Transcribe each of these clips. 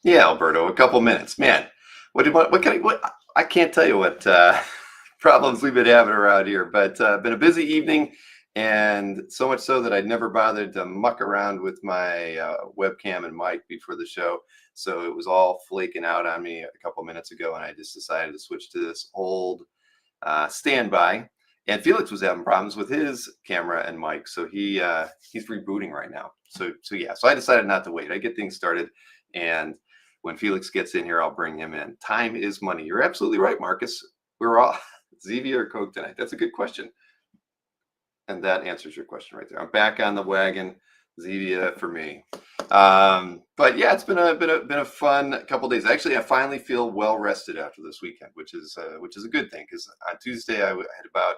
Yeah, Alberto, a couple minutes, man. I can't tell you what problems we've been having around here, but been a busy evening, and so much so that I'd never bothered to muck around with my webcam and mic before the show. So it was all flaking out on me a couple minutes ago, and I just decided to switch to this old standby. And Felix was having problems with his camera and mic, so he's rebooting right now. So yeah, so I decided not to wait. I get things started, and when Felix gets in here, I'll bring him in. Time is money. You're absolutely right, Marcus. We're all Zevia or Coke tonight. That's a good question, and that answers your question right there. I'm back on the wagon. Zevia for me. But yeah, it's been a fun couple days. Actually, I finally feel well rested after this weekend, which is a good thing, because on Tuesday I had about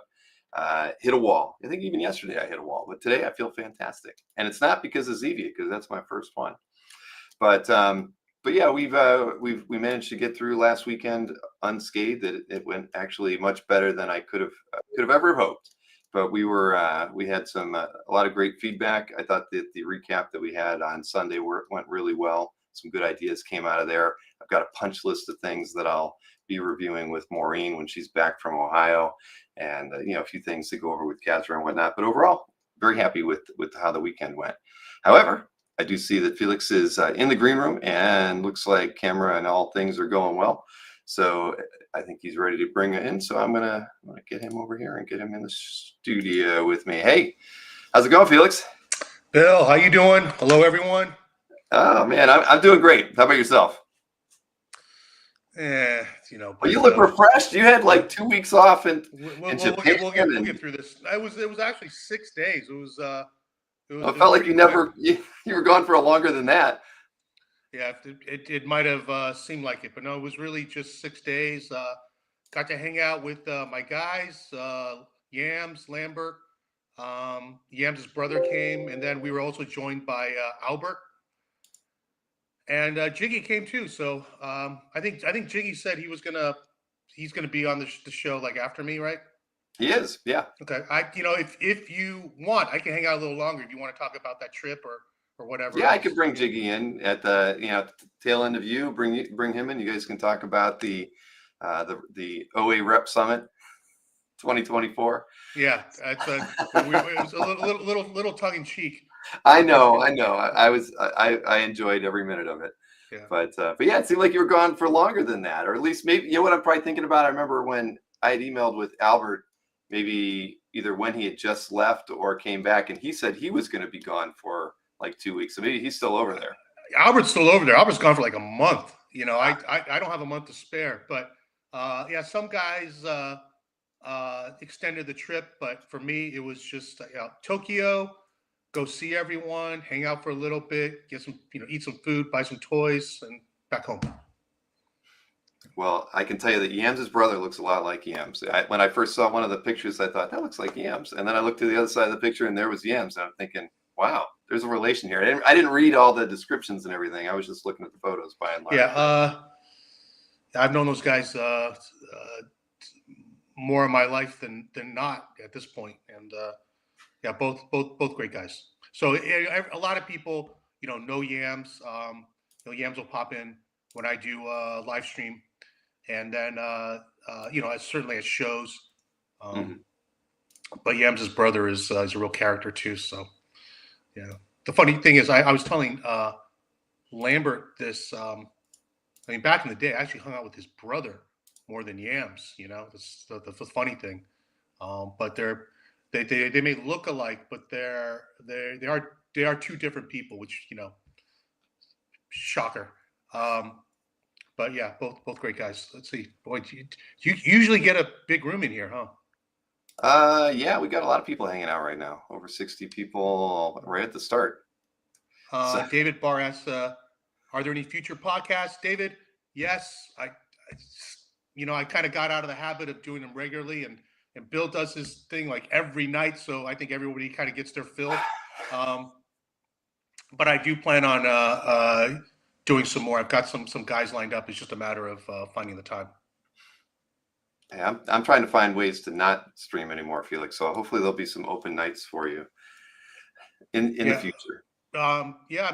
hit a wall. I think even yesterday I hit a wall, but today I feel fantastic, and it's not because of Zevia, because that's my first one. But yeah, we managed to get through last weekend unscathed. It went actually much better than I could have ever hoped. But we had a lot of great feedback. I thought that the recap that we had on Sunday went really well. Some good ideas came out of there. I've got a punch list of things that I'll be reviewing with Maureen when she's back from Ohio, and a few things to go over with Kazra and whatnot. But overall, very happy with how the weekend went. However, I do see that Felix is in the green room, and looks like camera and all things are going well. So I think he's ready to bring it in. So I'm gonna get him over here and get him in the studio with me. Hey, how's it going, Felix? Bill, how you doing? Hello, everyone. Oh man, I'm doing great. How about yourself? Well, you look refreshed. You had like 2 weeks off, and we'll get through this. It was actually 6 days. It felt like you were gone for longer than that. Yeah, it might have seemed like it, but no, it was really just 6 days. Got to hang out with my guys, Yams, Lambert. Yams' brother came, and then we were also joined by Albert. And Jiggy came too. So I think Jiggy said he's gonna be on the show like after me, right? He is, yeah. Okay. If you want, I can hang out a little longer if you want to talk about that trip or whatever. Yeah, else. I could bring Jiggy in at the tail end of you. Bring him in. You guys can talk about the OA Rep Summit 2024. Yeah, it was a little tongue in cheek. I know. I enjoyed every minute of it. Yeah. But yeah, it seemed like you were gone for longer than that, or at least maybe what I'm probably thinking about. I remember when I had emailed with Albert, maybe either when he had just left or came back, and he said he was going to be gone for like 2 weeks. So maybe he's still over there. Albert's still over there. Albert's gone for like a month. I don't have a month to spare, but yeah, some guys extended the trip, but for me, it was just Tokyo. Go see everyone, hang out for a little bit, get some, eat some food, buy some toys, and back home. Well, I can tell you that Yams' brother looks a lot like Yams. When I first saw one of the pictures, I thought that looks like Yams, and then I looked to the other side of the picture, and there was Yams. And I'm thinking, wow, there's a relation here. I didn't read all the descriptions and everything. I was just looking at the photos by and large. Yeah, I've known those guys more in my life than not at this point, and yeah, both great guys. So a lot of people, know Yams. Yams will pop in when I do live stream, and then certainly at shows. But Yams' brother is a real character too. So yeah, the funny thing is, I was telling Lambert this. Back in the day, I actually hung out with his brother more than Yams. That's the funny thing. But they may look alike, but they are two different people, which shocker. But yeah, both great guys. Let's see, boy, do you usually get a big room in here, huh? Yeah, we got a lot of people hanging out right now. Over 60 people right at the start. David Barr asks, "Are there any future podcasts?" David, yes. I kind of got out of the habit of doing them regularly, and Bill does his thing like every night, so I think everybody kind of gets their fill. But I do plan on doing some more. I've got some guys lined up. It's just a matter of finding the time. Yeah, I'm trying to find ways to not stream anymore, Felix. So hopefully there'll be some open nights for you in the future. Yeah,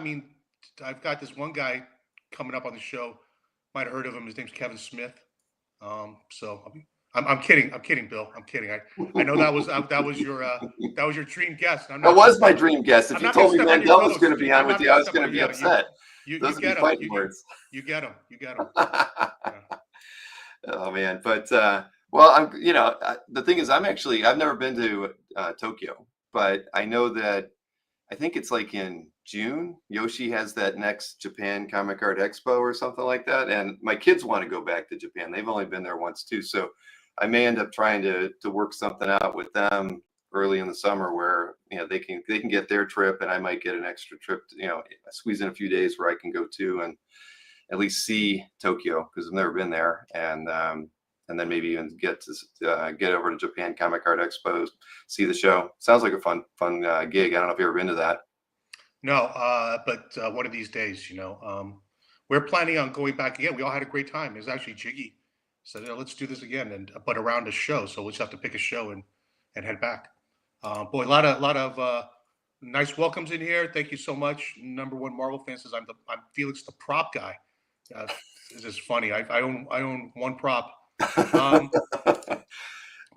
I've got this one guy coming up on the show might have heard of him. His name's Kevin Smith. So I'm kidding. I'm kidding, Bill. I'm kidding. I know that was your dream guest. I'm That not gonna was my step. dream guest. If I'm you not gonna told me step on your Mandel was toes. going to be on I'm with not you, I gonna was step going on to be your. Yeah, upset. you Those would be get him. fighting words. You get him. You get him. Yeah. Oh man, but well, the thing is, I've never been to Tokyo, but I know that I think it's like in June. Yoshi has that next Japan Comic Art Expo or something like that, and my kids want to go back to Japan. They've only been there once too, so I may end up trying to work something out with them early in the summer where they can get their trip, and I might get an extra trip. Squeeze in a few days where I can go too and at least see Tokyo because I've never been there, and then maybe even get over to Japan Comic Art Expo, see the show. Sounds like a fun gig. I don't know if you've ever been to that. No, but one of these days, we're planning on going back again. We all had a great time. It was actually Jiggy said, let's do this again, but around a show. So we'll just have to pick a show and head back. Boy, a lot of nice welcomes in here. Thank you so much. Number one Marvel fan says I'm Felix the prop guy. This is funny. I own one prop.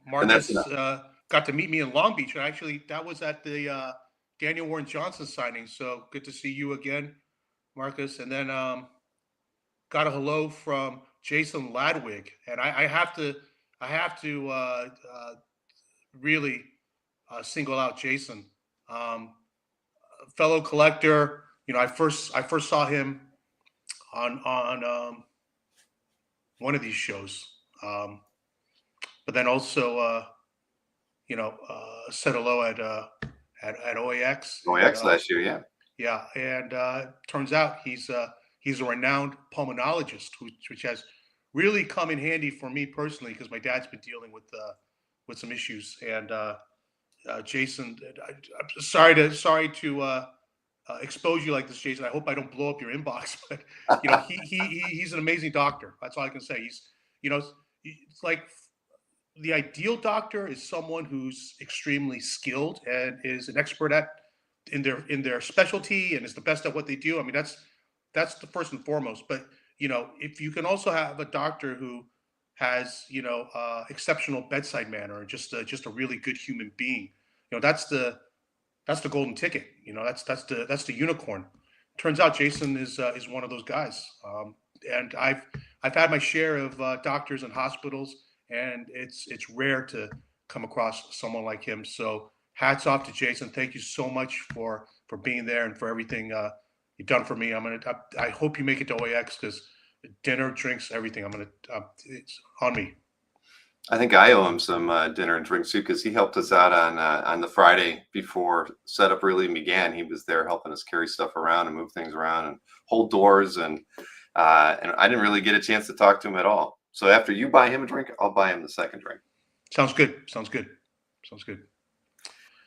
Marcus got to meet me in Long Beach, and actually that was at the Daniel Warren Johnson signing. So good to see you again, Marcus. And then got a hello from Jason Ladwig, and I have to really single out Jason, fellow collector. I first saw him on one of these shows, but then also said hello at OAX. OAX last year, yeah. Yeah, and turns out he's a renowned pulmonologist, which has really come in handy for me personally because my dad's been dealing with some issues. And Jason, I'm sorry to expose you like this, Jason. I hope I don't blow up your inbox, but he's an amazing doctor. That's all I can say. He's it's like the ideal doctor is someone who's extremely skilled and is an expert in their specialty and is the best at what they do. I mean, that's the first and foremost. But if you can also have a doctor who has exceptional bedside manner and just a really good human being, that's the golden ticket. That's the unicorn. Turns out Jason is one of those guys. And I've had my share of doctors and hospitals, and it's rare to come across someone like him. So hats off to Jason. Thank you so much for being there and for everything you've done for me. I hope you make it to OAX because dinner, drinks, everything. It's on me. I think I owe him some dinner and drinks too because he helped us out on the Friday before setup really began. He was there helping us carry stuff around and move things around and hold doors, and I didn't really get a chance to talk to him at all. So after you buy him a drink, I'll buy him the second drink. Sounds good.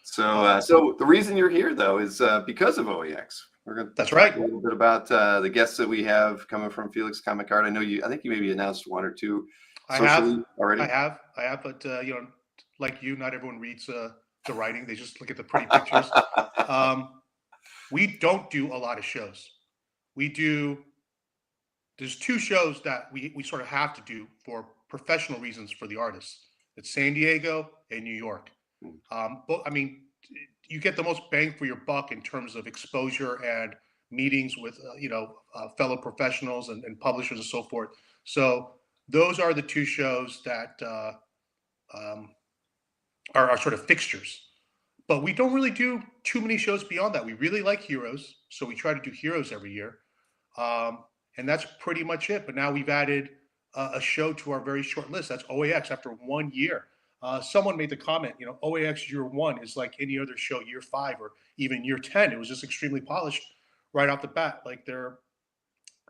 So the reason you're here though is because of OAX. We're going to talk a little bit about the guests that we have coming from Felix Comic Art. I think you maybe announced one or two socially already. I have, but like you, not everyone reads the writing. They just look at the pretty pictures. We don't do a lot of shows. There's two shows that we sort of have to do for professional reasons for the artists. It's San Diego and New York. But I mean, you get the most bang for your buck in terms of exposure and meetings with fellow professionals and publishers and so forth. So those are the two shows that are sort of fixtures. But we don't really do too many shows beyond that. We really like Heroes, so we try to do Heroes every year. And that's pretty much it. But now we've added a show to our very short list. That's OAX after 1 year. Someone made the comment, OAX year 1 is like any other show, year 5 or even year 10. It was just extremely polished right off the bat. Like there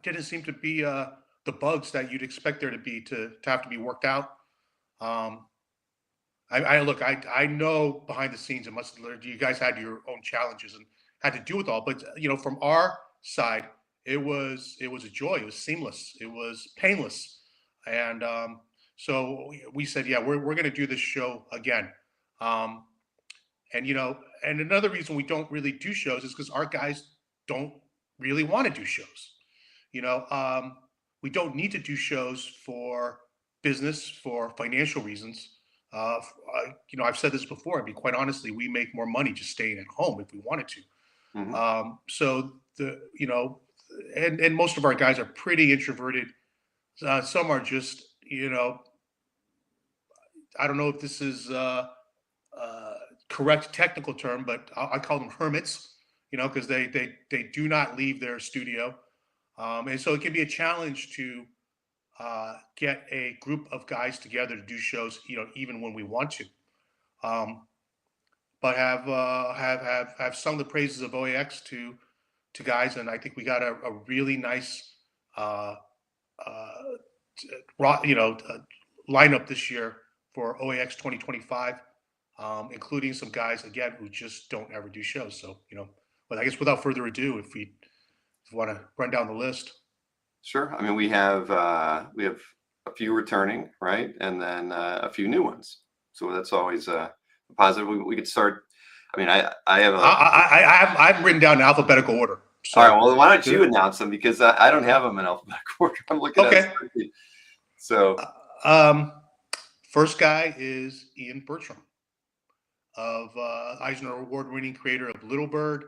didn't seem to be the bugs that you'd expect there to be to have to be worked out. I know behind the scenes, you guys had your own challenges and had to deal with all, but from our side, it was a joy. It was seamless. It was painless. And so we said, yeah, we're going to do this show again. And another reason we don't really do shows is because our guys don't really want to do shows. You know, we don't need to do shows for business, for financial reasons. I've said this before. I mean, quite honestly, we make more money just staying at home if we wanted to. Hmm. So and most of our guys are pretty introverted. Some are just, I don't know if this is uh, correct technical term, but I call them hermits. Because they do not leave their studio, and so it can be a challenge to get a group of guys together to do shows. Even when we want to. Um, but have sung the praises of OAX to guys, and I think we got a really nice uh, uh, lineup this year for OAX 2025, including some guys again who just don't ever do shows. So but I guess without further ado, if we want to run down the list. Sure. I mean, we have a few returning, right, and then a few new ones. So that's always a positive. We could start. I mean, I have a. I've written down in alphabetical order. All So right. Well, why don't you announce them, because I don't have them in alphabetical order. I'm looking at a okay. spreadsheet. So First guy is Ian Bertram of Eisner Award-winning creator of Little Bird.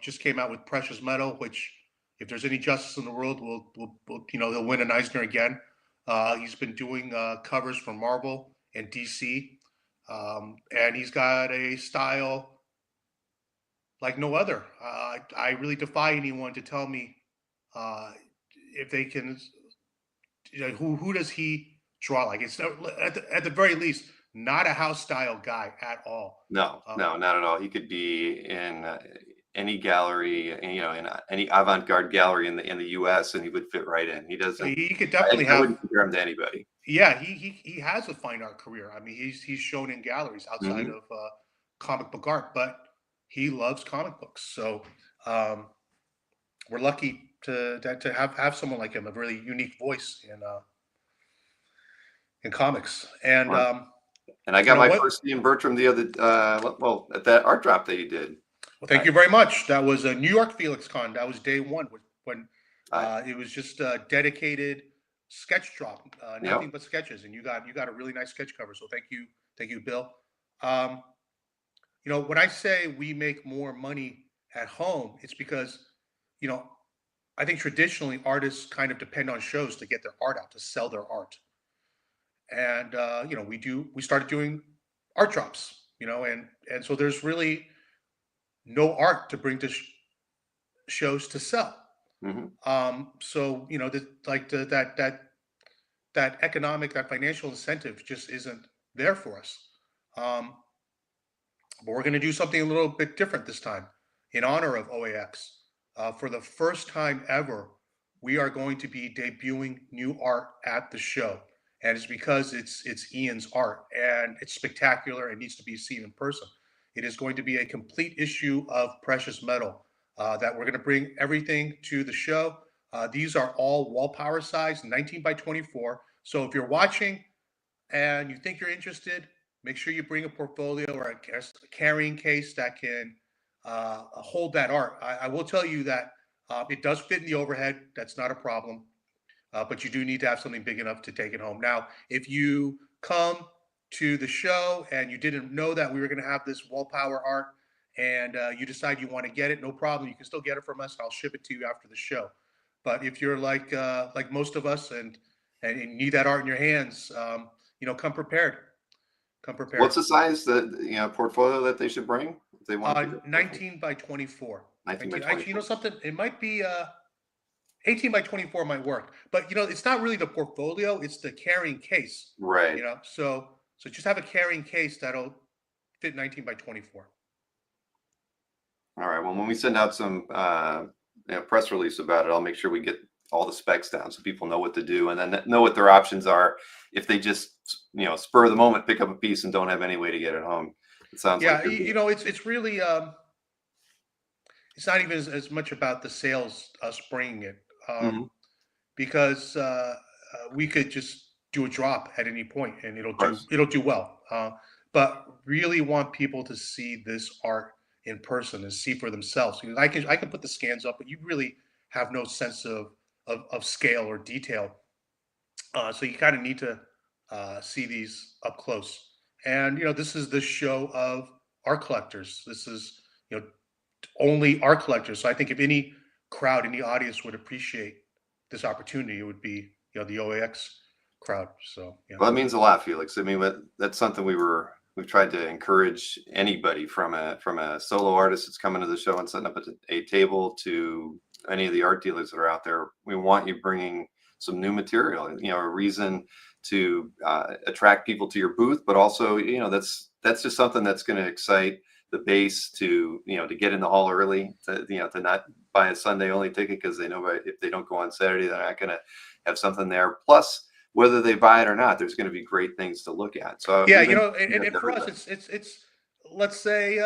Just came out with Precious Metal, which, if there's any justice in the world, will he'll win an Eisner again. He's been doing covers for Marvel and DC, and he's got a style like no other. I really defy anyone to tell me if they can. Who does he draw like? It's at the very least not a house style guy at all. no, not at all. He could be in any gallery, in any avant-garde gallery in the U.S., and he would fit right in. He doesn't. He could definitely I have. wouldn't compare him to anybody. Yeah, he has a fine art career. I mean, he's shown in galleries outside Hmm. of comic book art, but he loves comic books. So um, we're lucky to have someone like him, a really unique voice in comics. And And I you got know my what? first Ian Bertram the other, well, at that art drop that you did. Well, thank you very much. That was a New York Felix Con. That was day one when I, it was just a dedicated sketch drop, yep. nothing but sketches, and you got a really nice sketch cover. So thank you, Bill. Um, when I say we make more money at home, it's because you know I think traditionally artists kind of depend on shows to get their art out, to sell their art, and we started doing art drops, and so there's really no art to bring to shows to sell. Hmm. So that economic, that financial incentive just isn't there for us. Um, but we're going to do something a little bit different this time in honor of OAX. For the first time ever, we are going to be debuting new art at the show, and it's because it's Ian's art and it's spectacular and needs to be seen in person. It is going to be a complete issue of Precious Metal that we're going to bring everything to the show. These are all wall power size, 19 by 24. So if you're watching and you think you're interested, make sure you bring a portfolio or a carrying case that can hold that art. I will tell you that it does fit in the overhead. That's not a problem. But you do need to have something big enough to take it home. Now, if you come to the show and you didn't know that we were going to have this wall power art and you decide you want to get it, no problem. You can still get it from us. I'll ship it to you after the show. But if you're like most of us and you need that art in your hands, come prepared. Come prepared. What's the size that portfolio that they should bring if they want to pick up? 19 by 24. 19 by Actually, 24. something? It might be 18 by 24 might work, but it's not really the portfolio; it's the carrying case. Right. So just have a carrying case that'll fit 19 by 24. All right. Well, when we send out some press release about it, I'll make sure we get all the specs down so people know what to do and then know what their options are if they just spur of the moment pick up a piece and don't have any way to get it home. It sounds Yeah, like it's really it's not even as much about the sales us bringing it Mhm. because we could just do a drop at any point and Of course. it'll do well. But really want people to see this art in person and see for themselves. I can put the scans up, but you really have no sense of scale or detail. So you kind of need to see these up close. And this is the show of art collectors. This is only art collectors. So I think if any crowd in the audience would appreciate this opportunity, it would be the OAX crowd. So yeah. Well, that means a lot, Felix. I mean, that's something we've tried to encourage anybody from a solo artist that's coming to the show and setting up a table to any of the art dealers that are out there. We want you bringing some new material, a reason to attract people to your booth, but also, that's just something that's going to excite the base to get in the hall early, to not buy a Sunday only ticket because they know if they don't go on Saturday, they're not going to have something there. Plus, whether they buy it or not, there's going to be great things to look at. So yeah, and for us, it's let's say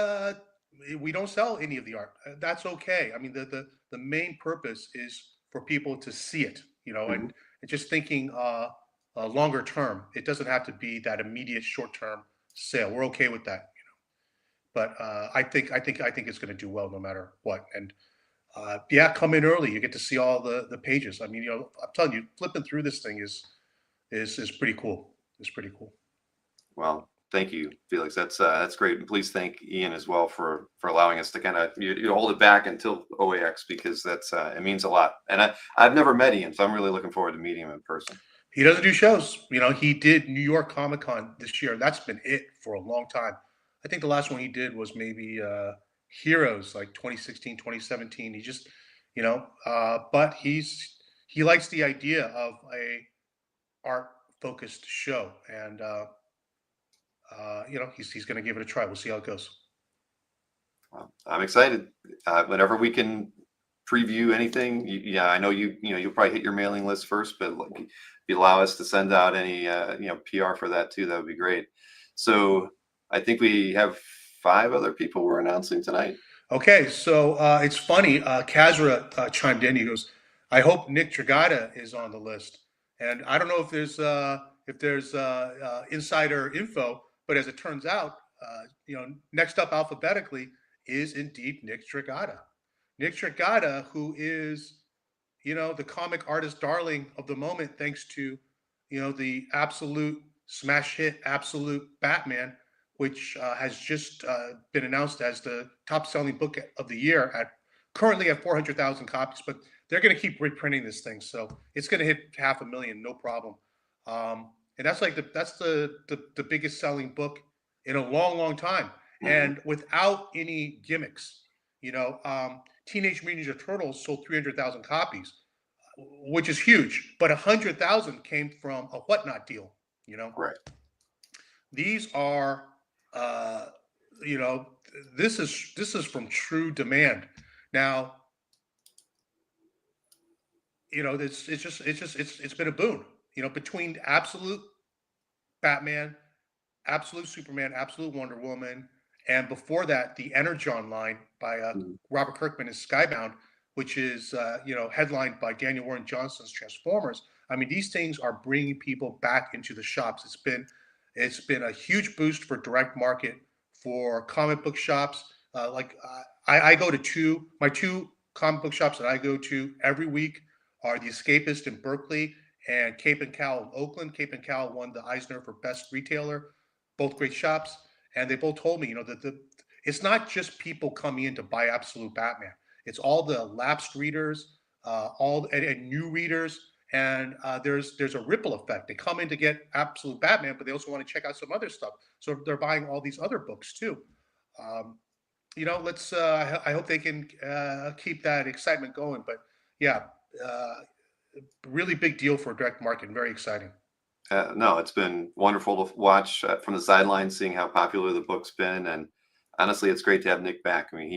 we don't sell any of the art. That's okay. I mean, the main purpose is for people to see it, and just thinking longer term. It doesn't have to be that immediate short term sale. We're okay with that, But I think it's going to do well no matter what. And yeah, come in early. You get to see all the pages. I mean, I'm telling you, flipping through this thing is pretty cool. It's pretty cool. Well, thank you, Felix. That's great. And please thank Ian as well for allowing us to kind of you hold it back until OAX, because that's it means a lot. And I've never met Ian, so I'm really looking forward to meeting him in person. He doesn't do shows. He did New York Comic Con this year. That's been it for a long time. I think the last one he did was maybe Heroes, like 2016, 2017. He just, but he likes the idea of a art focused show, and he's going to give it a try. We'll see how it goes. Well, I'm excited. Whenever we can preview anything, I know you'll probably hit your mailing list first, but if you allow us to send out any PR for that too, that would be great. So I think we have 5 other people we're announcing tonight. Okay, so it's funny. Kazra chimed in. He goes, "I hope Nick Dragata is on the list." And I don't know if there's insider info, but as it turns out, next up alphabetically is indeed Nick Dragata. Nick Dragata, who is, the comic artist darling of the moment, thanks to, the absolute smash hit, Absolute Batman, which has just been announced as the top selling book of the year currently at 400,000 copies, but they're going to keep reprinting this thing. So it's going to hit 500,000, no problem. And that's the biggest selling book in a long, long time. And without any gimmicks, Teenage Mutant Ninja Turtles sold 300,000 copies, which is huge, but 100,000 came from a Whatnot deal, Right. These are, this is from true demand. Now, it's been a boon, between Absolute Batman, Absolute Superman, Absolute Wonder Woman, and before that, the Energon line by Robert Kirkman is Skybound, which is headlined by Daniel Warren Johnson's Transformers. I mean, these things are bringing people back into the shops. It's been a huge boost for direct market, for comic book shops. I go to my two comic book shops that I go to every week are The Escapist in Berkeley and Cape and Cowl in Oakland. Cape and Cowl won the Eisner for Best Retailer, both great shops. And they both told me, that it's not just people coming in to buy Absolute Batman. It's all the lapsed readers, and new readers. And there's a ripple effect. They come in to get Absolute Batman, but they also want to check out some other stuff. So they're buying all these other books too. I hope they can keep that excitement going. But yeah, really big deal for direct market and very exciting. No, it's been wonderful to watch from the sidelines, seeing how popular the book's been. And honestly, it's great to have Nick back. I mean,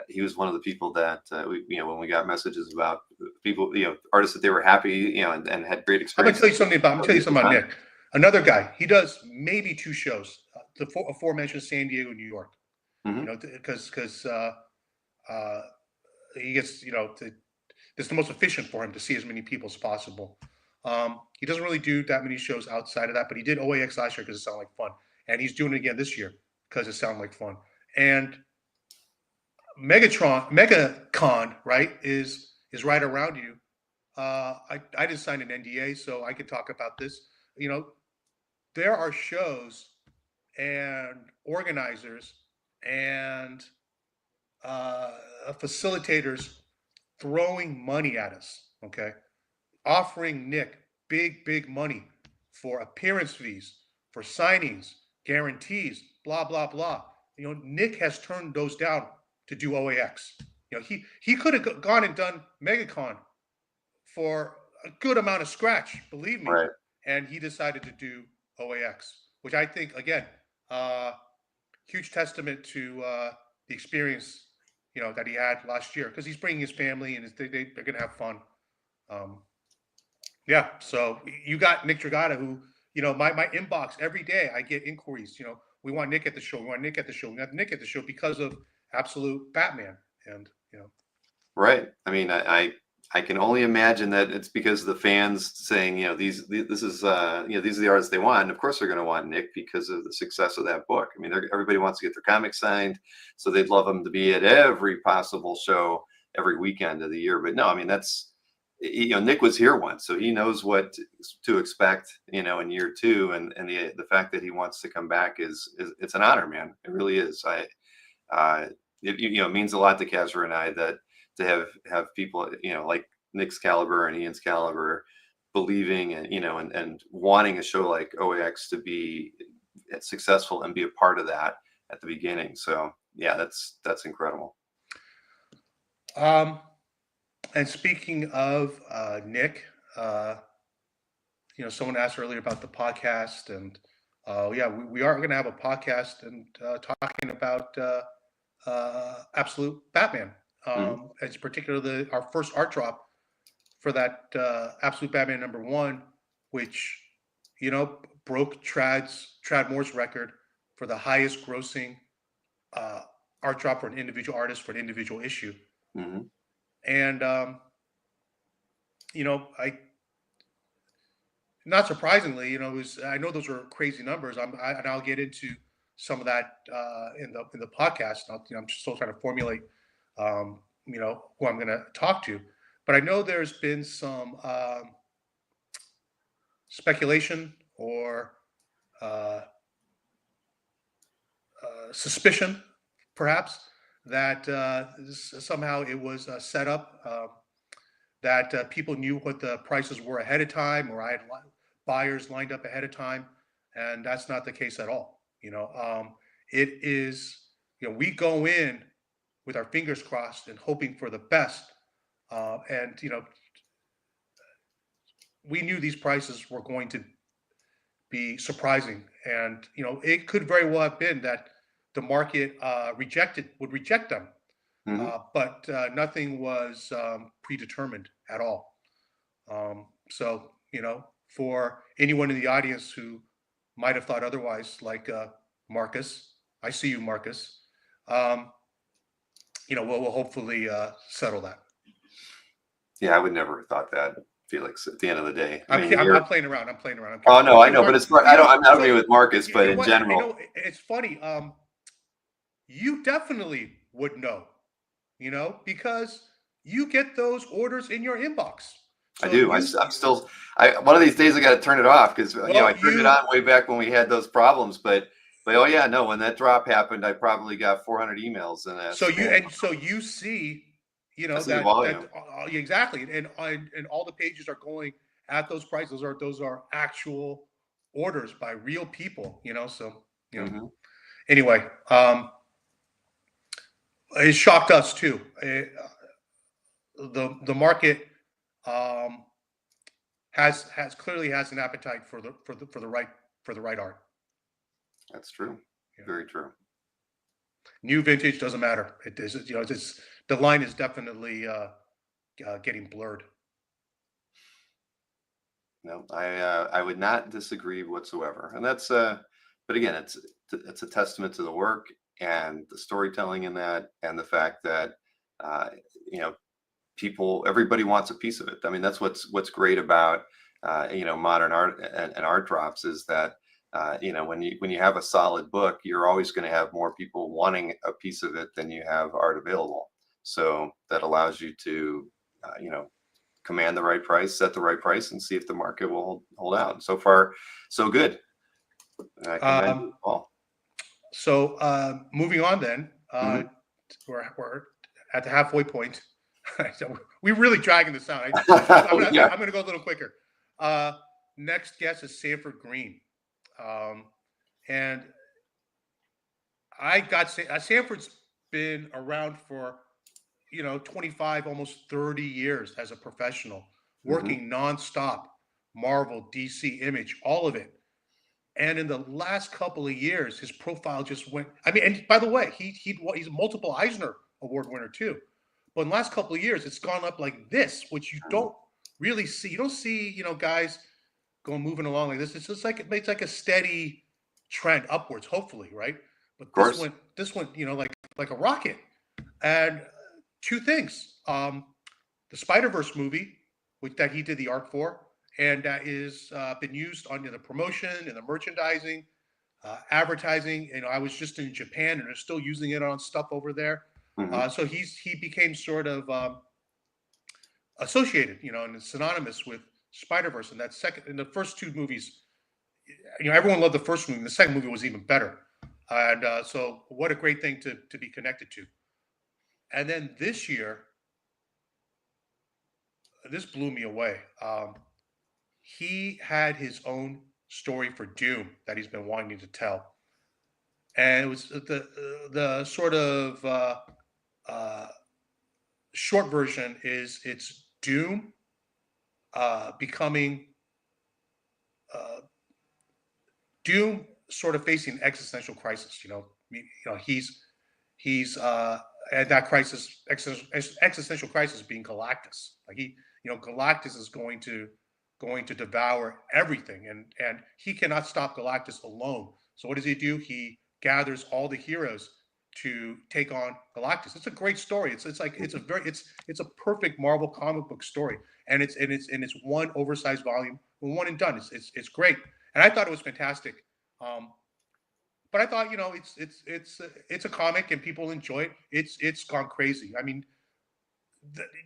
he was one of the people that when we got messages about people, artists that they were happy, and had great experience. I'm gonna tell you something about Nick. Another guy. He does maybe 2 shows. The aforementioned San Diego, New York. Because he gets it's the most efficient for him to see as many people as possible. He doesn't really do that many shows outside of that, but he did OAX last year because it sounded like fun, and he's doing it again this year because it sounded like fun. And MegaCon, right, is is right around you. I just signed an NDA, so I could talk about this. You know, there are shows and organizers and facilitators throwing money at us. Okay, offering Nick big money for appearance fees, for signings, guarantees, blah blah blah. You know, Nick has turned those down to do OAX. You know, he could have gone and done MegaCon for a good amount of scratch, believe me, Right. and he decided to do OAX, which I think again, uh, huge testament to the experience, you know, that he had last year, because he's bringing his family and they're gonna have fun. Um, yeah, so you got Nick Dragata, who, you know, my inbox every day, I get inquiries. You know, we want Nick at the show. We want Nick at the show. We want Nick at the show because of Absolute Batman, and you know, Right. I mean, I can only imagine that it's because of the fans saying, you know, this is you know, these are the artists they want, and of course they're going to want Nick because of the success of that book. I mean, everybody wants to get their comics signed, so they'd love him to be at every possible show every weekend of the year. But no, I mean, that's, you know, Nick was here once, so he knows what to expect, you know, in year two, and the fact that he wants to come back is it's an honor, man. It really is. It, you know, it means a lot to Kazra and I that to have people, you know, like Nick's caliber and Ian's caliber believing and, you know, and wanting a show like OAX to be successful and be a part of that at the beginning. So yeah, that's incredible. and speaking of Nick, you know, someone asked earlier about the podcast, and yeah, we are going to have a podcast and talking about Absolute Batman. Mhm. It's particularly our first art drop for that Absolute Batman #1, which, you know, broke Trad Moore's record for the highest grossing uh, art drop for an individual artist for an individual issue. Mhm. And you know, I not surprisingly, you know, I know those are crazy numbers. And I'll get into some of that in the podcast. You know, I'm still trying to formulate, you know, who I'm going to talk to. But I know there's been some speculation or uh, suspicion, perhaps, that somehow it was set up, that people knew what the prices were ahead of time, or I had buyers lined up ahead of time, and that's not the case at all. You know, it is. You know, we go in with our fingers crossed and hoping for the best, and you know, we knew these prices were going to be surprising, and you know, it could very well have been that the market would reject them, Mhm. but nothing was predetermined at all. So, you know, for anyone in the audience who might have thought otherwise, like Marcus, I see you, Marcus. Um, you know, we'll hopefully settle that. Yeah, I would never have thought that, Felix. At the end of the day, I mean, I'm you're. playing around. I'm playing around. I'm Oh kidding. no, I know, but Mark, it's I you don't. know, I'm not so agreeing with Marcus, you but know in what? You general, know, it's funny. You definitely would know. You know, because you get those orders in your inbox. I So do. I'm still. One of these days I got to turn it off because, you know, well, I turned it on way back when we had those problems. But oh yeah, no. When that drop happened, I probably got 400 emails in a spam. so you see, you I know, see the volume. exactly, and all the pages are going at those prices. Those are actual orders by real people. You know, so you know. Hmm. Anyway, it shocked us too. The market um, has clearly has an appetite for the right art. That's true. You know, Very true. new vintage doesn't matter. It is, you know, it's the line is definitely getting blurred. No, I would not disagree whatsoever. And that's but again, it's a testament to the work and the storytelling in that, and the fact that uh, you know, everybody wants a piece of it. I mean, that's what's great about you know, modern art and art drops is that you know, when you have a solid book, you're always going to have more people wanting a piece of it than you have art available. So that allows you to command the right price, set the right price, and see if the market will hold out. So far, so good. I commend you, Paul. So moving on then, Mhm. we're at the halfway point. So we're really dragging this out. Yeah. I'm going to go a little quicker. Next guest is Sanford Green. And Sanford's been around for 25, almost 30 years as a professional, Mhm. working nonstop, Marvel, DC, Image, all of it. And in the last couple of years, his profile just went. I mean, and by the way, he's a multiple Eisner Award winner too. But in the last couple of years, it's gone up like this, which you Mhm. don't really see. You don't see, guys moving along like this. It's just like it's like a steady trend upwards, hopefully, right? Of But course. this went, like a rocket. And two things: the Spider-Verse movie, that he did the art for, and that is been used on the promotion and the merchandising, advertising. I was just in Japan, and they're still using it on stuff over there. Mhm. So he became sort of associated, and synonymous with Spider-Verse. And in the first two movies, everyone loved the first movie. The second movie was even better. And so, what a great thing to be connected to. And then this year, this blew me away. He had his own story for Doom that he's been wanting to tell, and it was the sort of uh, short version is it's Doom becoming uh, Doom sort of facing existential crisis. He's at that crisis, existential crisis being Galactus. Like Galactus is going to devour everything, and he cannot stop Galactus alone. So what does he do? He gathers all the heroes to take on Galactus. It's a great story. It's like it's a perfect Marvel comic book story, and it's one oversized volume, one and done. It's great, and I thought it was fantastic. Um, but I thought, it's a comic and people enjoy it. It's gone crazy. I mean,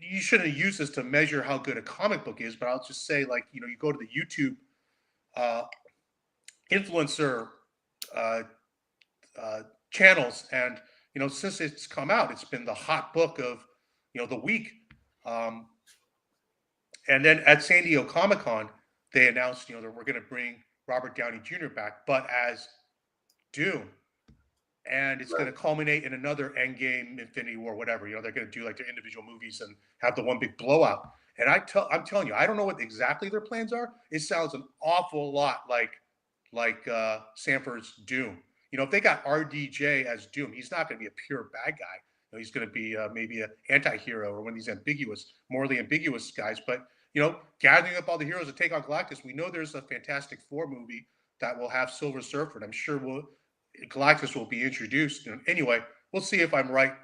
you shouldn't use this to measure how good a comic book is, but I'll just say, like, you go to the YouTube uh, influencer uh, uh, channels, and since it's come out, it's been the hot book of the week. Um, and then at San Diego Comic Con, they announced that we're going to bring Robert Downey Jr. back, but as Doom. And it's going Right. to culminate in another Endgame, Infinity War, whatever. They're going to do like their individual movies and have the one big blowout. And I'm telling you, I don't know what exactly their plans are. It sounds an awful lot like Sanford's Doom. If they got RDJ as Doom, he's not going to be a pure bad guy. He's going to be maybe an anti-hero or one of these morally ambiguous guys. But gathering up all the heroes to take on Galactus, we know there's a Fantastic Four movie that will have Silver Surfer, and I'm sure Galactus will be introduced. Anyway, we'll see if I'm right.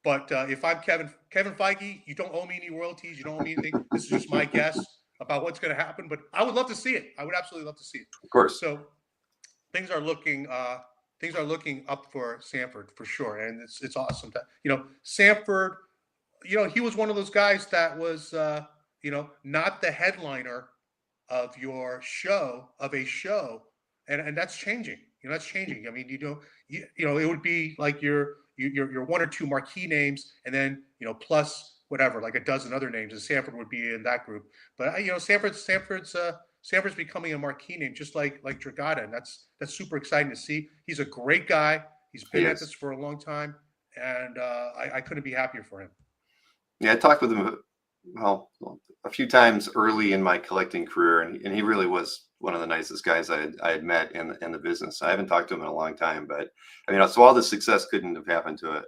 But if I'm Kevin Feige, you don't owe me any royalties. You don't owe me anything. This is just my guess about what's going to happen. But I would love to see it. I would absolutely love to see it. Of course. So things are looking up for Sanford for sure, and it's awesome that Sanford. He was one of those guys that was not the headliner of a show, and that's changing. That's changing. I mean, it would be like your one or two marquee names, and then plus whatever, like a dozen other names, and Sanford would be in that group. But Sanford's becoming a marquee name, just like Dragata, and that's super exciting to see. He's a great guy. He's He been at is. this for a long time, and I couldn't be happier for him. Yeah, I talked with him, well, a few times early in my collecting career, and he really was one of the nicest guys I had met in the business. I haven't talked to him in a long time, but I mean, so all the success couldn't have happened to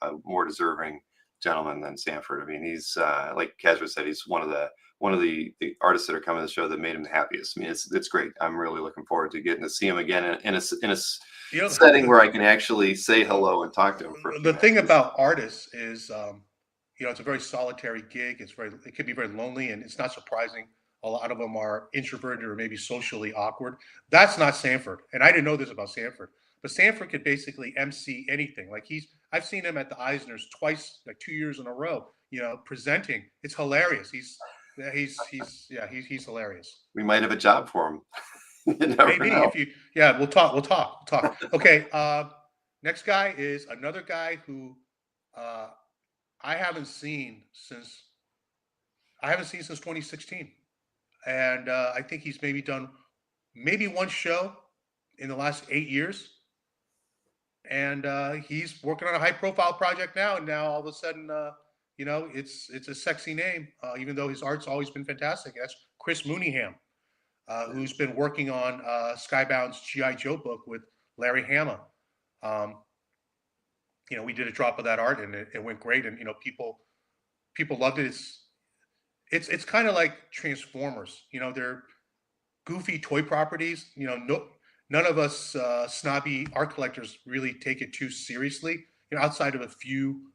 a more deserving gentleman than Sanford. I mean, he's like Kazra said, he's one of the artists that are coming to the show that made him the happiest. I mean, it's great. I'm really looking forward to getting to see him again in a setting where I can actually say hello and talk to him for a few The minutes. thing about artists is, it's a very solitary gig. It can be very lonely, and it's not surprising. A lot of them are introverted or maybe socially awkward. That's not Sanford, and I didn't know this about Sanford. But Sanford could basically MC anything. Like I've seen him at the Eisners twice, like 2 years in a row. presenting. It's hilarious. He's hilarious. We might have a job for him. You never Maybe know. if you, yeah, we'll talk. Okay. Next guy is another guy who I haven't seen since 2016, and I think he's maybe done one show in the last 8 years, and he's working on a high profile project now. And now all of a sudden, it's a sexy name, even though his art's always been fantastic. That's Chris Mooneyham, who's been working on Skybound's G.I. Joe book with Larry Hama. We did a drop of that art, and it went great, and people loved it. It's kind of like Transformers. They're goofy toy properties. None of us snobby art collectors really take it too seriously. Outside of a few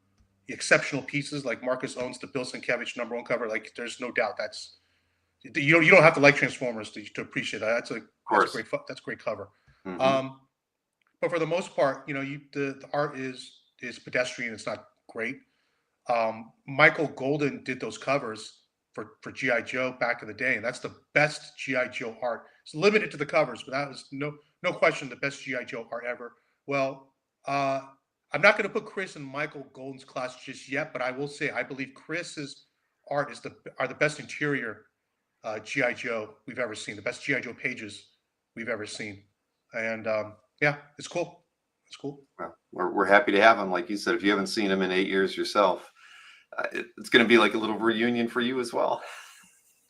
exceptional pieces, like Marcus owns the Bill Sienkiewicz #1 cover. Like, there's no doubt that's you don't have to like Transformers to appreciate that. That's a great cover. Mhm. But for the most part, the art is pedestrian. It's not great. Michael Golden did those covers for G.I. Joe back in the day, and that's the best G.I. Joe art. It's limited to the covers, but that was no question the best G.I. Joe art ever. Well, I'm not going to put Chris in Michael Golden's class just yet, but I will say I believe Chris's art are the best interior G.I. Joe we've ever seen, the best G.I. Joe pages we've ever seen. And it's cool. It's cool. Well, we're happy to have him. Like you said, if you haven't seen him in 8 years yourself, it's going to be like a little reunion for you as well.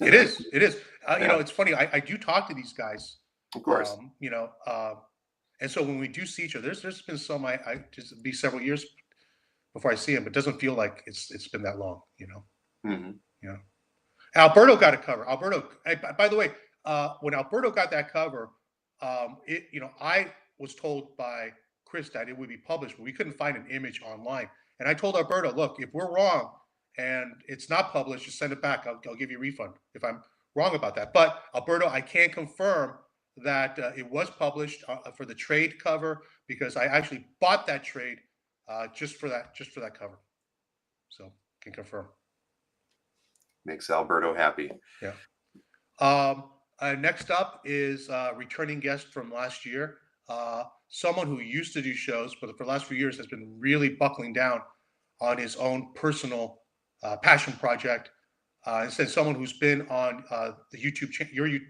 It is. Yeah. It's funny. I do talk to these guys. Of course. And so when we do see each other, there's been some I just be several years before I see him. It doesn't feel like it's been that long. Mhm. Alberto got a cover. By the way, when Alberto got that cover, I was told by Chris that it would be published, but we couldn't find an image online. And I told Alberto, look, if we're wrong and it's not published, just send it back. I'll give you a refund if I'm wrong about that. But Alberto, I can confirm that it was published for the trade cover, because I actually bought that trade just for that cover. So can confirm. Makes Alberto happy. Yeah. Next up is a returning guest from last year. Someone who used to do shows, but for the last few years has been really buckling down on his own personal passion project. Instead, someone who's been on the YouTube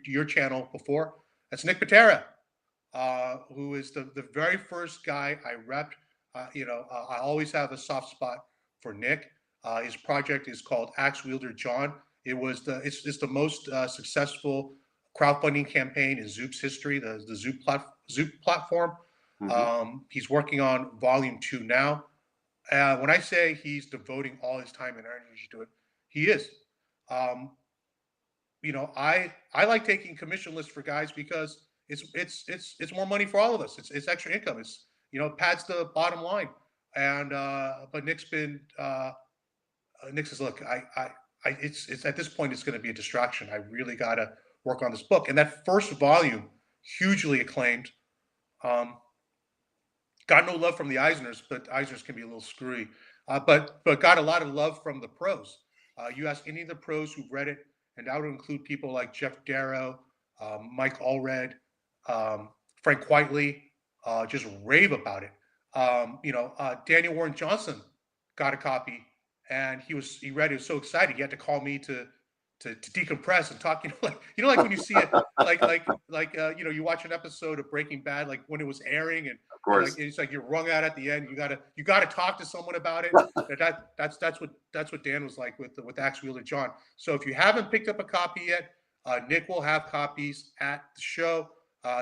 your channel before. That's Nick Patera, who is the very first guy I repped. I always have a soft spot for Nick. His project is called Axe Wielder John. It's the most successful crowdfunding campaign in Zoop's history, the Zoop platform. Mhm. He's working on volume 2 now. When I say he's devoting all his time and energy to it, he is. I like taking commission lists for guys because it's more money for all of us. It's extra income. It pads the bottom line. And but Nick says, look, it's at this point it's going to be a distraction. I really got to work on this book. And that first volume, hugely acclaimed. Got no love from the Eisners, but Eisners can be a little screwy. But got a lot of love from the pros. You ask any of the pros who've read it, and that would include people like Jeff Darrow, Mike Allred, Frank Whiteley, just rave about it. Daniel Warren Johnson got a copy, and he read it, he was so excited he had to call me to decompress and talk. Like when you see it, you watch an episode of Breaking Bad, like when it was airing, and Of course. it's like you're wrung out at the end. You gotta talk to someone about it. That's what Dan was like with Axe Wielder John. So if you haven't picked up a copy yet, Nick will have copies at the show.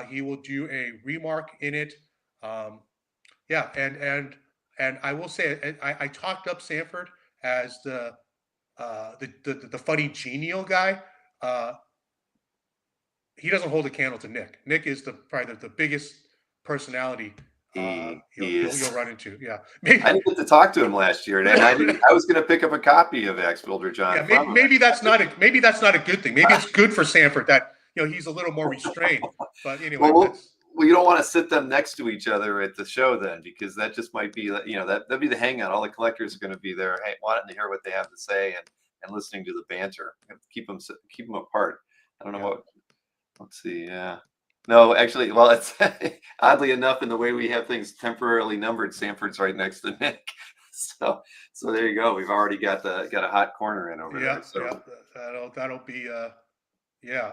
He will do a remark in it. And I will say I talked up Sanford as the funny genial guy. He doesn't hold a candle to Nick. Nick is probably the biggest personality you'll run into. Yeah, maybe. I didn't get to talk to him last year, and I was going to pick up a copy of Axe Wielder John. Yeah, maybe that's not a good thing. Maybe it's good for Sanford that he's a little more restrained. But anyway, Well, you don't want to sit them next to each other at the show then, because that just might be, that'd be the hangout. All the collectors are going to be there, hey, wanting to hear what they have to say and listening to the banter. Have to keep them apart. I don't know Yeah. what. Let's see. Yeah. No, actually, well, it's oddly enough in the way we have things temporarily numbered. Sanford's right next to Nick, so there you go. We've already got a hot corner in over Yeah, there. So yeah, that'll be yeah,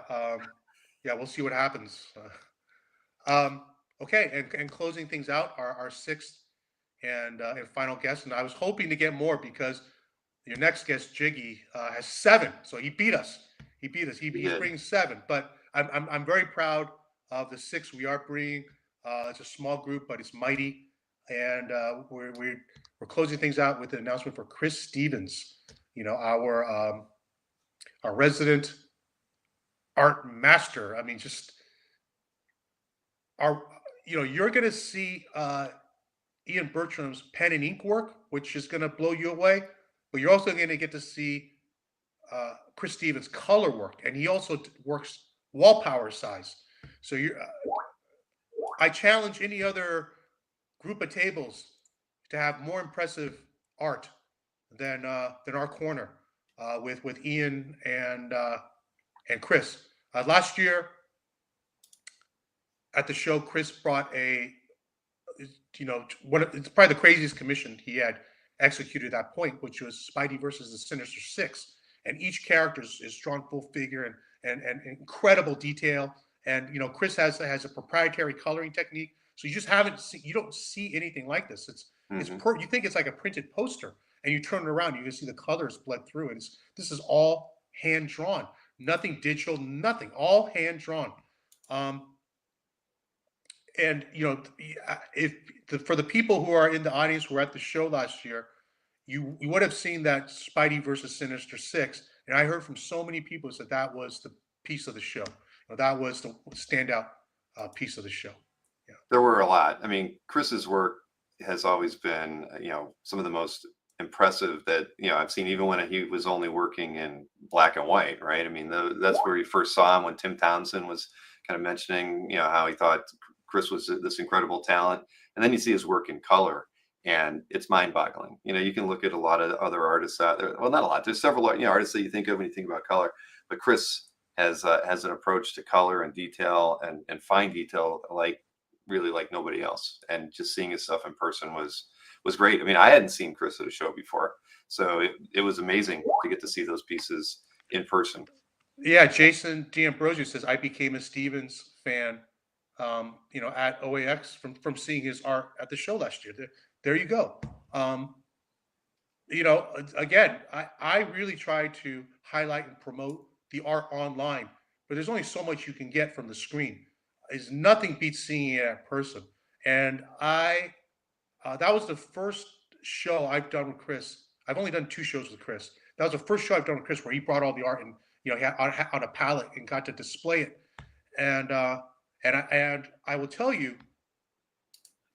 yeah. We'll see what happens. Okay, and closing things out, our sixth and final guest, and I was hoping to get more because your next guest, Jiggy, has seven, so he beat us. He beat us. we He's did. bringing seven, but I'm very proud of the six we are bringing. It's a small group, but it's mighty, and we're closing things out with an announcement for Chris Stevens. Our resident art master. I mean, just our you're going to see Ian Bertram's pen and ink work, which is going to blow you away. But you're also going to get to see Chris Stevens' color work, and he also works wall power size. So I challenge any other group of tables to have more impressive art than our corner with Ian and Chris. Last year at the show, Chris brought it's probably the craziest commission he had executed at that point, which was Spidey versus the Sinister Six, and each character is drawn full figure and incredible detail. And Chris has a proprietary coloring technique, so you don't see anything like this. You think it's like a printed poster, and you turn it around, you can see the colors bled through, and this is all hand drawn, nothing digital, nothing, all hand drawn. And if for the people who are in the audience who were at the show last year, you would have seen that Spidey versus Sinister Six, and I heard from so many people that was the piece of the show. That was the standout piece of the show. Yeah. There were a lot. I mean, Chris's work has always been, some of the most impressive that I've seen, even when he was only working in black and white, right? I mean, that's where you first saw him, when Tim Townsend was kind of mentioning, how he thought Chris was this incredible talent, and then you see his work in color, and it's mind-boggling. You can look at a lot of other artists out there. Well, not a lot. There's several artists that you think of when you think about color, but Chris has an approach to color and detail and fine detail really like nobody else. And just seeing his stuff in person was great. I mean, I hadn't seen Chris at a show before, so it was amazing to get to see those pieces in person. Yeah, Jason D'Ambrosio says I became a Stevens fan, at OAX from seeing his art at the show last year. There you go. Again, I really try to highlight and promote the art online, but there's only so much you can get from the screen. Is nothing beats seeing it in person. And that was the first show I've done with Chris. I've only done 2 shows with Chris. That was the first show I've done with Chris where he brought all the art and he had on a palette and got to display it. And I will tell you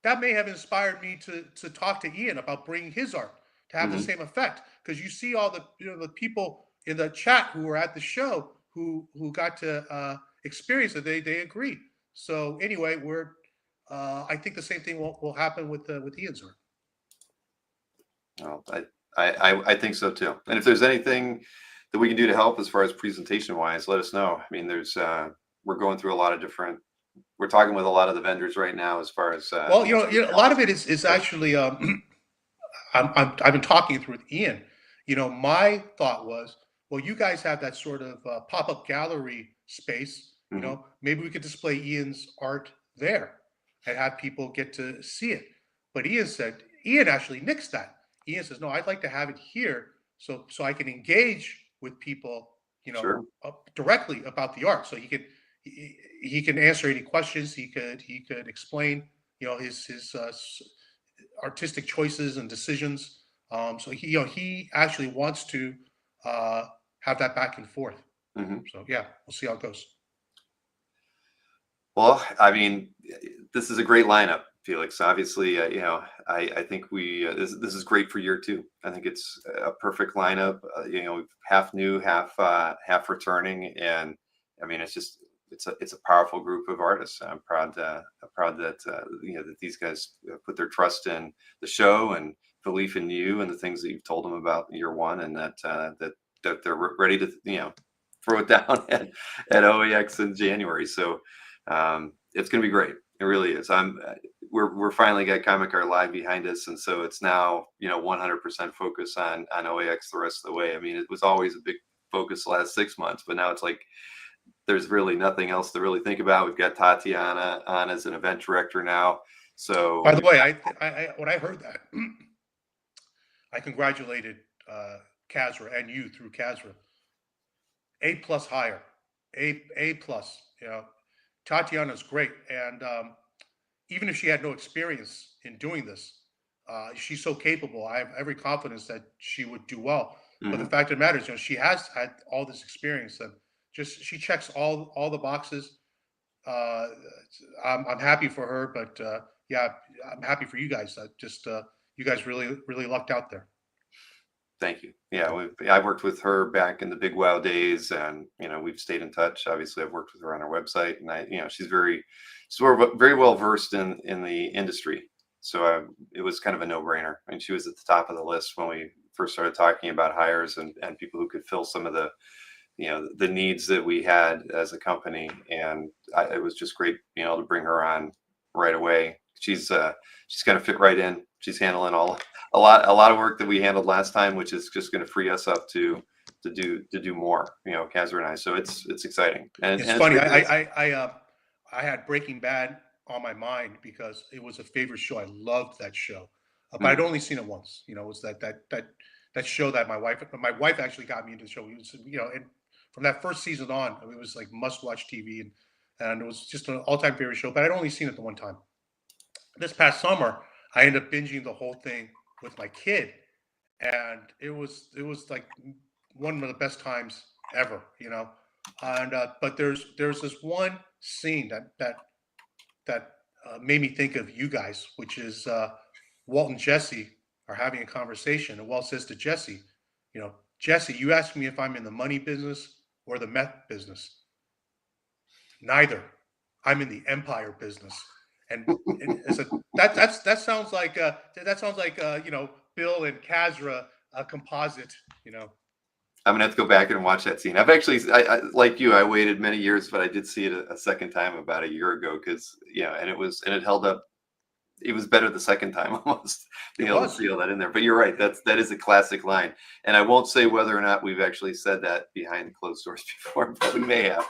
that may have inspired me to talk to Ian about bringing his art to have the same effect, because you see all the the people in the chat who were at the show who got to experience it. They agree. So anyway, I think the same thing will happen with Ian's art. Well, I think so too. And if there's anything that we can do to help as far as presentation wise, let us know. I mean, we're going through a lot of different. We're talking with a lot of the vendors right now as far as. Well, a lot of it is actually. I've been talking through with Ian. My thought was, well, you guys have that sort of pop-up gallery space. Maybe we could display Ian's art there and have people get to see it. But Ian actually nixed that. Ian says, no, I'd like to have it here so I can engage with people, Sure. directly about the art. So he can answer any questions. He could explain, his artistic choices and decisions. So he actually wants to have that back and forth. So yeah, we'll see how it goes. Well, I mean, this is a great lineup, Felix. Obviously, I think this is great for year 2. I think it's a perfect lineup. Half new, half returning, and I mean, it's just it's a powerful group of artists. I'm proud that that these guys put their trust in the show and belief in you and the things that you've told them about year one, and that they're ready to throw it down at OAX in January. So it's going to be great. It really is. We're finally got ComicArt Live behind us, and so it's now 100% focus on OAX the rest of the way. I mean, it was always a big focus the last 6 months, but now it's like there's really nothing else to really think about. We've got Tatiana on as an event director now. So, by the way, when I heard that, I congratulated Kazra and you through Kazra. A+ hire, A+. Tatiana's great, and even if she had no experience in doing this, she's so capable. I have every confidence that she would do well. But the fact of the matter is, she has had all this experience, and just she checks all the boxes. I'm happy for her, but yeah, I'm happy for you guys. You guys really lucked out there. Thank you. Yeah, I worked with her back in the Big Wow days, and we've stayed in touch. Obviously, I've worked with her on her website, and she's very well versed in the industry. So it was kind of a no-brainer. I mean, she was at the top of the list when we first started talking about hires and people who could fill some of the the needs that we had as a company, and it was just great being able to bring her on right away. She's going to fit right in. She's handling a lot of work that we handled last time, which is just going to free us up to do more. Kazra and I. So it's exciting. And it's funny. I had Breaking Bad on my mind because it was a favorite show. I loved that show, but I'd only seen it once. It was that show that my wife actually got me into the show. It was, and from that first season on, it was like must-watch TV, and it was just an all-time favorite show. But I'd only seen it the one time. This past summer, I ended up binging the whole thing with my kid, and it was like one of the best times ever. And but there's this one scene that made me think of you guys, which is Walt and Jesse are having a conversation, and Walt says to Jesse, Jesse, you asked me if I'm in the money business or the meth business. Neither. I'm in the empire business. And that sounds like Bill and Kazra composite. I'm gonna have to go back and watch that scene. I've actually, I like you, I waited many years, but I did see it a second time about a year ago because and it held up. It was better the second time almost being able to see all that in there. But you're right, that is a classic line, and I won't say whether or not we've actually said that behind closed doors before, but we may have.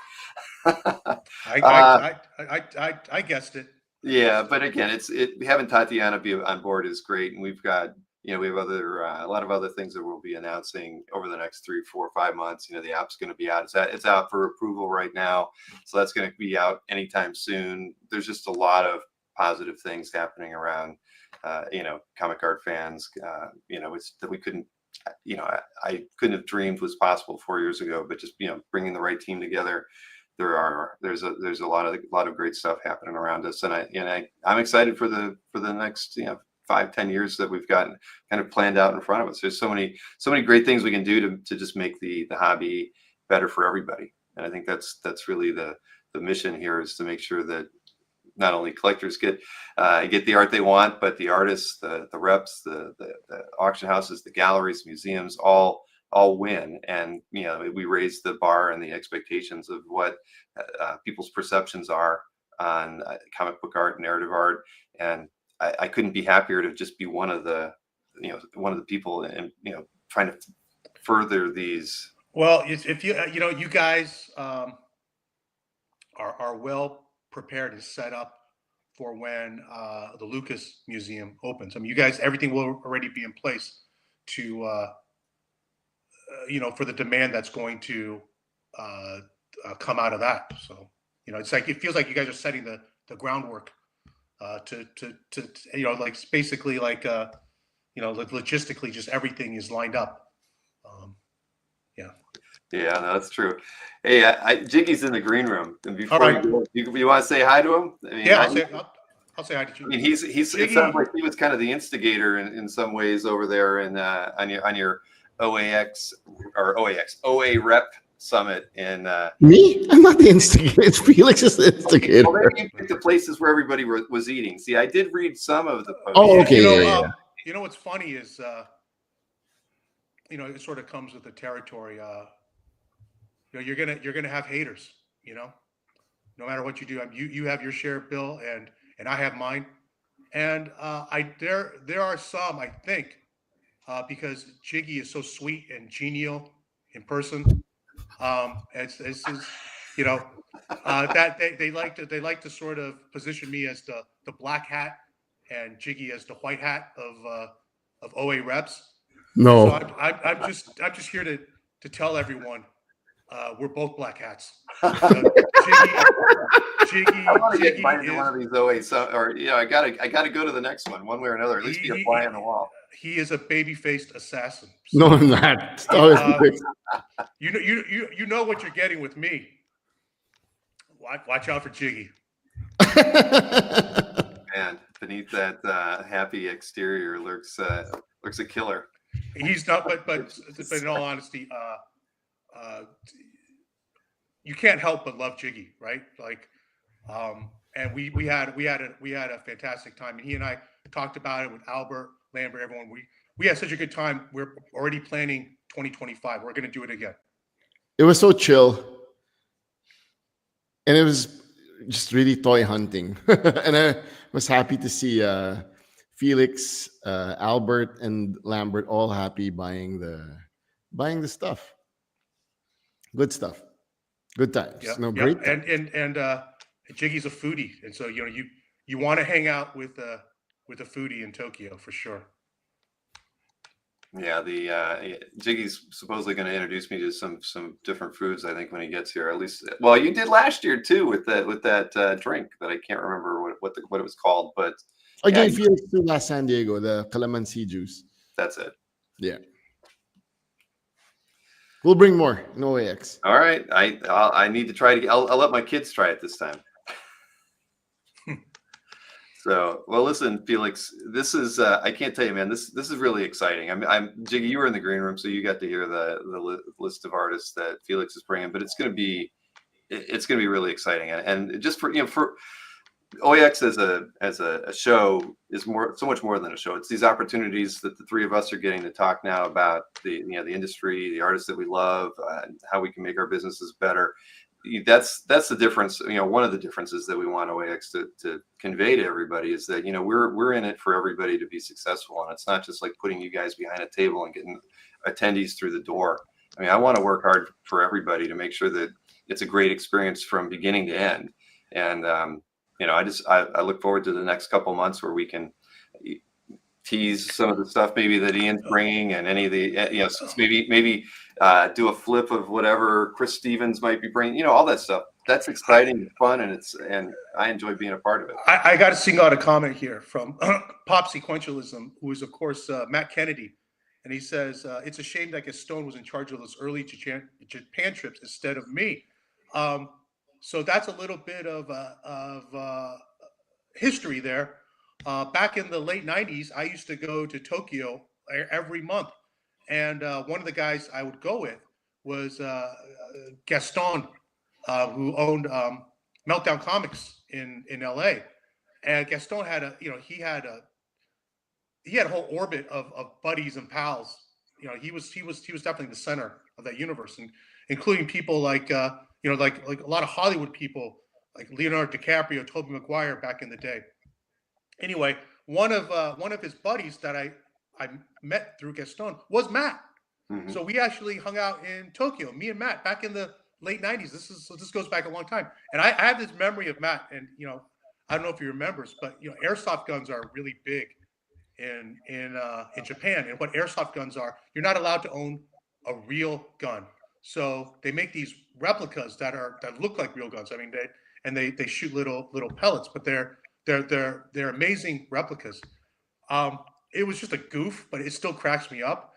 I guessed it. Yeah, but again, having Tatiana be on board is great, and we've got we have a lot of other things that we'll be announcing over the next 3, 4, 5 months. The app's going to be out. It's out for approval right now, so that's going to be out anytime soon. There's just a lot of positive things happening around, ComicArt fans. It's that we couldn't, I couldn't have dreamed was possible 4 years ago. But just bringing the right team together. There's a lot of great stuff happening around us, and I'm excited for the next 5-10 years that we've got kind of planned out in front of us. There's so many great things we can do to just make the hobby better for everybody, and I think that's really the mission here, is to make sure that not only collectors get the art they want, but the artists, the reps, the auction houses, the galleries, museums, all win. And we raise the bar and the expectations of what people's perceptions are on comic book art, narrative art, and I couldn't be happier to just be one of the people and trying to further these. Well, if you guys are well prepared and set up for when the Lucas Museum opens. I mean, you guys, everything will already be in place to for the demand that's going to come out of that. So it's like, it feels like you guys are setting the groundwork to like basically like like logistically, just everything is lined up. Yeah, no, that's true. Hey, Jiggy's in the green room, and before you want to say hi to him? I mean, yeah, I'll say hi to you. I mean, he's it sounds like he was kind of the instigator in some ways over there, and on your OAX or OA rep summit in. Me? I'm not the instigator. It's Felix is the instigator. Well, then you picked the places where everybody was eating. See, I did read some of the posts. Oh, okay. You know what's funny is, it sort of comes with the territory. You're gonna have haters. No matter what you do, you have your share, Bill, and I have mine. And there are some, I think, because Jiggy is so sweet and genial in person. It's that they like to sort of position me as the black hat and Jiggy as the white hat of OA reps. No. So I'm just here to tell everyone we're both black hats. Jiggy, I want to get Jiggy invited to one of these OA, or I gotta go to the next one way or another. At least be a fly on the wall. He is a baby-faced assassin. So, no, I'm not. You know what you're getting with me. Watch out for Jiggy. Man, beneath that happy exterior lurks a killer. He's not, but in all honesty, you can't help but love Jiggy, right? Like, and we had a fantastic time, and he and I talked about it with Albert, Lambert, everyone. We had such a good time. We're already planning 2025. We're going to do it again. It was so chill, and it was just really toy hunting. And I was happy to see Felix, Albert, and Lambert all happy buying the stuff. Good stuff. Good times. Yep, No, great times. And Jiggy's a foodie, and so you want to hang out with a foodie in Tokyo for sure. Yeah, the Jiggy's supposedly going to introduce me to some different foods. I think when he gets here, at least. Well, you did last year too with that drink that I can't remember what it was called, but I gave Felix to last San Diego, the calamansi juice. That's it. Yeah. We'll bring more in OAX. All right, I need to try to. I'll let my kids try it this time. So, well, listen, Felix, this is I can't tell you, man. This is really exciting. I'm Jiggy. You were in the green room, so you got to hear the list of artists that Felix is bringing. But it's going to be really exciting, and just for OAX as a show is so much more than a show. It's these opportunities that the three of us are getting to talk now about the industry, the artists that we love, how we can make our businesses better. That's the difference. One of the differences that we want OAX to convey to everybody is that we're in it for everybody to be successful, and it's not just like putting you guys behind a table and getting attendees through the door. I mean, I want to work hard for everybody to make sure that it's a great experience from beginning to end. And I look forward to the next couple months where we can tease some of the stuff maybe that Ian's bringing, and any of the maybe do a flip of whatever Chris Stevens might be bringing. All that stuff. That's exciting and fun, and I enjoy being a part of it. I got to sing out a comment here from Pop Sequentialism, who is of course Matt Kennedy, and he says it's a shame that Gaston was in charge of those early Japan trips instead of me. So that's a little bit of history there. Back in the late 90s, I used to go to Tokyo every month. And one of the guys I would go with was Gaston, who owned Meltdown Comics in LA. And Gaston had he had a whole orbit of buddies and pals. He was definitely the center of that universe, and including people like like a lot of Hollywood people like Leonardo DiCaprio, Tobey Maguire back in the day. Anyway, one of his buddies that I met through Gaston was Matt. Mm-hmm. So we actually hung out in Tokyo, me and Matt, back in the late 90s. This goes back a long time. And I have this memory of Matt, and I don't know if he remembers, but airsoft guns are really big in Japan. And what airsoft guns are, you're not allowed to own a real gun. So they make these replicas that look like real guns. I mean, they shoot little pellets, but they're amazing replicas. It was just a goof, but it still cracks me up.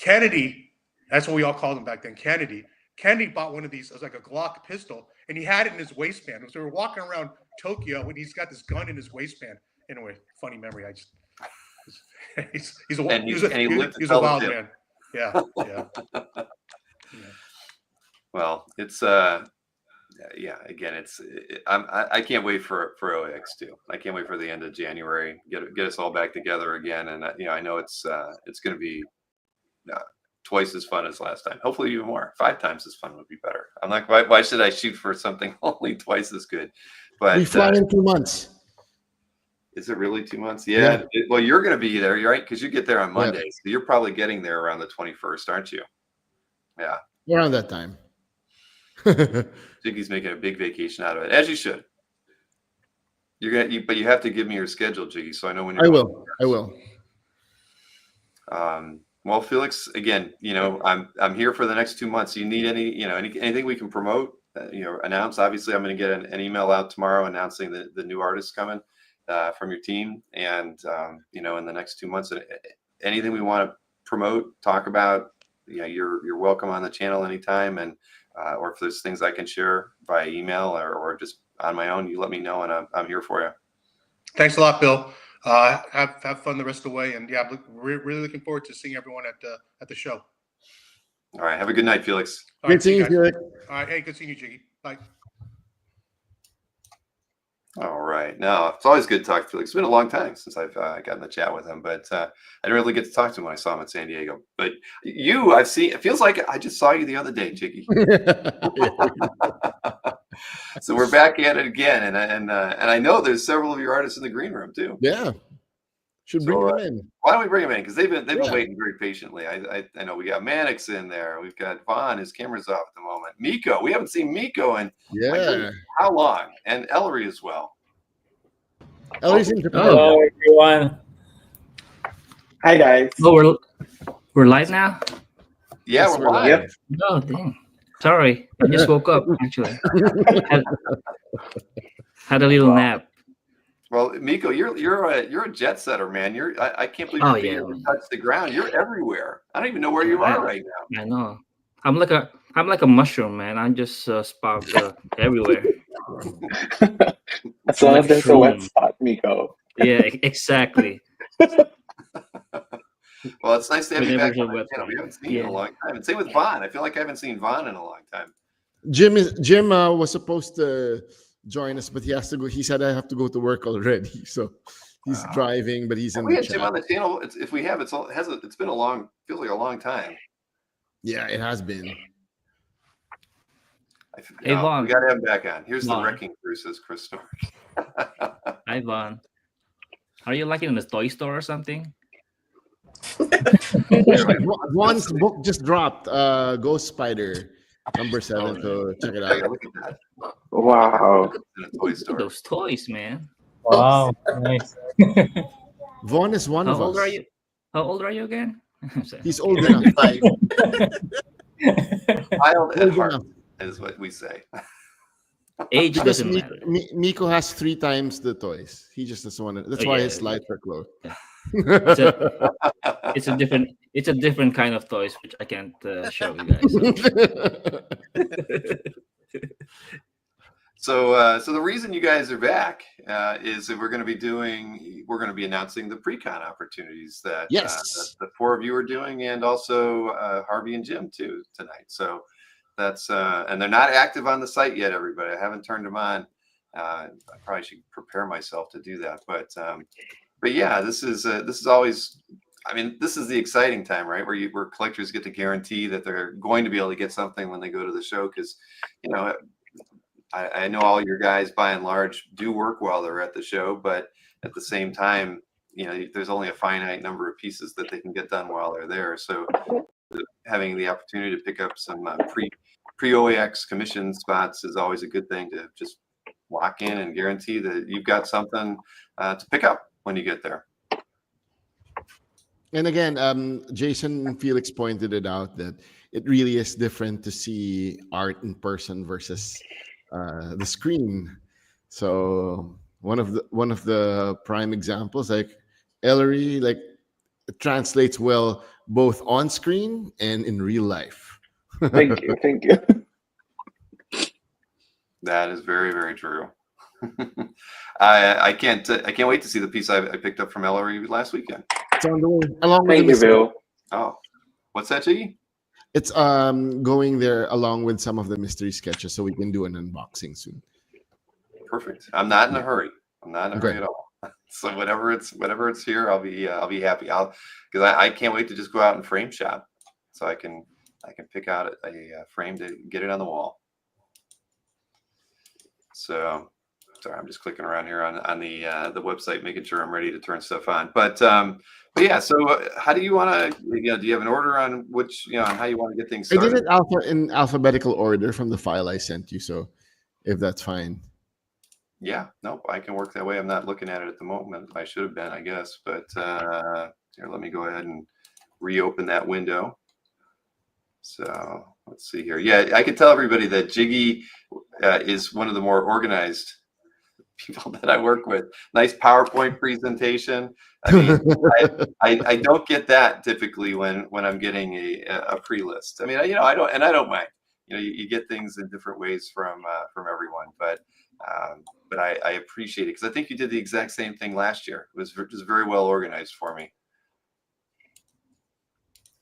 Kennedy, that's what we all called him back then. Kennedy bought one of these. It was like a Glock pistol, and he had it in his waistband. So we were walking around Tokyo, and he's got this gun in his waistband. Anyway, funny memory. He's a wild man. Yeah. Well, it's yeah. Again, I can't wait for OAX too. I can't wait for the end of January. Get us all back together again, and I know it's going to be uh, twice as fun as last time. Hopefully, even more. 5 times as fun would be better. I'm like, why should I shoot for something only twice as good? But We fly in 2 months. Is it really 2 months? Yeah. Well, you're going to be there, right? Because you get there on Monday, Yeah. so you're probably getting there around the 21st, aren't you? Yeah. Around that time. Jiggy's making a big vacation out of it, as you should. But you have to give me your schedule, Jiggy, so I know when you're. I will. Well, Felix, again, I'm here for the next 2 months. You need anything we can promote, announce. Obviously, I'm going to get an email out tomorrow announcing the new artists coming from your team, and in the next 2 months, anything we want to promote, talk about, you're welcome on the channel anytime, and or if there's things I can share via email or just on my own, you let me know, and I'm here for you. Thanks a lot, Bill. Have fun the rest of the way, and yeah, really looking forward to seeing everyone at the show. All right, have a good night, Felix. All right, Good seeing you, Felix. All right, hey, good seeing you, Jiggy. Bye. All right, now it's always good to talk to Felix. It's been a long time since I've gotten to chat with him, but I didn't really get to talk to him when I saw him in San Diego. But I've seen. It feels like I just saw you the other day, Jiggy. So we're back at it again, and I know there's several of your artists in the green room too. Yeah, should bring them in. Why don't we bring them in? Because they've been waiting very patiently. I know we got Mannix in there. We've got Vaughn. His camera's off at the moment. Miko. We haven't seen Miko in how long? And Ellery as well. Ellery's in Japan. Hello, everyone. Hi, guys. Oh, we're live now? Yeah, Yes, we're live. Yep. Oh, dang. Sorry. I just woke up, actually. Had a little nap. Well, Miko, you're a jet setter, man. I can't believe your feet haven't touched the ground. You're everywhere. I don't even know where you are right now. I know. I'm like a mushroom, man. I'm just sprout everywhere. As long as there's a wet spot, Miko. Yeah, exactly. Well, it's nice to have you back on the Whenever channel. We haven't seen you in a long time. And same with Vaughn. I feel like I haven't seen Vaughn in a long time. Jim was supposed to join us, but he has to go. He said I have to go to work already, so he's driving. But he's in We the had Jim chat. on the channel. If we have, it's been feels like a long time. Yeah, it has been. Hey, Vaughn. We got to have him back on. Here's Vaughn. the wrecking crew, says Chris Stork. Hi, Vaughn. Are you like in the toy store or something? One's book just dropped. Ghost Spider #7. So check it Hey, out. look at that. Wow. In a toy Look store. at those toys, man. Wow, nice. Vaughn is one How of old us. are you? How old are you again? He's old enough. Wild at Old heart enough. is what we say. Age Because doesn't matter. Miko has 3 times the toys. He just doesn't want to. That's why his lights are closed. It's a different kind of toys which I can't show you guys. So the reason you guys are back is that we're going to be announcing the pre-con opportunities that Yes. the 4 of you are doing, and also Harvey and Jim too tonight. So that's and they're not active on the site yet, everybody. I haven't turned them on. I probably should prepare myself to do that, but yeah, this is always. I mean, this is the exciting time, right? Where collectors get to guarantee that they're going to be able to get something when they go to the show, because I know all your guys by and large do work while they're at the show, but at the same time, there's only a finite number of pieces that they can get done while they're there. So having the opportunity to pick up some pre-OAX commission spots is always a good thing to just lock in and guarantee that you've got something to pick up when you get there. And again, Jason and Felix pointed it out that it really is different to see art in person versus the screen. So one of the prime examples, like Ellery, like it translates well both on screen and in real life. Thank you. That is very, very true. I can't wait to see the piece I picked up from Ellery last weekend. It's on the way, along with Thank the you, Bill. Oh, what's that, Jiggy? It's going there along with some of the mystery sketches, so we can do an unboxing soon. Perfect. I'm not in a hurry. I'm not in a hurry Okay. at all. So whatever it's here, I'll be happy. Because I can't wait to just go out and frame shop, so I can pick out a frame to get it on the wall. So sorry, I'm just clicking around here on the website, making sure I'm ready to turn stuff on. But yeah. So how do you want to? Do you have an order on which on how you want to get things I did started? it in alphabetical order from the file I sent you, so if that's fine. Yeah, nope, I can work that way. I'm not looking at it at the moment. I should have been, I guess. But here, let me go ahead and reopen that window. So let's see here. Yeah, I can tell everybody that Jiggy is one of the more organized people that I work with. Nice PowerPoint presentation. I mean, I don't get that typically when I'm getting a pre-list. I mean, I don't mind. You get things in different ways from everyone, but I appreciate it because I think you did the exact same thing last year. It was just very well organized for me.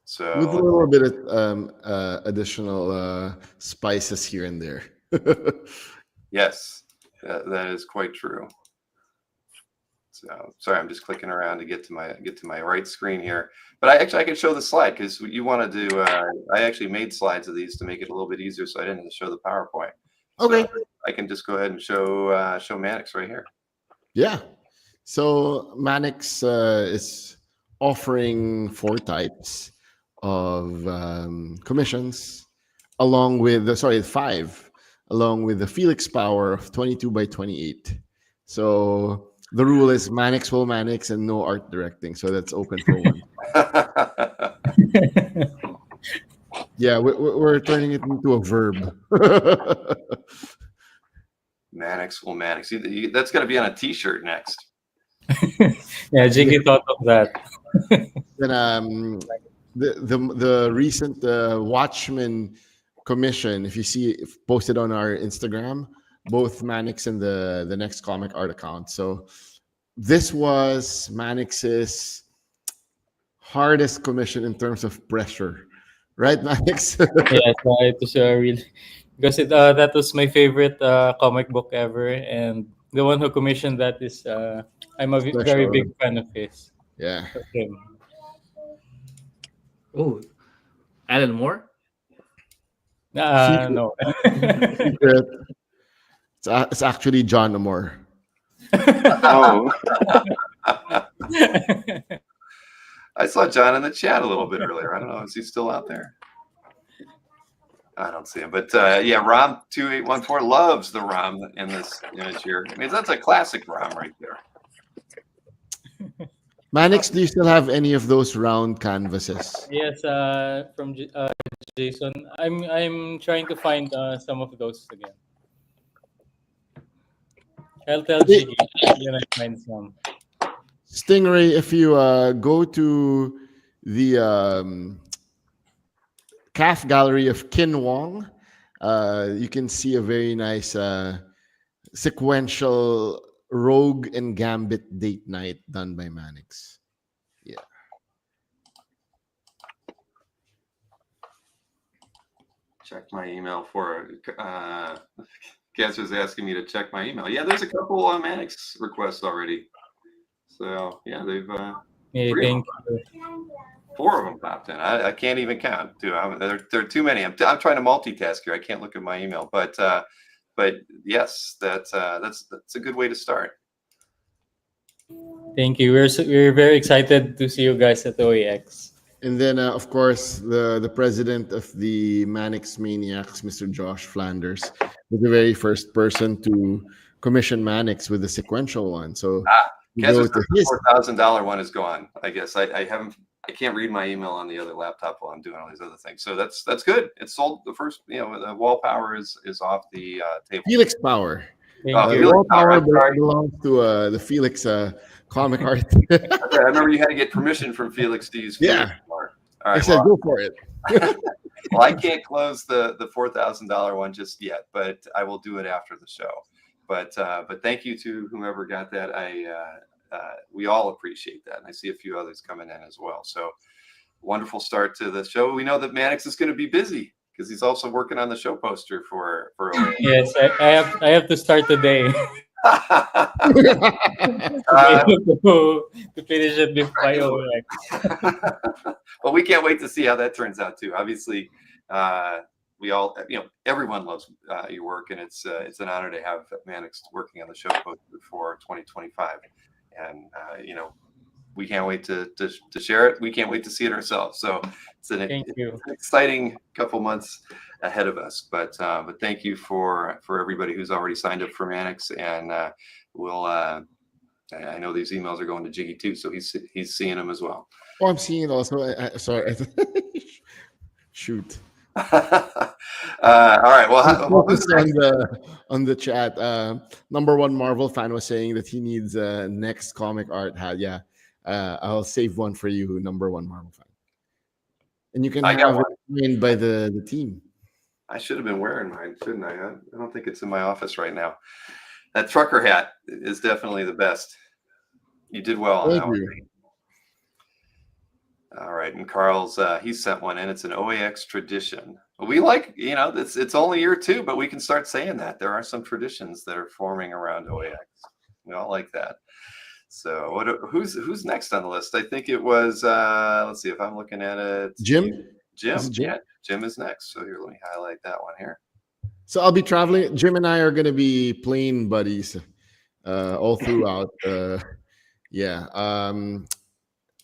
So With a little bit of additional spices here and there. yes, that is quite true. So sorry, I'm just clicking around to get to my right screen here. But I can show the slide because you want to do. I actually made slides of these to make it a little bit easier, so I didn't have to show the PowerPoint. Okay. So I can just go ahead and show Mannix right here. Yeah. So Mannix is offering 4 types of commissions, along with 5, along with the Felix power of 22 by 28. So the rule is Mannix will Mannix and no art directing. So that's open for one. Yeah, we're turning it into a verb. Mannix will Mannix. That's going to be on a T-shirt next. Yeah, Jiggy thought of that. Then the recent Watchmen commission, if you see posted on our Instagram, both Mannix and the next ComicArt account. So this was Mannix's hardest commission in terms of pressure, right, Mannix? Yes, it was really because that was my favorite comic book ever, and the one who commissioned that is I'm a very Special. big fan of his. Yeah. Of him. Oh, Alan Moore. No. Secret. It's actually John Amore. Oh, I saw John in the chat a little bit earlier. I don't know. Is he still out there? I don't see him. But yeah, Rom2814 loves the Rom in this image here. I mean, that's a classic Rom right there. Mannix, do you still have any of those round canvases? Yes, from Jason. I'm trying to find some of those again. I'll tell Jiggy when I find some. Stingray, if you go to the calf gallery of Kin Wong, you can see a very nice sequential Rogue and Gambit date night done by Mannix. Yeah. Check my email for Cassier's asking me to check my email. Yeah, there's a couple of Mannix requests already. So yeah, they've Yeah, thank you. 4 of them popped in. I can't even count. There are too many. I'm trying to multitask here. I can't look at my email, but yes, that's a good way to start. Thank you. We're very excited to see you guys at OAX. And then, of course, the president of the Mannix Maniacs, Mr. Josh Flanders, was the very first person to commission Mannix with the sequential one. So The $4,000 one is gone. I guess I can't read my email on the other laptop while I'm doing all these other things. So that's good. It's sold. The first, the wall power is off the table. Felix power. Thank The you. wall power belongs to the Felix ComicArt. Okay, I remember you had to get permission from Felix to use Felix power. All right, I said, go for it. Well, I can't close the $4,000 one just yet, but I will do it after the show. But thank you to whomever got that. We all appreciate that, and I see a few others coming in as well. So wonderful start to the show. We know that Mannix is going to be busy because he's also working on the show poster for OAX. Yes, I have to start today to be able to finish it by OAX. Well, we can't wait to see how that turns out too. Obviously, we all, everyone loves your work, and it's an honor to have Mannix working on the show poster for 2025. And we can't wait to share it. We can't wait to see it ourselves. So it's an exciting couple months ahead of us. But thank you for everybody who's already signed up for Mannix, and we'll. I know these emails are going to Jiggy too, so he's seeing them as well. Oh, I'm seeing it also. Sorry. Shoot. All right. Well, on the chat, number one Marvel fan was saying that he needs next comic art hat. Yeah, I'll save one for you, number one Marvel fan, and you can have it made by the team. I should have been wearing mine, shouldn't I? I don't think it's in my office right now. That trucker hat is definitely the best. You did well on that one. All right, and Carl's he sent one in. It's an OAX tradition. We like, it's only year 2, but we can start saying that there are some traditions that are forming around OAX. We all like that. So who's next on the list? I think it was let's see if I'm looking at it. Jim. Yeah, Jim is next. So here, let me highlight that one here. So I'll be traveling. Jim and I are going to be plane buddies all throughout.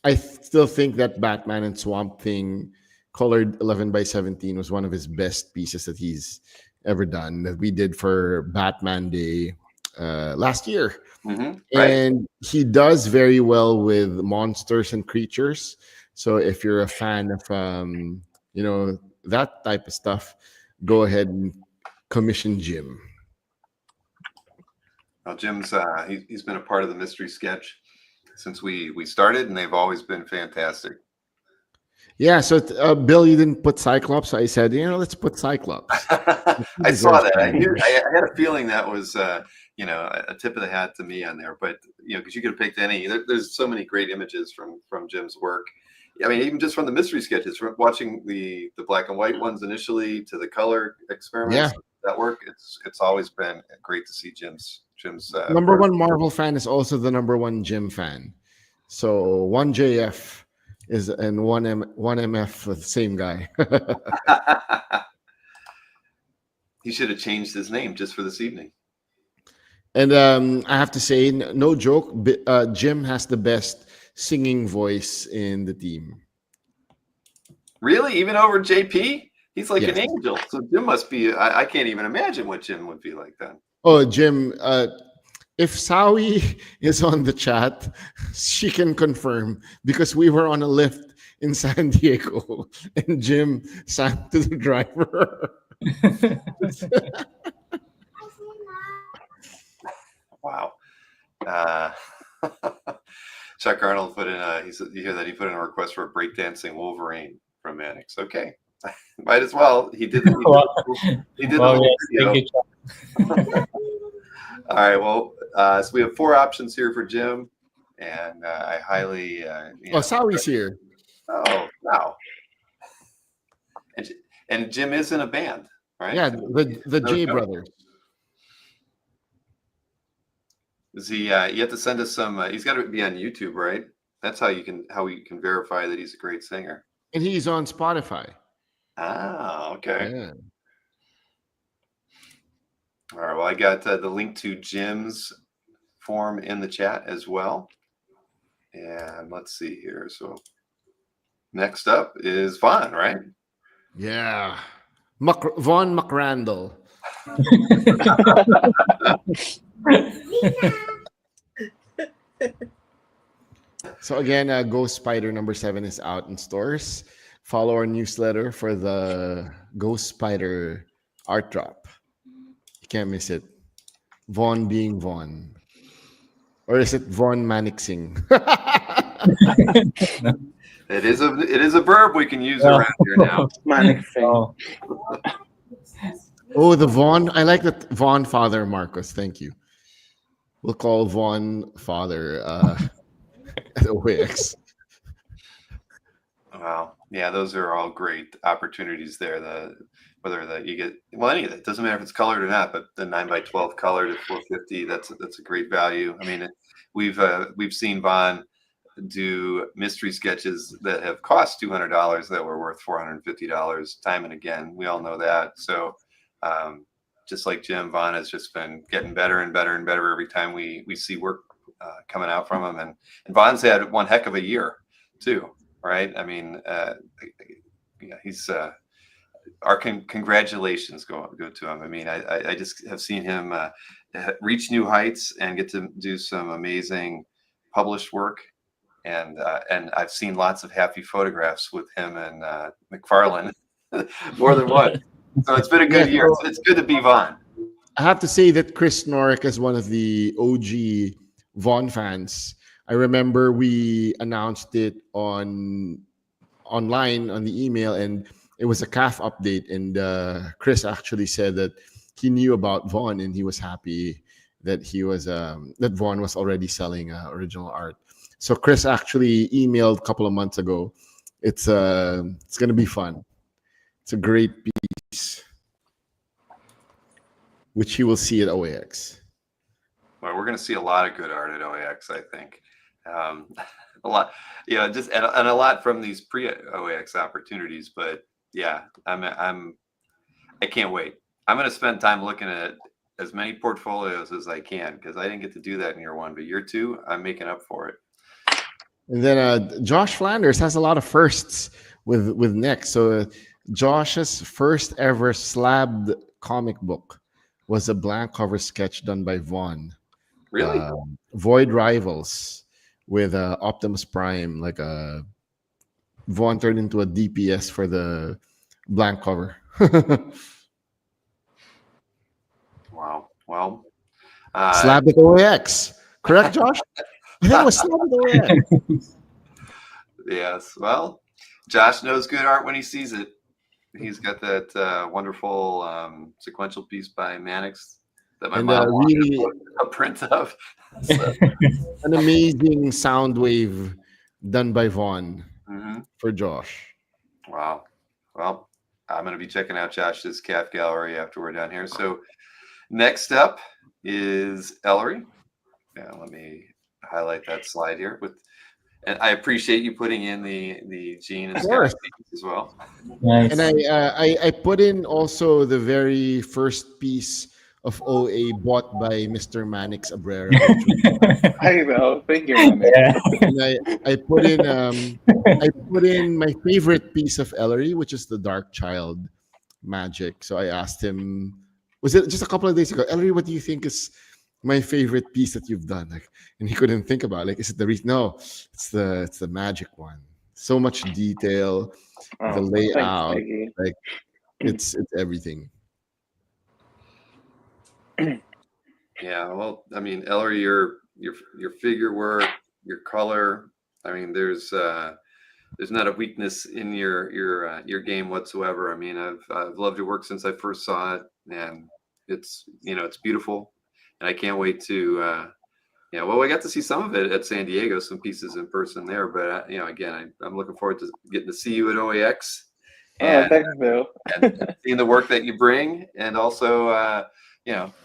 I still think that Batman and Swamp Thing colored 11x17 was one of his best pieces that he's ever done, that we did for Batman Day last year. Mm-hmm. And he does very well with monsters and creatures. So if you're a fan of that type of stuff, go ahead and commission Jim. Well, Jim's he's been a part of the mystery sketch since we started, and they've always been fantastic. Yeah, so Bill, you didn't put Cyclops. I said, let's put Cyclops. I saw that. I had a feeling that was a tip of the hat to me on there, but because you could have picked any. There's so many great images from Jim's work. I mean, even just from the mystery sketches, from watching the black and white ones initially to the color experiments, that work. It's always been great to see Jim's. Number one Marvel fan is also the number one Jim fan. So one JF and one MF, the same guy. He should have changed his name just for this evening. And I have to say, no joke, Jim has the best singing voice in the team. Really? Even over JP? He's like an angel. So Jim must be, I can't even imagine what Jim would be like then. Oh, Jim, if Sawi is on the chat, she can confirm, because we were on a lift in San Diego and Jim sang to the driver. Wow. Chuck Arnold put in you hear that he put in a request for a breakdancing Wolverine from Mannix. Okay. Might as well. He did the video. Thank you, Chuck. All right. Well, so we have 4 options here for Jim, and I highly. Sawi's here. Oh, wow. And Jim is in a band, right? Yeah, the J Brothers. Is he? You have to send us some. He's got to be on YouTube, right? That's how we can verify that he's a great singer. And he's on Spotify. Ah, okay. Yeah. All right. Well, I got the link to Jim's form in the chat as well. And let's see here. So next up is Vaughn, right? Yeah. Vaughn McRandall. So again, Ghost Spider number 7 is out in stores. Follow our newsletter for the Ghost Spider art drop. You can't miss it. Vaughn being Vaughn. Or is it Vaughn Mannixing? It is a verb we can use around here now. Mannixing. Oh, the Vaughn. I like that Vaughn father, Marcos. Thank you. We'll call Vaughn father at OAX. Wow. Yeah, those are all great opportunities there. Whether that you get any of it doesn't matter if it's colored or not, but the 9 by 12 colored at 450, that's a great value. I mean, we've seen Vaughn do mystery sketches that have cost $200 that were worth $450 time and again. We all know that. So just like Jim, Vaughn has just been getting better and better and better every time we see work coming out from him. And Vaughn's had one heck of a year too, right? I mean, yeah, he's our congratulations go to him. I mean, I just have seen him reach new heights and get to do some amazing published work. And I've seen lots of happy photographs with him and McFarlane more than one. So it's been a good year. It's good to be Vaughn. I have to say that Chris Norick is one of the OG Vaughn fans. I remember we announced it online on the email, and it was a calf update. And Chris actually said that he knew about Vaughn, and he was happy that that Vaughn was already selling original art. So Chris actually emailed a couple of months ago. It's going to be fun. It's a great piece, which you will see at OAX. Well, we're going to see a lot of good art at OAX, I think. A lot, just and a lot from these pre-OAX opportunities. But yeah, I can't wait. I'm going to spend time looking at as many portfolios as I can because I didn't get to do that in year one, but year two, I'm making up for it. And then Josh Flanders has a lot of firsts with next. So Josh's first ever slabbed comic book was a blank cover sketch done by Vaughn. Really? Void Rivals with Optimus Prime, like Vaughn turned into a DPS for the blank cover. Wow. Well, slabbed at OAX. Correct, Josh? I think it was slabbed at OAX. Yes. Well, Josh knows good art when he sees it. He's got that wonderful sequential piece by Mannix that my mom really a print of. So. An amazing sound wave done by Vaughn for Josh. Wow. Well, I'm going to be checking out Josh's calf gallery after we're done here. So next up is Ellery. Yeah, let me highlight that slide here and I appreciate you putting in the Gene and Scott as well. Nice. And I put in also the very first piece of OA bought by Mr. Mannix Abrera. I know. Thank you, man. Yeah. And I put in my favorite piece of Ellery, which is the Dark Child Magic. So I asked him, was it just a couple of days ago, Ellery, what do you think is my favorite piece that you've done? And he couldn't think about it. Is it no, it's the magic one. So much detail, the layout, Thanks, it's everything. Yeah, well, I mean, Ellery, your figure work, your color. I mean, there's not a weakness in your game whatsoever. I mean, I've loved your work since I first saw it, and it's beautiful, and I can't wait to. Well, I got to see some of it at San Diego, some pieces in person there, but again, I'm looking forward to getting to see you at OAX. And, thanks, Bill. and seeing the work that you bring, and also,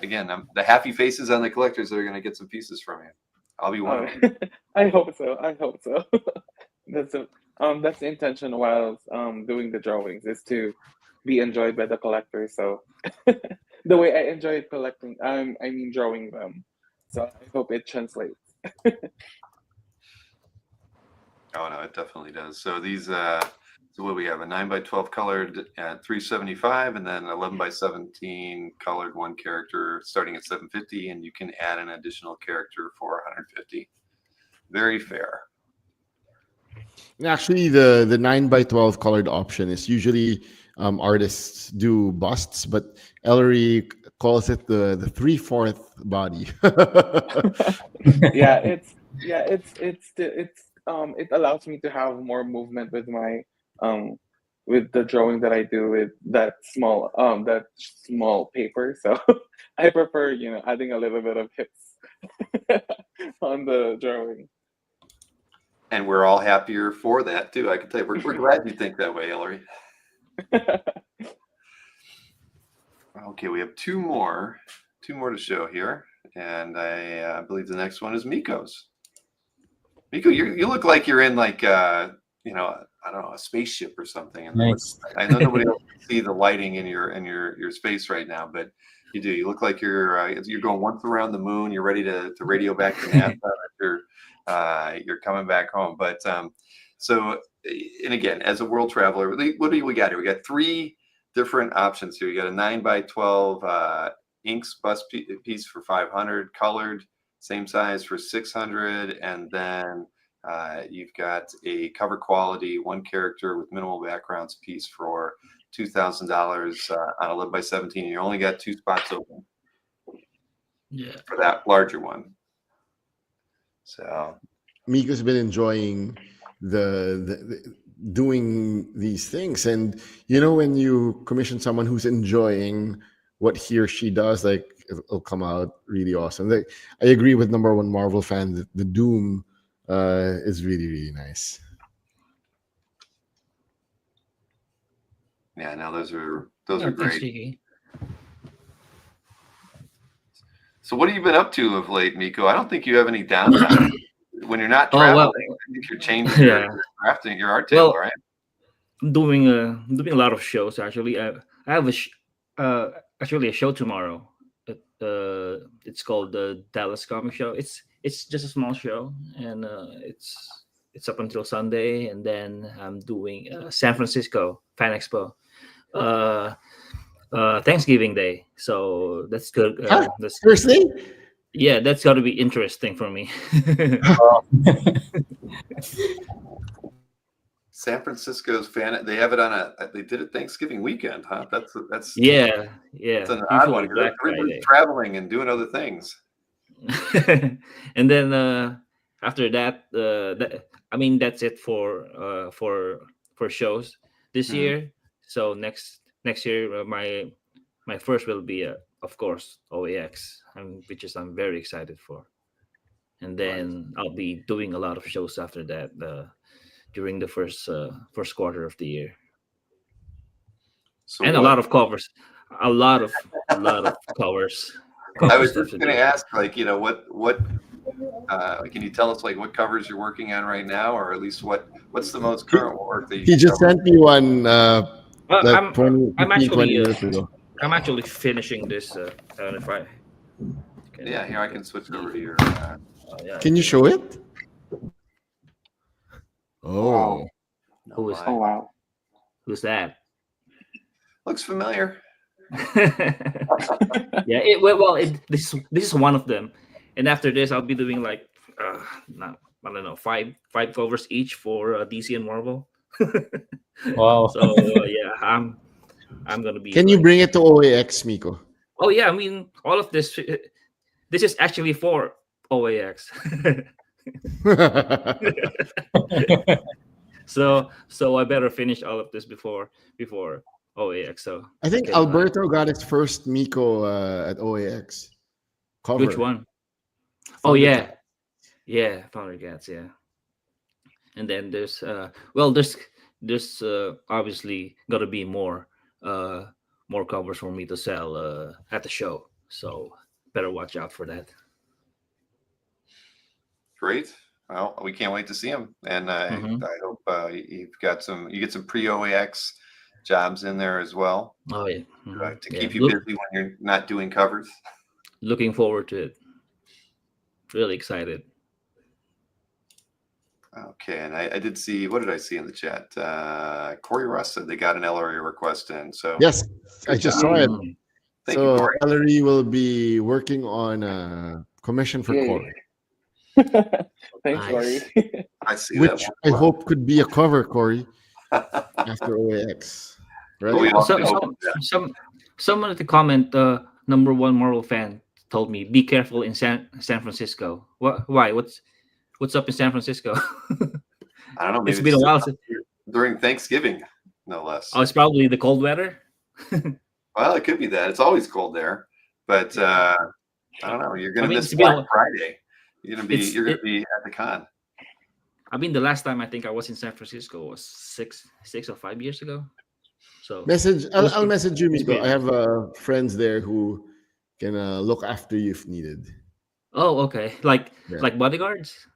again, the happy faces on the collectors that are going to get some pieces from you. I'll be one of them. I hope so. That's the intention while doing the drawings is to be enjoyed by the collectors. So the way I enjoy collecting, I mean drawing them. So I hope it translates. Oh no, it definitely does. So these, so what we have, a 9 by 12 colored at $375, and then 11 by 17 colored one character starting at $750, and you can add an additional character for $150. Very fair. And actually, the 9 by 12 colored option is usually artists do busts, but Ellery calls it the 3/4 body. It allows me to have more movement with my with the drawing that I do with that small paper. So I prefer adding a little bit of hips on the drawing. And we're all happier for that too. I can tell you, we're glad you think that way, Hillary. Okay, we have two more to show here, and I believe the next one is Miko's. Miko, you look like you're in like you know, I don't know, a spaceship or something. And Nice. I know nobody else can see the lighting in your space right now, but you do. You look like you're going once around the moon. You're ready to radio back to NASA after you're coming back home. But so, and again, as a world traveler, what do we got here? We got three different options here. You got a 9x12 inks bust piece for 500, colored, same size for 600, and then you've got a cover quality one character with minimal backgrounds piece for $2,000 on 11x17. You only got 2 spots open. Yeah. For that larger one. So Miko's been enjoying the doing these things, and you know, when you commission someone who's enjoying what he or she does, like it'll come out really awesome. Like, I agree with number one Marvel fan that the Doom is really, really nice. yeah, now those are Thanks, great. Jiggy. So what have you been up to of late, Miko? I don't think you have any downtime when you're not Oh, traveling. well, I think you're changing yeah. your crafting, your art table, Well, right? I'm doing a lot of shows actually. I have actually a show tomorrow. It's called the Dallas Comic Show. It's just a small show, and it's up until Sunday, and then I'm doing San Francisco Fan Expo. Uh, Thanksgiving Day. So that's good. Huh? That's Seriously? yeah, that's got to be interesting for me. San Francisco's fan. They have it on they did it Thanksgiving weekend, huh? That's yeah, it's an odd usually one because Black everybody's Friday. traveling and doing other things. And then after that, I mean that's it for shows this Mhm. year. So next year, my first will be of course OAX, which is I'm very excited for. And then I'll be doing a lot of shows after that during the first quarter of the year, So and a lot of covers, a lot of covers. I was stuff just to going to do. ask, like, you know, what can you tell us like what covers you're working on right now, or at least what's the most current work that you He just covered? sent me one Well, like 20, I'm 15, 20 actually minutes ago. I'm actually finishing this. I don't know if I can. Yeah, here I can switch over to your. Yeah. Can you show it? Oh, Wow. Who is- Oh wow. Who's that? Looks familiar. Yeah. This is one of them, and after this, I'll be doing like I don't know, five covers each for DC and Marvel. Wow. So yeah, I'm gonna be. can you like- bring it to OAX, Miko? Oh yeah, I mean all of this. This is actually for OAX. So I better finish all of this before OAX. So I think can, Alberto got his first Miko at OAX. Cover. which one? Oh yeah, Thundercat. Thundercats, yeah. And then there's there's obviously gotta be more covers for me to sell at the show. So better watch out for that. Great. Well, we can't wait to see him, and Mhm. I hope you get some pre-OAX jobs in there as well Oh yeah. Mhm. to Yeah, keep you busy when you're not doing covers. looking forward to it. Really excited. Okay, and I did see. What did I see in the chat? Corey Russ said they got an LRA request in. So Yes, I just saw it. Mhm. Thank you, So Corey. Ellery will be working on a commission for Yay. Corey, Thanks, Nice. Corey. I see which that I one. hope could be a cover, Corey, after OAX. But we Right? all Some, hope some, that. someone at the comment, number one Marvel fan told me, "Be careful in San Francisco." What? Why? What's up in San Francisco? I don't know. Maybe It's been a while since. during Thanksgiving, no less. Oh, it's probably the cold weather. Well, it could be that. It's always cold there, but I don't know. You're gonna I mean, miss it's been Black Friday. You're gonna be it's- at the con. I mean, the last time I think I was in San Francisco was 6 or 5 years ago. So Message. it was I'll message you, it's Miko. I great. have friends there who can look after you if needed. Oh, okay. Yeah. Like bodyguards.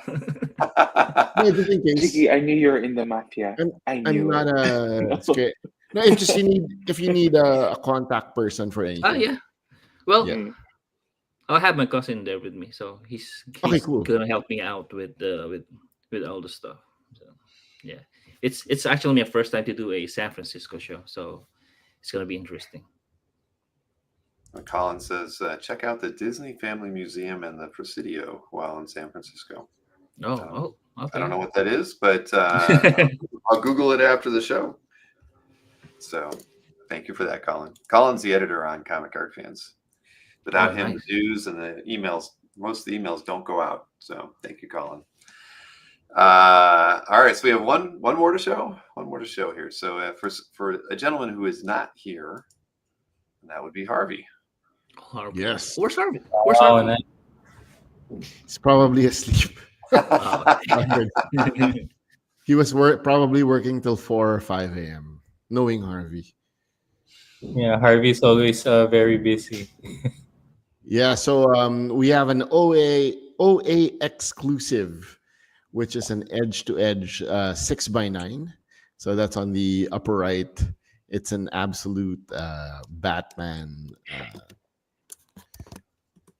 No, just in case. Jiggy, I knew you're in the mafia. I'm I I'm knew not it. scared. No, if you need a contact person for Ah, anything. yeah. Well, Yeah. Mm. I'll have my cousin there with me, so Okay, he's cool. gonna help me out with all the stuff. So yeah, it's actually my first time to do a San Francisco show, so it's gonna be interesting. Colin says, check out the Disney Family Museum and the Presidio while in San Francisco. Oh, I don't okay. know what that is, but I'll Google it after the show. So thank you for that, Colin. Colin's the editor on Comic Art Fans. Without Oh, him, nice. the news and the emails, most of the emails don't go out. So thank you, Colin. All right, so we have one more to show. One more to show here. So for a gentleman who is not here, that would be Harvey. Harvey. Yes. Where's Harvey? Where's Oh, Harvey? nice. He's probably asleep. Oh, He was probably working till 4 or 5 a.m. Knowing Harvey. Yeah, Harvey's always very busy. Yeah, so we have an OA exclusive, which is an edge-to-edge 6x9. So that's on the upper right. It's an absolute Batman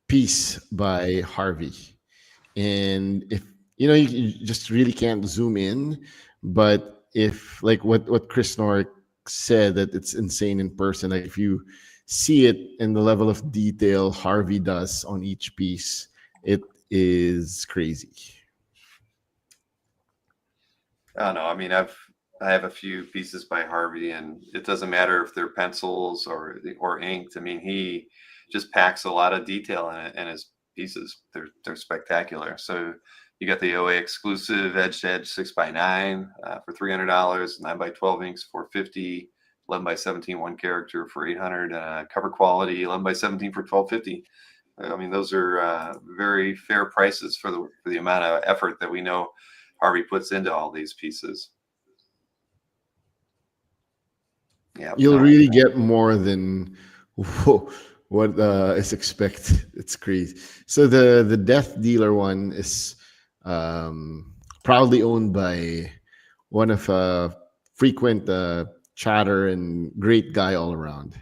piece by Harvey. And if you just really can't zoom in, but if like what Chris Norick said, that it's insane in person. Like if you see it in the level of detail Harvey does on each piece, it is crazy. I don't know. I mean, I have a few pieces by Harvey, and it doesn't matter if they're pencils or inked. I mean, he just packs a lot of detail in his pieces. They're spectacular. So you got the OA exclusive edge to edge 6x9 for $300, 9x12 inks for $50, 11x17 one character for $800, cover quality 11x17 for $12.50. I mean, those are very fair prices for the amount of effort that we know Harvey puts into all these pieces. Yeah, You'll really get more than what is expected. It's crazy. So the Death Dealer one is proudly owned by one of frequent chatter and great guy all around.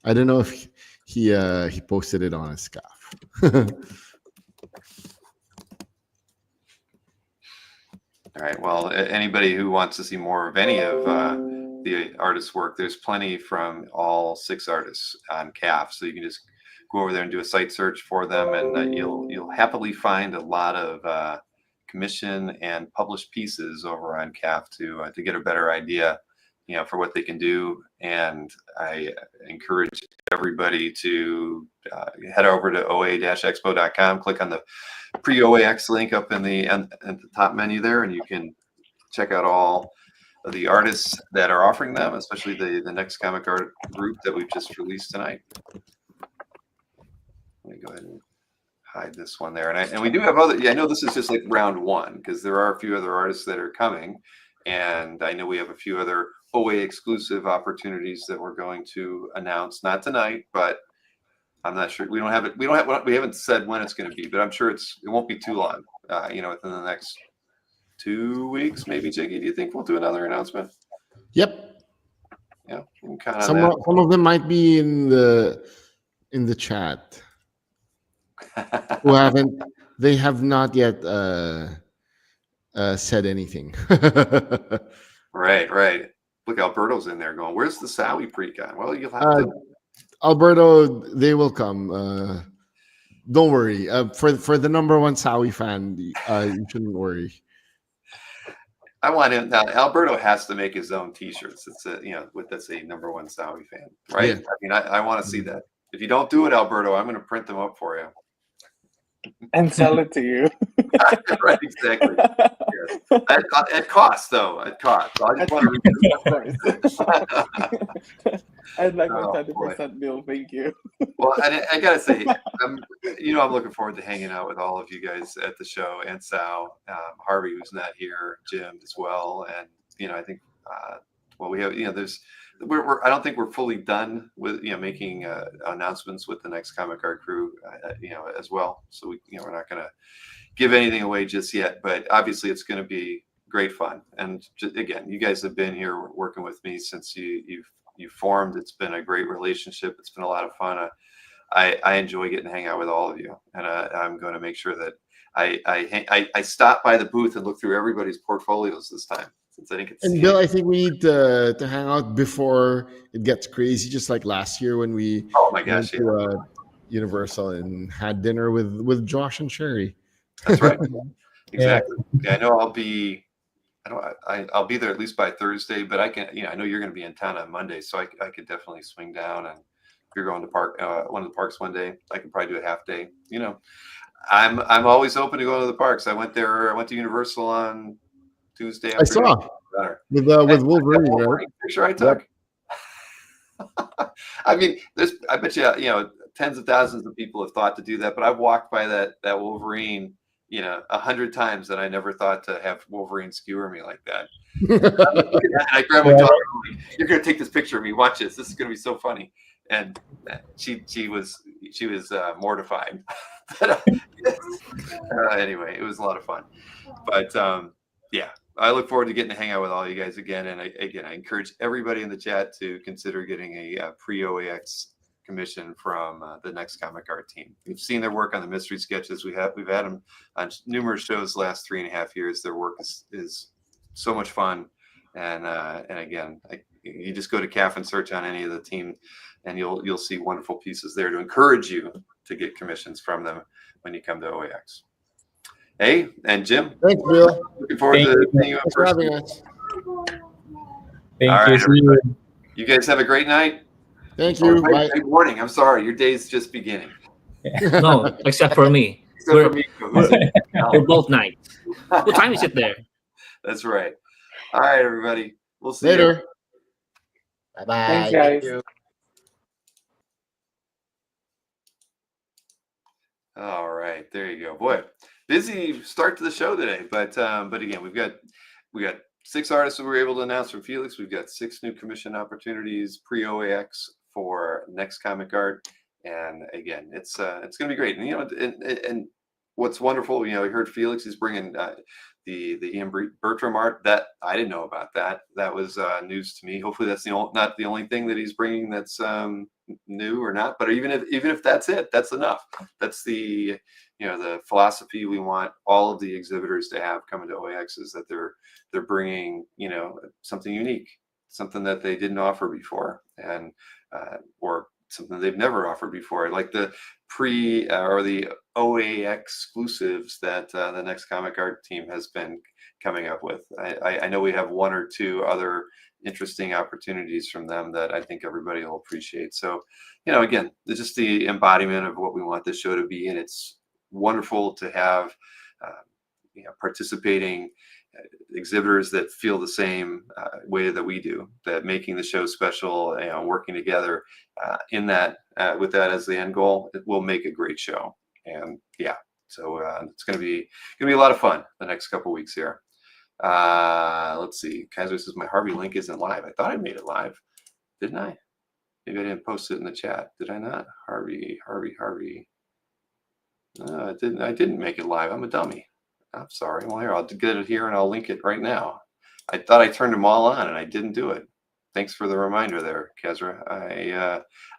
I don't know if he posted it on his scarf. All right. Well, anybody who wants to see more of any of the artist's work, there's plenty from all 6 artists on CAF. So you can just go over there and do a site search for them, and you'll happily find a lot of commission and published pieces over on CAF to get a better idea, for what they can do. And I encourage everybody to head over to oa-expo.com, click on the pre-OAX link up in the top menu there, and you can check out all of the artists that are offering them, especially the next comic art group that we've just released tonight. Let me go ahead and hide this one there. And we do have other, I know this is just like round 1, because there are a few other artists that are coming. And I know we have a few other OA exclusive opportunities that we're going to announce, not tonight, but I'm not sure. We haven't said when it's going to be, but I'm sure it won't be too long, within the next 2 weeks, maybe. Jiggy, do you think we'll do another announcement? Yep. Yeah. Kind of some of them might be in the chat. They have not yet said anything. Right. Look, Alberto's in there going, where's the Sowie precon? Well, you'll have to. Alberto, they will come. Don't worry. For the number 1 Sowie fan, you shouldn't worry. I want him now. Alberto has to make his own T-shirts. It's that's a number 1 Sowie fan, right? Yeah. I mean, I want to see that. If you don't do it, Alberto, I'm going to print them up for you And sell it to you. Right, exactly. Yes. At cost, though. At cost. So I just want to. I'd like my Oh, 20% bill. Thank you. Well, I gotta say, I'm I'm looking forward to hanging out with all of you guys at the show, and Sal, Harvey, who's not here, Jim as well, and I think well, we have there's I don't think we're fully done with making announcements with the next Comic Art crew, as well. So we're not gonna give anything away just yet, but obviously it's going to be great fun. And again, you guys have been here working with me since you've formed. It's been a great relationship. It's been a lot of fun. I enjoy getting to hang out with all of you, and I'm going to make sure that I stop by the booth and look through everybody's portfolios this time, since I didn't get to And see Bill, it. I think we need to hang out before it gets crazy, just like last year when we Oh my went gosh, yeah, to Universal and had dinner with Josh and Sherry. that's right, Yeah. exactly. Yeah, I know I'll be. I'll be there at least by Thursday, but I can. I know you're going to be in town on Monday, so I could definitely swing down. And if you're going to one of the parks one day, I could probably do a half day. I'm always open to going to the parks. I went to Universal on Tuesday I saw afternoon. with Wolverine, right? Picture I took. I mean, I bet you, tens of thousands of people have thought to do that, but I've walked by that Wolverine, 100 times, and I never thought to have Wolverine skewer me like that. And I grabbed my daughter, I'm like, "You're gonna take this picture of me. Watch this. This is gonna be so funny." And she was mortified. Anyway, it was a lot of fun. But yeah, I look forward to getting to hang out with all you guys again. And I encourage everybody in the chat to consider getting a pre-OAX commission from the next Comic Art team. We've seen their work on the mystery sketches. We've had them on numerous shows the last 3.5 years. Their work is so much fun. And again, you just go to CAF and search on any of the team, and you'll see wonderful pieces there to encourage you to get commissions from them when you come to OAX. Hey, and Jim. Thanks, Bill. Looking forward to seeing you in Thanks for person. having us. Thank All you. right, See you. You guys have a great night. Thank you. Bye. Good morning. I'm sorry. Your day's just beginning. No, except for me. Except for me, who's in We're both nights. What time is it there? That's right. All right, everybody. We'll see you. Later. Bye-bye. Thanks, guys. Thank you. All right, there you go. Boy, busy start to the show today, but again, we got 6 artists that we were able to announce from Felix. We've got 6 new commission opportunities pre-OAX for next Comic Art, and again, it's going to be great. And and what's wonderful, we heard Felix is bringing the Ian Bertram art. That I didn't know about that. That was news to me. Hopefully, that's not the only thing that he's bringing that's new or not. But even if that's it, that's enough. That's the the philosophy we want all of the exhibitors to have coming to OAX, is that they're bringing something unique, something that they didn't offer before, and or something they've never offered before, like the or the OAX exclusives that the next Comic Art team has been coming up with. I know we have 1 or 2 other interesting opportunities from them that I think everybody will appreciate. So, again, it's just the embodiment of what we want this show to be, and it's wonderful to have participating exhibitors that feel the same way that we do, that making the show special, working together in that with that as the end goal, it will make a great show. And yeah, so it's going to be a lot of fun the next couple weeks here. Let's see. Kaiser says my Harvey link isn't live. I thought I made it live, didn't I? Maybe I didn't post it in the chat. Did I not? Harvey. No, I didn't make it live. I'm a dummy. I'm sorry. Well, here, I'll get it here and I'll link it right now. I thought I turned them all on and I didn't do it. Thanks for the reminder there, Kezra.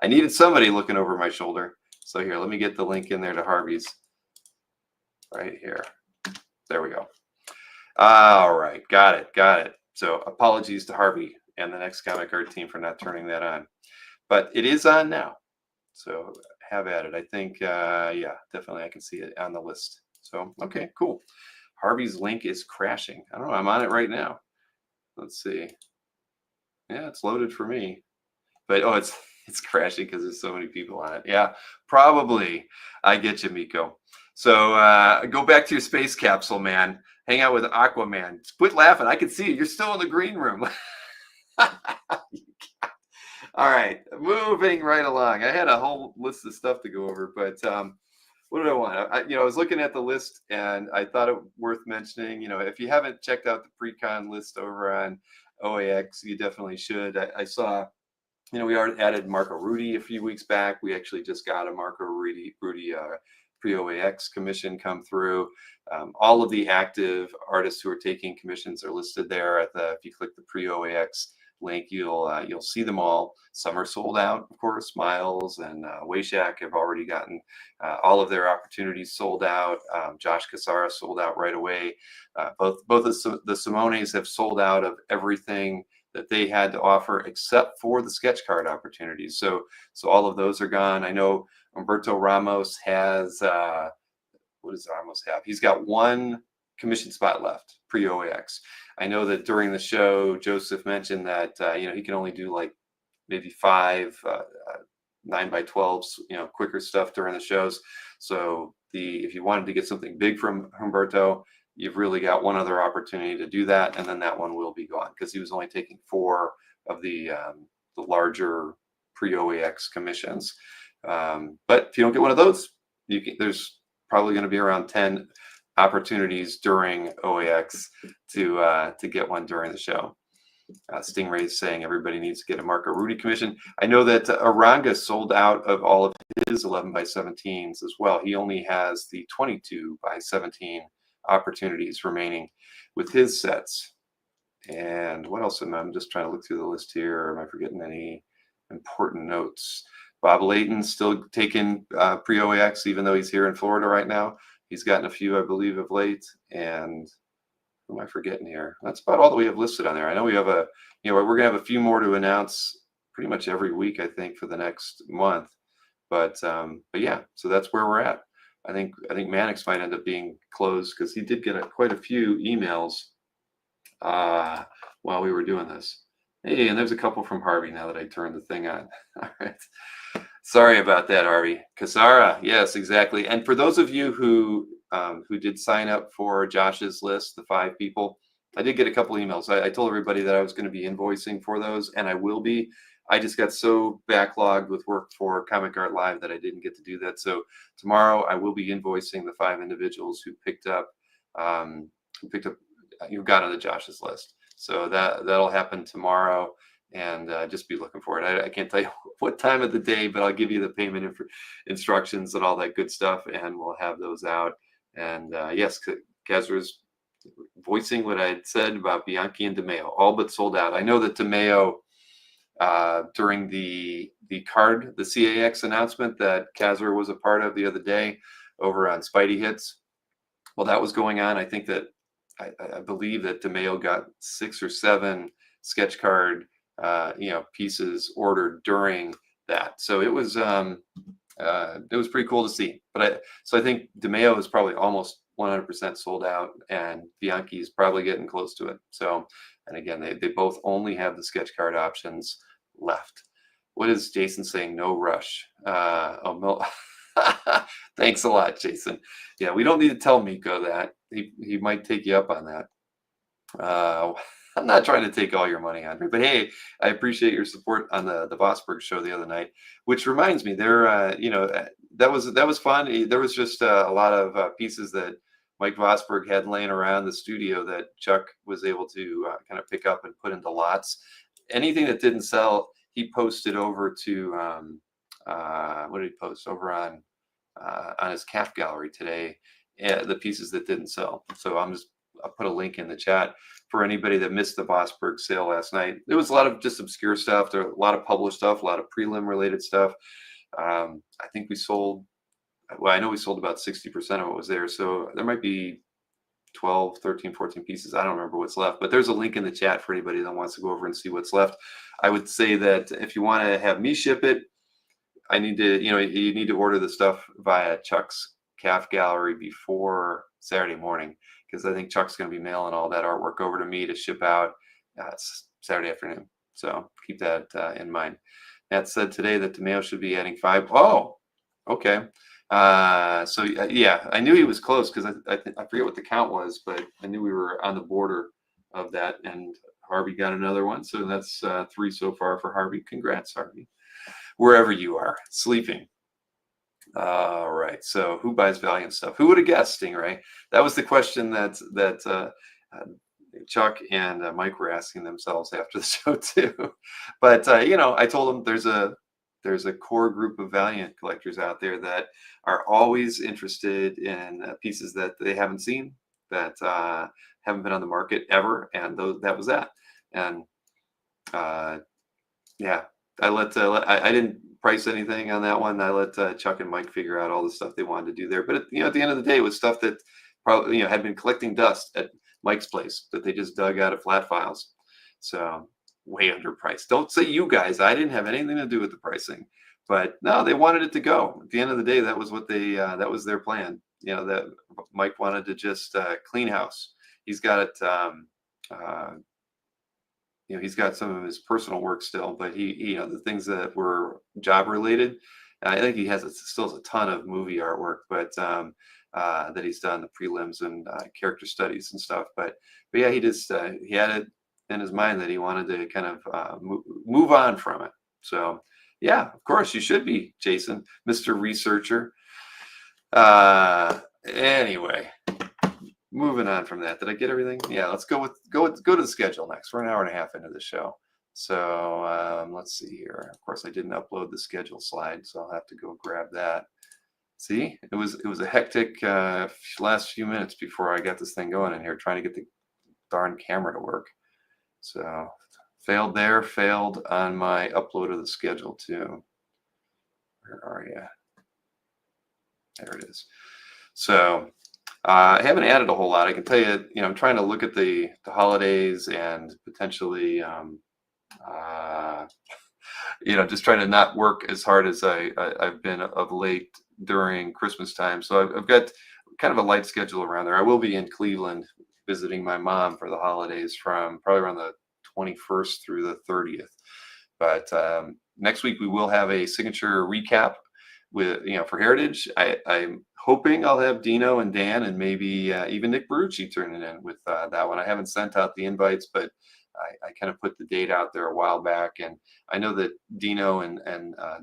I needed somebody looking over my shoulder. So here, let me get the link in there to Harvey's right here. There we go. All right, got it. So apologies to Harvey and the next Comic Art team for not turning that on, but it is on now. So have at it. I think, yeah, definitely I can see it on the list. So, okay, cool. Harvey's link is crashing. I don't know. I'm on it right now. Let's see. Yeah, it's loaded for me. But, oh, it's crashing because there's so many people on it. Yeah, probably. I get you, Miko. So go back to your space capsule, man. Hang out with Aquaman. Quit laughing. I can see you. You're still in the green room. All right, moving right along. I had a whole list of stuff to go over, but what did I want? I was looking at the list and I thought it worth mentioning. If you haven't checked out the pre-con list over on OAX, you definitely should. I saw, we already added Marco Rudy a few weeks back. We actually just got a Marco Rudy pre-OAX commission come through. All of the active artists who are taking commissions are listed there if you click the pre-OAX link, you'll see them all. Some are sold out, of course. Miles and Wayshak have already gotten all of their opportunities sold out. Josh Cassara sold out right away. Both of the Simones have sold out of everything that they had to offer except for the sketch card opportunities. So all of those are gone. I know Humberto Ramos has what does Ramos have? He's got one commission spot left pre-OAX. I know that during the show, Joseph mentioned that he can only do like maybe 5 9x12s, quicker stuff during the shows. So if you wanted to get something big from Humberto, you've really got one other opportunity to do that, and then that one will be gone because he was only taking 4 of the larger pre-OAX commissions. But if you don't get one of those, there's probably going to be around 10 opportunities during OAX to get one during the show. Stingray's saying everybody needs to get a Marco Rudy commission. I know that Aranga sold out of all of his 11x17s as well. He only has the 22x17 opportunities remaining with his sets. And what else I'm just trying to look through the list here. Am I forgetting any important notes? Bob Layton's still taking pre-OAX, even though he's here in Florida right now. He's gotten a few, I believe, of late. And who am I forgetting here? That's about all that we have listed on there. I know we have we're going to have a few more to announce pretty much every week, I think, for the next month. But yeah, so that's where we're at. I think Mannix might end up being closed because he did get quite a few emails while we were doing this. Hey, and there's a couple from Harvey now that I turned the thing on. All right. Sorry about that, Harvey. Cassara, yes, exactly. And for those of you who did sign up for Josh's list, the 5 people, I did get a couple emails. I told everybody that I was going to be invoicing for those, and I will be. I just got so backlogged with work for ComicArt Live that I didn't get to do that. So tomorrow I will be invoicing the 5 individuals who got on the Josh's list. So that'll happen tomorrow, and just be looking for it. I can't tell you what time of the day, but I'll give you the payment instructions and all that good stuff, and we'll have those out. And yes, Kazra's voicing what I had said about Bianchi and DeMeo, all but sold out. I know that DeMeo, during the CAX announcement that Kazra was a part of the other day over on Spidey Hits, while that was going on, I think that I believe that DeMeo got 6 or 7 sketch card pieces ordered during that. So it was pretty cool to see. But I think DeMeo is probably almost 100% sold out, and Bianchi is probably getting close to it. So, and again, they both only have the sketch card options left. What is Jason saying? No rush. Thanks a lot, Jason. Yeah, we don't need to tell Miko that. He might take you up on that. I'm not trying to take all your money, Andre, but hey, I appreciate your support on the Vosberg show the other night. Which reminds me, that was fun. There was just a lot of pieces that Mike Vosberg had laying around the studio that Chuck was able to kind of pick up and put into lots. Anything that didn't sell, he posted over to what did he post over on his calf gallery today? The pieces that didn't sell. So I'll put a link in the chat for anybody that missed the Vosberg sale last night. There was a lot of just obscure stuff. There were a lot of published stuff, a lot of prelim related stuff. I think we sold. Well, I know we sold about 60% of what was there. So there might be 12, 13, 14 pieces. I don't remember what's left, but there's a link in the chat for anybody that wants to go over and see what's left. I would say that if you want to have me ship it, you need to order the stuff via Chuck's calf gallery before Saturday morning, because I think Chuck's going to be mailing all that artwork over to me to ship out Saturday afternoon. So keep that in mind. That said, today that DeMeo should be adding 5. Oh, okay. So yeah, I knew he was close because I forget what the count was, but I knew we were on the border of that. And Harvey got another one. So that's 3 so far for Harvey. Congrats, Harvey. Wherever you are, sleeping. All right. So who buys Valiant stuff? Who would have guessed, Stingray? That was the question that Chuck and Mike were asking themselves after the show too. But I told them there's a core group of Valiant collectors out there that are always interested in pieces that they haven't seen, that haven't been on the market ever, and that was that. And yeah, I didn't price anything on that one. I let Chuck and Mike figure out all the stuff they wanted to do there. But at the end of the day, it was stuff that probably had been collecting dust at Mike's place that they just dug out of flat files. So way underpriced. Don't say you guys. I didn't have anything to do with the pricing. But no, they wanted it to go. At the end of the day, that was what that was their plan. That Mike wanted to just clean house. He's got it. He's got some of his personal work still, but he the things that were job related, I think he still has a ton of movie artwork, but that he's done the prelims and character studies and stuff. But yeah, he had it in his mind that he wanted to kind of move on from it. So yeah, of course you should be, Jason, Mr. Researcher. Anyway. Moving on from that, did I get everything? Yeah, let's go to the schedule next. We're an hour and a half into the show, so let's see here. Of course, I didn't upload the schedule slide, so I'll have to go grab that. See, it was a hectic last few minutes before I got this thing going in here, trying to get the darn camera to work. So failed there, failed on my upload of the schedule too. Where are you? There it is. So. I haven't added a whole lot. I can tell you, I'm trying to look at the holidays and potentially, just trying to not work as hard as I've been of late during Christmas time. So I've got kind of a light schedule around there. I will be in Cleveland visiting my mom for the holidays from probably around the 21st through the 30th. But next week we will have a signature recap with for Heritage. I'm hoping I'll have Dino and Dan and maybe even Nick Barucci turning in with that one. I haven't sent out the invites, but I kind of put the date out there a while back, and I know that Dino and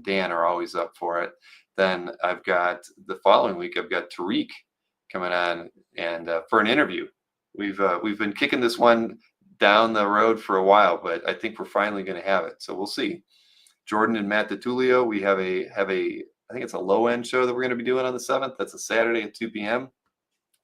Dan are always up for it. Then I've got the following week, I've got Tariq coming on and for an interview. We've been kicking this one down the road for a while, but I think we're finally going to have it. So we'll see. Jordan and Matt DiTullio, we have a I think it's a low-end show that we're going to be doing on the 7th. That's a Saturday at 2 p.m.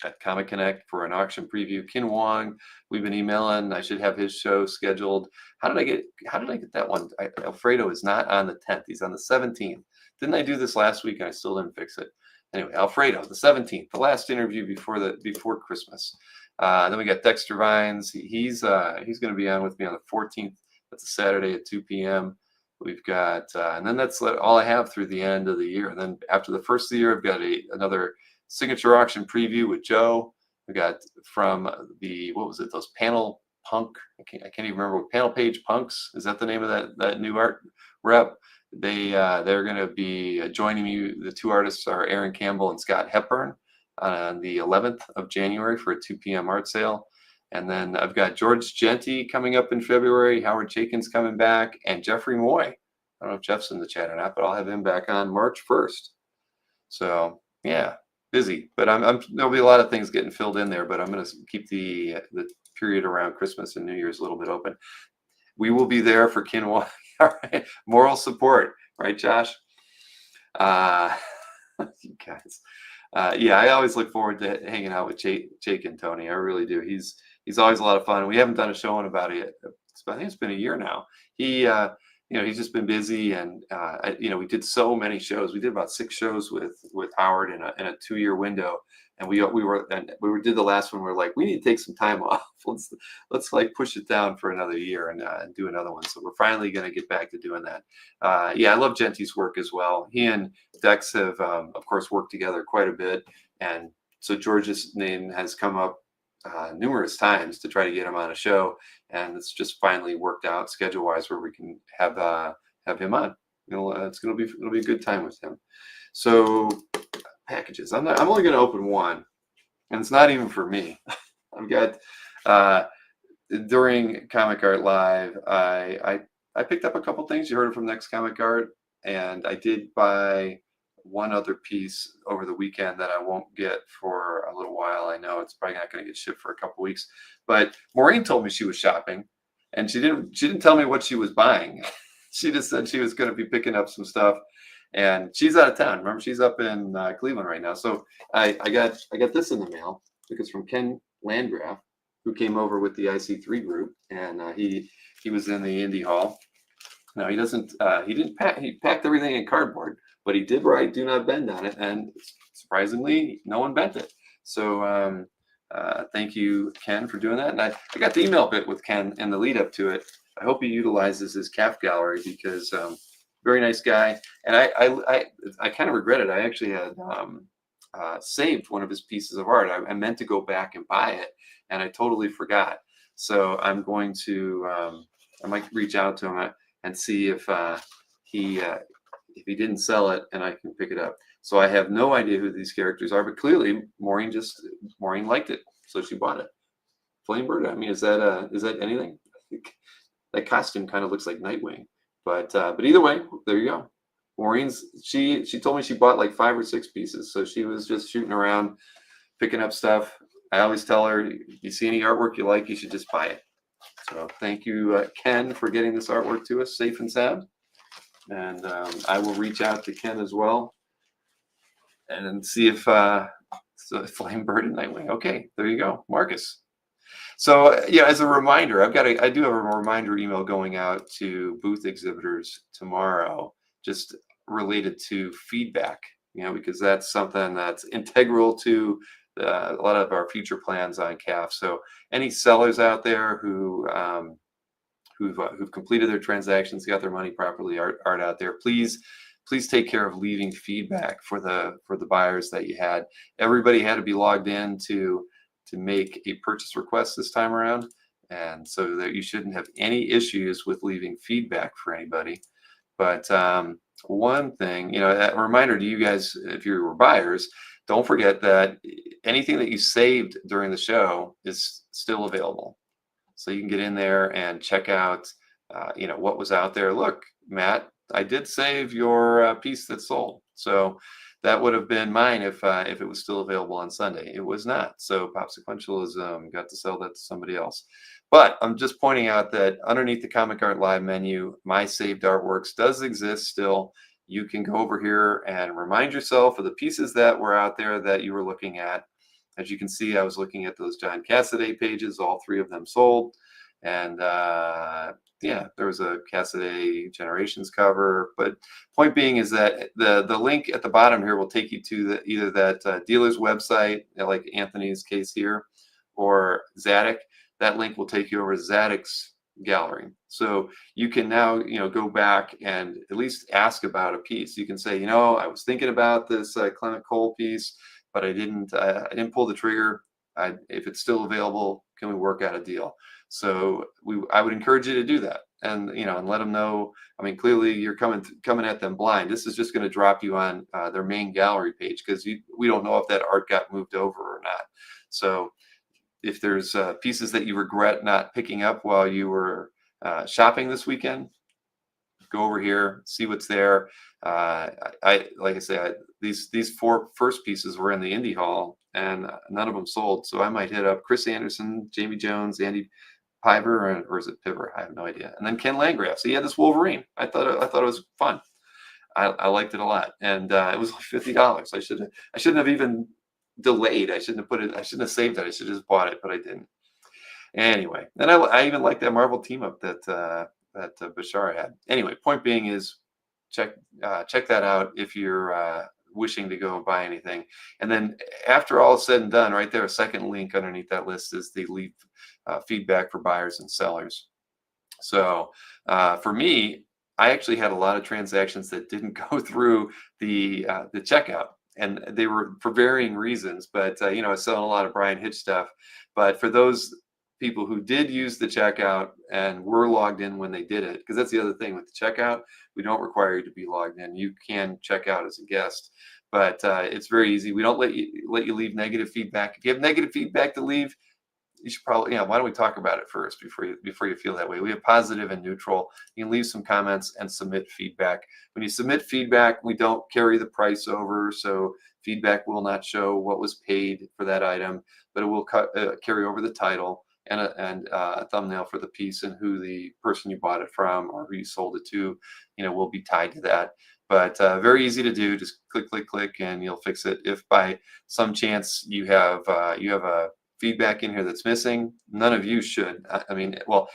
at Comic Connect for an auction preview. Kin Wong, we've been emailing. I should have his show scheduled. How did I get that one? Alfredo is not on the 10th. He's on the 17th. Didn't I do this last week and I still didn't fix it? Anyway, Alfredo, the 17th, the last interview before Christmas. Then we got Dexter Vines. He's going to be on with me on the 14th. That's a Saturday at 2 p.m. We've got, and then that's all I have through the end of the year. And then after the first of the year, I've got another signature auction preview with Joe. We got from those panel punk. I can't even remember what Panel Page Punks. Is that the name of that new art rep? They're going to be joining me. The two artists are Aaron Campbell and Scott Hepburn on the 11th of January for a 2 p.m. art sale. And then I've got George Genty coming up in February, Howard Chaykin's coming back, and Jeffrey Moy. I don't know if Jeff's in the chat or not, but I'll have him back on March 1st. So yeah, busy. But there'll be a lot of things getting filled in there, but I'm going to keep the period around Christmas and New Year's a little bit open. We will be there for Kin Wong. All right. Moral support, right, Josh? You guys. Yeah, I always look forward to hanging out with Jake and Tony. I really do. He's always a lot of fun. We haven't done a show in about it. I think it's been a year now. He's just been busy, and we did so many shows. We did about 6 shows with Howard in a 2-year window, and we did the last one. We're like, we need to take some time off. Let's like push it down for another year and do another one. So we're finally going to get back to doing that. I love Genty's work as well. He and Dex have, of course, worked together quite a bit, and so George's name has come up numerous times to try to get him on a show, and it's just finally worked out schedule-wise where we can have him on. It'll be a good time with him. So packages. I'm only going to open one, and it's not even for me. I've got during Comic Art Live, I picked up a couple things. You heard it from Next Comic Art, and I did buy one other piece over the weekend that I won't get for a little while. I know it's probably not going to get shipped for a couple weeks, but Maureen told me she was shopping, and she didn't tell me what she was buying. She just said she was going to be picking up some stuff, and she's out of town. Remember, she's up in Cleveland right now. So I got this in the mail because from Ken Landgraf, who came over with the IC3 group, and he was in the Indie Hall. Now he didn't pack. He packed everything in cardboard, but he did write "Do not bend" on it, and surprisingly, no one bent it. So thank you, Ken, for doing that. And I got the email bit with Ken in the lead up to it. I hope he utilizes his CAF gallery because very nice guy. And I kind of regret it. I actually had saved one of his pieces of art. I meant to go back and buy it, and I totally forgot. So I'm going to I might reach out to him and see if he didn't sell it and I can pick it up. So I have no idea who these characters are, but clearly Maureen liked it, so she bought it. Flamebird. I mean, is that anything? I think that costume kind of looks like Nightwing, but either way, there you go. Maureen's she told me she bought like 5 or 6 pieces, so she was just shooting around, picking up stuff. I always tell her, if you see any artwork you like, you should just buy it. So thank you, Ken, for getting this artwork to us safe and sound. And I will reach out to Ken as well and see if Flamebird and Nightwing. Okay, there you go, Marcus. So yeah, as a reminder, I do have a reminder email going out to booth exhibitors tomorrow, just related to feedback. Because that's something that's integral to a lot of our future plans on CAF. So any sellers out there who've completed their transactions, got their money properly, art out there, please take care of leaving feedback for the buyers that you had. Everybody had to be logged in to make a purchase request this time around, and so that you shouldn't have any issues with leaving feedback for anybody. But one thing, a reminder to you guys, if you were buyers, don't forget that anything that you saved during the show is still available. So you can get in there and check out, what was out there. Look, Matt, I did save your piece that sold. So that would have been mine if it was still available on Sunday. It was not. So Pop Sequentialism got to sell that to somebody else. But I'm just pointing out that underneath the Comic Art Live menu, My Saved Artworks does exist still. You can go over here and remind yourself of the pieces that were out there that you were looking at. As you can see, I was looking at those John Cassaday pages. All 3 of them sold. And yeah, there was a Cassaday Generations cover. But point being is that the link at the bottom here will take you to either that dealer's website, like Anthony's case here, or Zadok. That link will take you over to Zadok's gallery. So you can now, go back and at least ask about a piece. You can say, I was thinking about this Clement Cole piece, but I didn't pull the trigger. If it's still available, can we work out a deal? So I would encourage you to do that, and and let them know. I mean, clearly you're coming at them blind. This is just going to drop you on their main gallery page because we don't know if that art got moved over or not. So if there's pieces that you regret not picking up while you were shopping this weekend, go over here, see what's there. Like I say, these 4 first pieces were in the Indie Hall, and none of them sold. So I might hit up Chris Anderson, Jamie Jones, Andy Piver, or is it Piver? I have no idea. And then Ken Landgraf. So he had this Wolverine. I thought it was fun. I liked it a lot, and it was like $50. I shouldn't have even delayed. I shouldn't have saved it. I should have just bought it, but I didn't. Anyway, and I even like that Marvel team up that Bashar had. Anyway, point being is check that out if you're wishing to go and buy anything. And then after all is said and done, right there, a second link underneath that list is the leave feedback for buyers and sellers. So for me, I actually had a lot of transactions that didn't go through the checkout, and they were for varying reasons. But I was selling a lot of Brian Hitch stuff. But for those people who did use the checkout and were logged in when they did it, because that's the other thing with the checkout, we don't require you to be logged in. You can check out as a guest, but it's very easy. We don't let you leave negative feedback. If you have negative feedback to leave, you should probably, why don't we talk about it first before you feel that way? We have positive and neutral. You can leave some comments and submit feedback. When you submit feedback, we don't carry the price over, so feedback will not show what was paid for that item, but it will carry over the title and a thumbnail for the piece, and who the person you bought it from or who you sold it to, will be tied to that. But very easy to do. Just click, and you'll fix it. If by some chance you have a feedback in here that's missing, none of you should. I mean, well,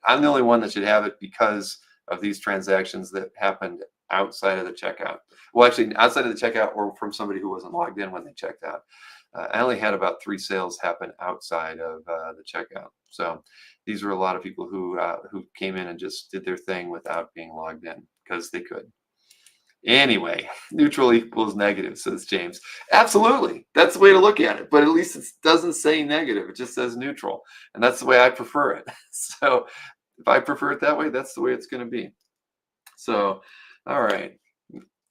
I'm the only one that should have it because of these transactions that happened outside of the checkout. Well, actually, outside of the checkout or from somebody who wasn't logged in when they checked out. I only had about 3 sales happen outside of the checkout. So these were a lot of people who came in and just did their thing without being logged in because they could. Anyway, neutral equals negative, says James. Absolutely. That's the way to look at it. But at least it doesn't say negative. It just says neutral. And that's the way I prefer it. So if I prefer it that way, that's the way it's going to be. So, all right.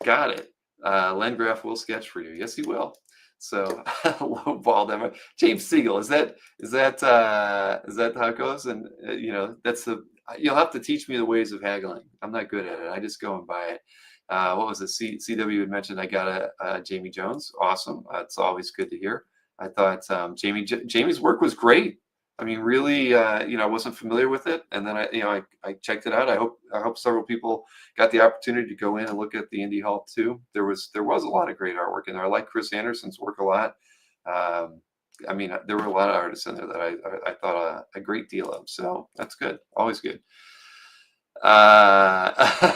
Got it. Landgraf will sketch for you. Yes, he will. So low ball demo. James Siegel, is that how it goes? And that's you'll have to teach me the ways of haggling. I'm not good at it. I just go and buy it. What was it? CW had mentioned I got a Jamie Jones. Awesome. It's always good to hear. I thought Jamie's work was great. I mean, really, I wasn't familiar with it, and then I checked it out. I hope several people got the opportunity to go in and look at the Indie Hall too. There was a lot of great artwork in there. I like Chris Anderson's work a lot. I mean, there were a lot of artists in there that I thought a great deal of. So that's good. Always good. Carl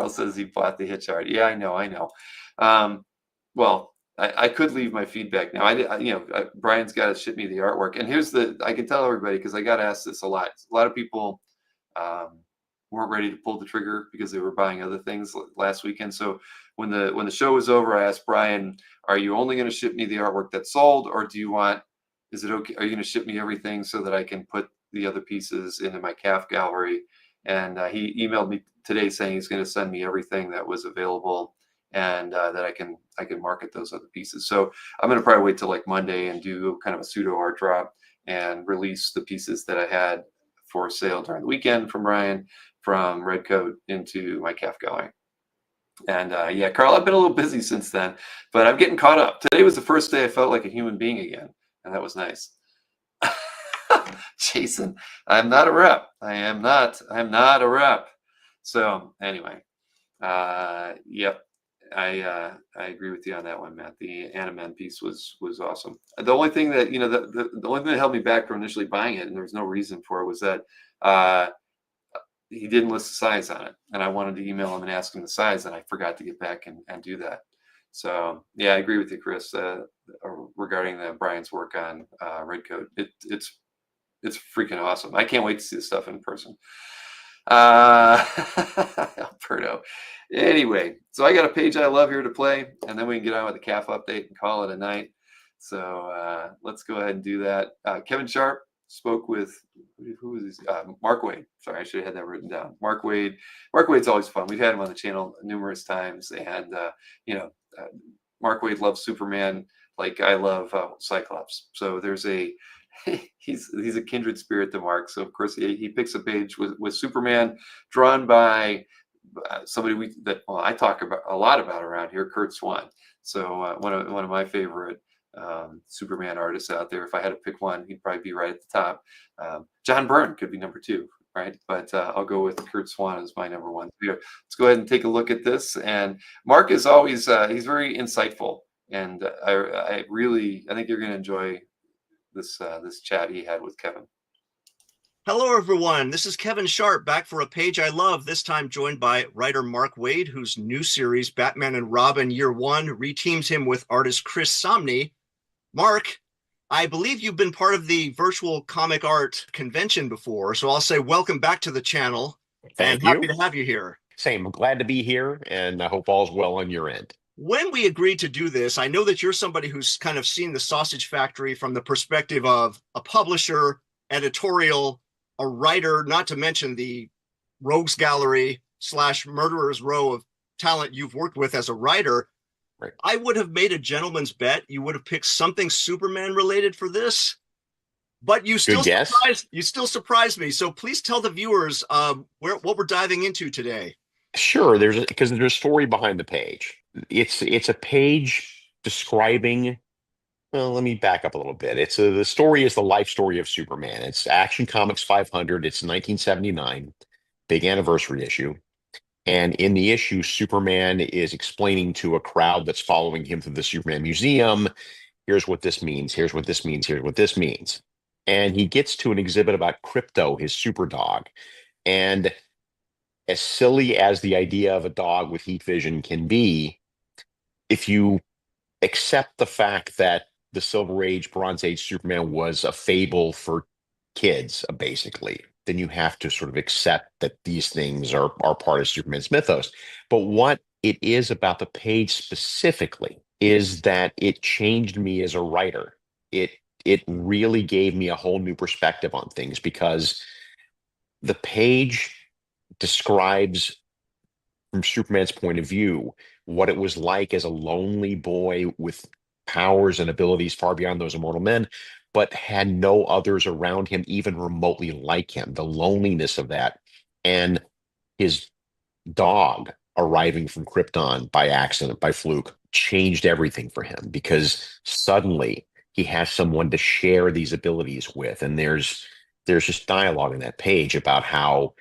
says he bought the hitch art. Yeah, I know. Well, I could leave my feedback now. Brian's got to ship me the artwork. And I can tell everybody, because I got asked this a lot. A lot of people weren't ready to pull the trigger because they were buying other things last weekend. So when the show was over, I asked Brian, "Are you only going to ship me the artwork that's sold, or is it okay? Are you going to ship me everything so that I can put the other pieces into my CAF gallery?" And he emailed me today saying he's going to send me everything that was available, and that I can market those other pieces. So I'm going to probably wait till like Monday and do kind of a pseudo art drop and release the pieces that I had for sale during the weekend from Ryan from Redcoat into my CAF gallery. And yeah, Carl, I've been a little busy since then, but I'm getting caught up. Today was the first day I felt like a human being again, and that was nice. Jason, I'm not a rep. I'm not a rep. So anyway, yep. I agree with you on that one, Matt. The Animan piece was awesome. The only thing that the only thing that held me back from initially buying it, and there was no reason for it, was that he didn't list the size on it, and I wanted to email him and ask him the size, and I forgot to get back and do that. So yeah, I agree with you, Chris, regarding Brian's work on Redcoat. It's freaking awesome. I can't wait to see the stuff in person. Alberto. Anyway, so I got a page I love here to play, and then we can get on with the CAF update and call it a night. So let's go ahead and do that. Kevin Sharp spoke with, who was this? Mark Wade. Sorry, I should have had that written down. Mark Wade. Mark Wade's always fun. We've had him on the channel numerous times, and Mark Wade loves Superman like I love Cyclops. So there's he's a kindred spirit to Mark. So of course he picks a page with Superman drawn by somebody I talk about a lot about around here, Kurt Swan. So one of my favorite Superman artists out there. If I had to pick one, he'd probably be right at the top. John Byrne could be number 2, right? But I'll go with Kurt Swan as my number 1. Here, let's go ahead and take a look at this. And Mark is always he's very insightful, and I think you're going to enjoy this chat he had with Kevin. Hello, everyone. This is Kevin Sharp, back for a page I love, this time joined by writer Mark Wade, whose new series, Batman and Robin Year One, reteams him with artist Chris Somney. Mark, I believe you've been part of the virtual ComicArt convention before, so I'll say welcome back to the channel. Thank you. Happy to have you here. Same. I'm glad to be here, and I hope all's well on your end. When we agreed to do this, I know that you're somebody who's kind of seen the sausage factory from the perspective of a publisher, editorial, a writer, not to mention the rogues gallery / murderer's row of talent you've worked with as a writer. Right. I would have made a gentleman's bet you would have picked something Superman related for this. But you still Good guess. surprised me. So please tell the viewers what we're diving into today. Sure, because there's a story behind the page. It's a page describing. Well, let me back up a little bit. The story is the life story of Superman. It's Action Comics 500. It's 1979, big anniversary issue. And in the issue, Superman is explaining to a crowd that's following him through the Superman Museum, here's what this means, here's what this means, here's what this means. And he gets to an exhibit about Crypto, his super dog. And as silly as the idea of a dog with heat vision can be, if you accept the fact that the Silver Age, Bronze Age Superman was a fable for kids, basically, then you have to sort of accept that these things are part of Superman's mythos. But what it is about the page specifically is that it changed me as a writer. It really gave me a whole new perspective on things, because the page describes, from Superman's point of view, what it was like as a lonely boy with powers and abilities far beyond those of mortal men, but had no others around him even remotely like him. The loneliness of that, and his dog arriving from Krypton by accident, by fluke, changed everything for him, because suddenly he has someone to share these abilities with. And there's just dialogue in that page about how,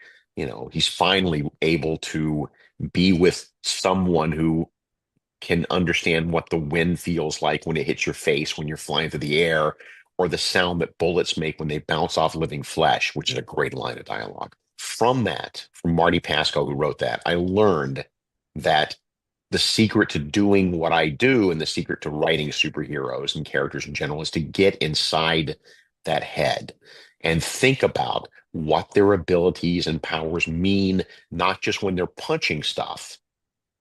he's finally able to be with someone who can understand what the wind feels like when it hits your face when you're flying through the air, or the sound that bullets make when they bounce off living flesh, which is a great line of dialogue. From Marty Pasco, who wrote that, I learned that the secret to doing what I do, and the secret to writing superheroes and characters in general, is to get inside that head and think about what their abilities and powers mean, not just when they're punching stuff,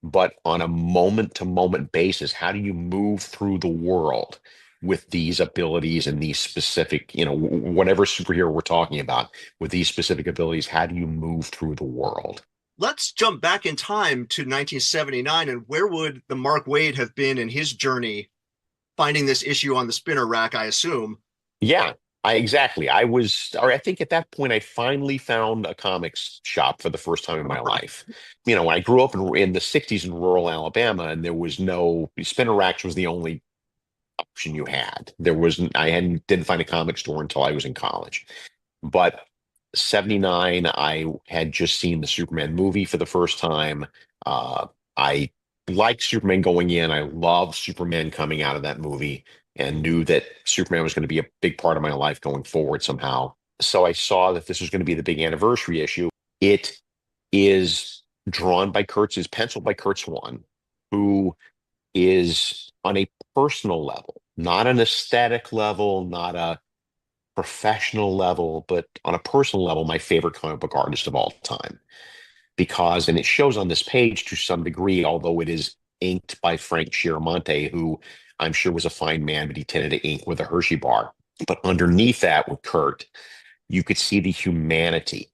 but on a moment-to-moment basis. How do you move through the world with these abilities and these specific, whatever superhero we're talking about, with these specific abilities? How do you move through the world? Let's jump back in time to 1979, and where would the Mark Waid have been in his journey finding this issue on the spinner rack, I assume? Yeah, I think at that point I finally found a comics shop for the first time in my life. When I grew up in the 60s in rural Alabama, and there was no spinner racks, was the only option you had. Didn't find a comic store until I was in college. But 79, I had just seen the Superman movie for the first time. I liked Superman going in. I loved Superman coming out of that movie, and knew that Superman was going to be a big part of my life going forward somehow. So I saw that this was going to be the big anniversary issue. It is drawn by penciled by Kurt Swan, who is, on a personal level, not an aesthetic level, not a professional level, but on a personal level, my favorite comic book artist of all time. Because, and it shows on this page to some degree, although it is inked by Frank Chiaramonte, who I'm sure was a fine man, but he tended to ink with a Hershey bar. But underneath that, with Kurt, you could see the humanity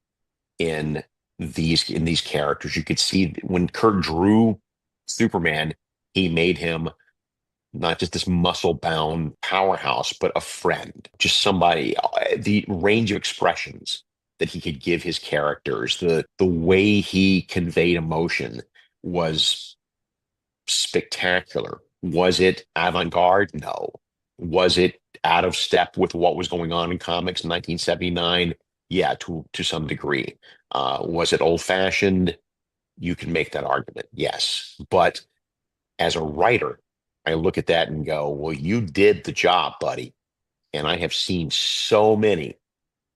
in these characters. You could see when Kurt drew Superman, he made him not just this muscle-bound powerhouse, but a friend, just somebody. The range of expressions that he could give his characters, the way he conveyed emotion was spectacular. Was it avant-garde? No. Was it out of step with what was going on in comics in 1979? Yeah, to some degree. Was it old-fashioned? You can make that argument, yes. But as a writer, I look at that and go, well, you did the job, buddy. And I have seen so many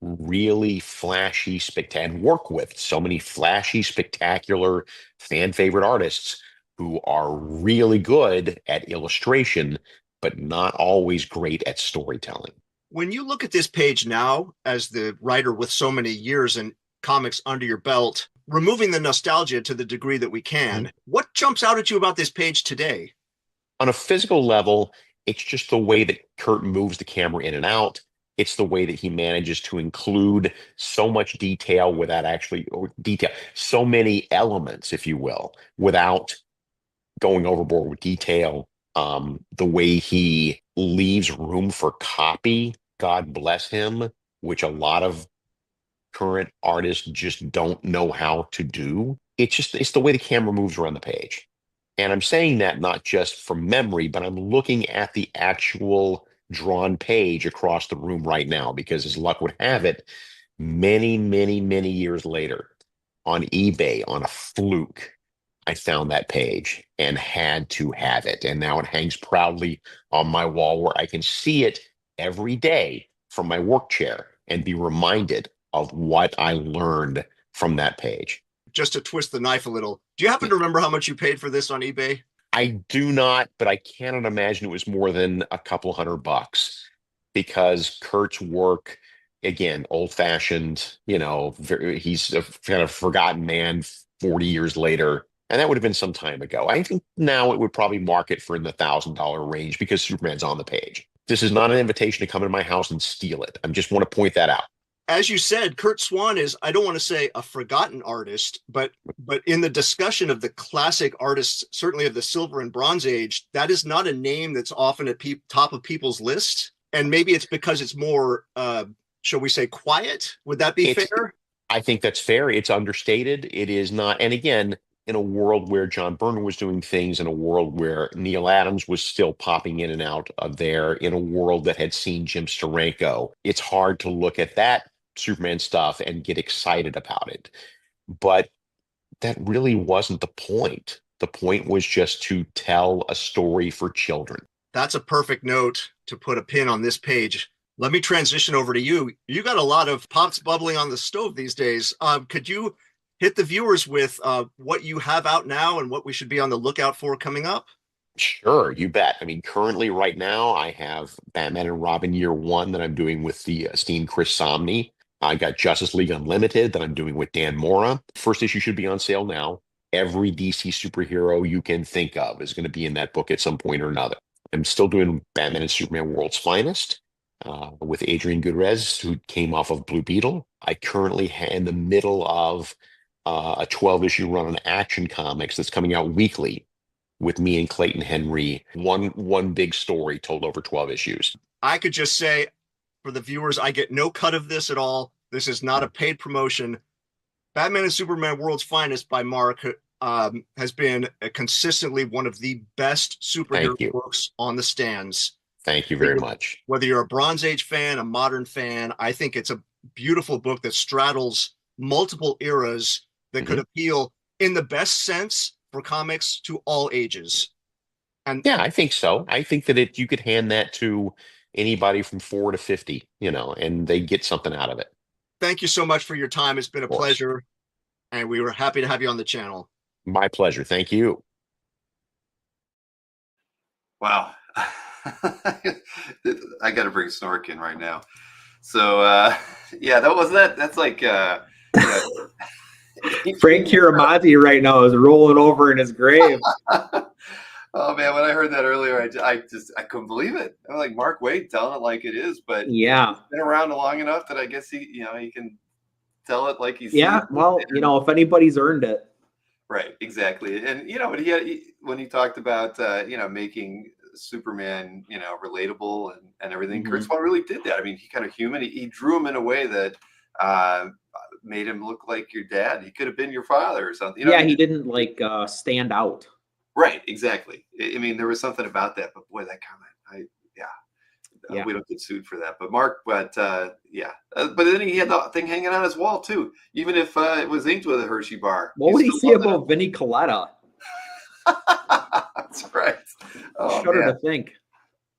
really flashy, spectacular, work with so many flashy, spectacular, fan favorite artists who are really good at illustration, but not always great at storytelling. When you look at this page now, as the writer with so many years in comics under your belt, removing the nostalgia to the degree that we can, what jumps out at you about this page today? On a physical level, it's just the way that Kurt moves the camera in and out. It's the way that he manages to include so much detail without so many elements, if you will, without going overboard with detail. The way he leaves room for copy God bless him, which a lot of current artists just don't know how to do. It's the way the camera moves around the page. And I'm saying that not just from memory, but I'm looking at the actual drawn page across the room right now, because as luck would have it, many, many, many years later on eBay, on a fluke, I found that page and had to have it. And now it hangs proudly on my wall where I can see it every day from my work chair and be reminded of what I learned from that page. Just to twist the knife a little, do you happen to remember how much you paid for this on eBay? I do not, but I cannot imagine it was more than a couple $100, because Kurt's work, again, old fashioned, he's a kind of forgotten man 40 years later. And that would have been some time ago. I think now it would probably market for in the $1,000 range because Superman's on the page. This is not an invitation to come in my house and steal it. I just want to point that out. As you said, Kurt Swan is, I don't want to say a forgotten artist, but in the discussion of the classic artists, certainly of the Silver and Bronze Age, that is not a name that's often at top of people's list. And maybe it's because it's more, shall we say, quiet? Would that be fair? I think that's fair. It's understated. It is not. And again, in a world where John Byrne was doing things, in a world where Neil Adams was still popping in and out of there, in a world that had seen Jim Steranko, it's hard to look at that Superman stuff and get excited about it. But that really wasn't the point. The point was just to tell a story for children. That's a perfect note to put a pin on this page. Let me transition over to you. You got a lot of pops bubbling on the stove these days. Could you hit the viewers with what you have out now and what we should be on the lookout for coming up? Sure, you bet. I mean, currently right now, I have Batman and Robin Year One that I'm doing with the esteemed Chris Somney. I got Justice League Unlimited that I'm doing with Dan Mora. First issue should be on sale now. Every DC superhero you can think of is going to be in that book at some point or another. I'm still doing Batman and Superman World's Finest with Adrian Gutierrez, who came off of Blue Beetle. I currently in the middle of a 12-issue run on Action Comics that's coming out weekly with me and Clayton Henry. One big story told over 12 issues. I could just say, for the viewers, I get no cut of this at all. This is not a paid promotion. Batman and Superman World's Finest by Mark has been consistently one of the best superhero books on the stands. Thank you very much. Whether you're a Bronze Age fan, a modern fan, I think it's a beautiful book that straddles multiple eras that could appeal in the best sense for comics to all ages. And yeah, I think so. I think that you could hand that to anybody from 4 to 50, and they get something out of it. Thank you so much for your time. It's been a pleasure, and we were happy to have you on the channel. My pleasure. Thank you. Wow. I got to bring Snork in right now. So, yeah, that's like, Frank Chiaramonte right now is rolling over in his grave. Oh man, when I heard that earlier, I couldn't believe it. I'm like, Mark Waid telling it like it is, but yeah, he's been around long enough that I guess he can tell it like he's well, if anybody's earned it. Right, exactly. And but when he talked about making Superman relatable and everything, Kurt Swan really did that. I mean, he kind of he drew him in a way that made him look like your dad. He could have been your father or something. He didn't stand out. Right, exactly. I mean, there was something about that, but boy, that comment, we don't get sued for that. But Mark, but then he had the thing hanging on his wall too, even if it was inked with a Hershey bar. What would he say about Vinnie Coletta? That's right. Oh, shudder to think.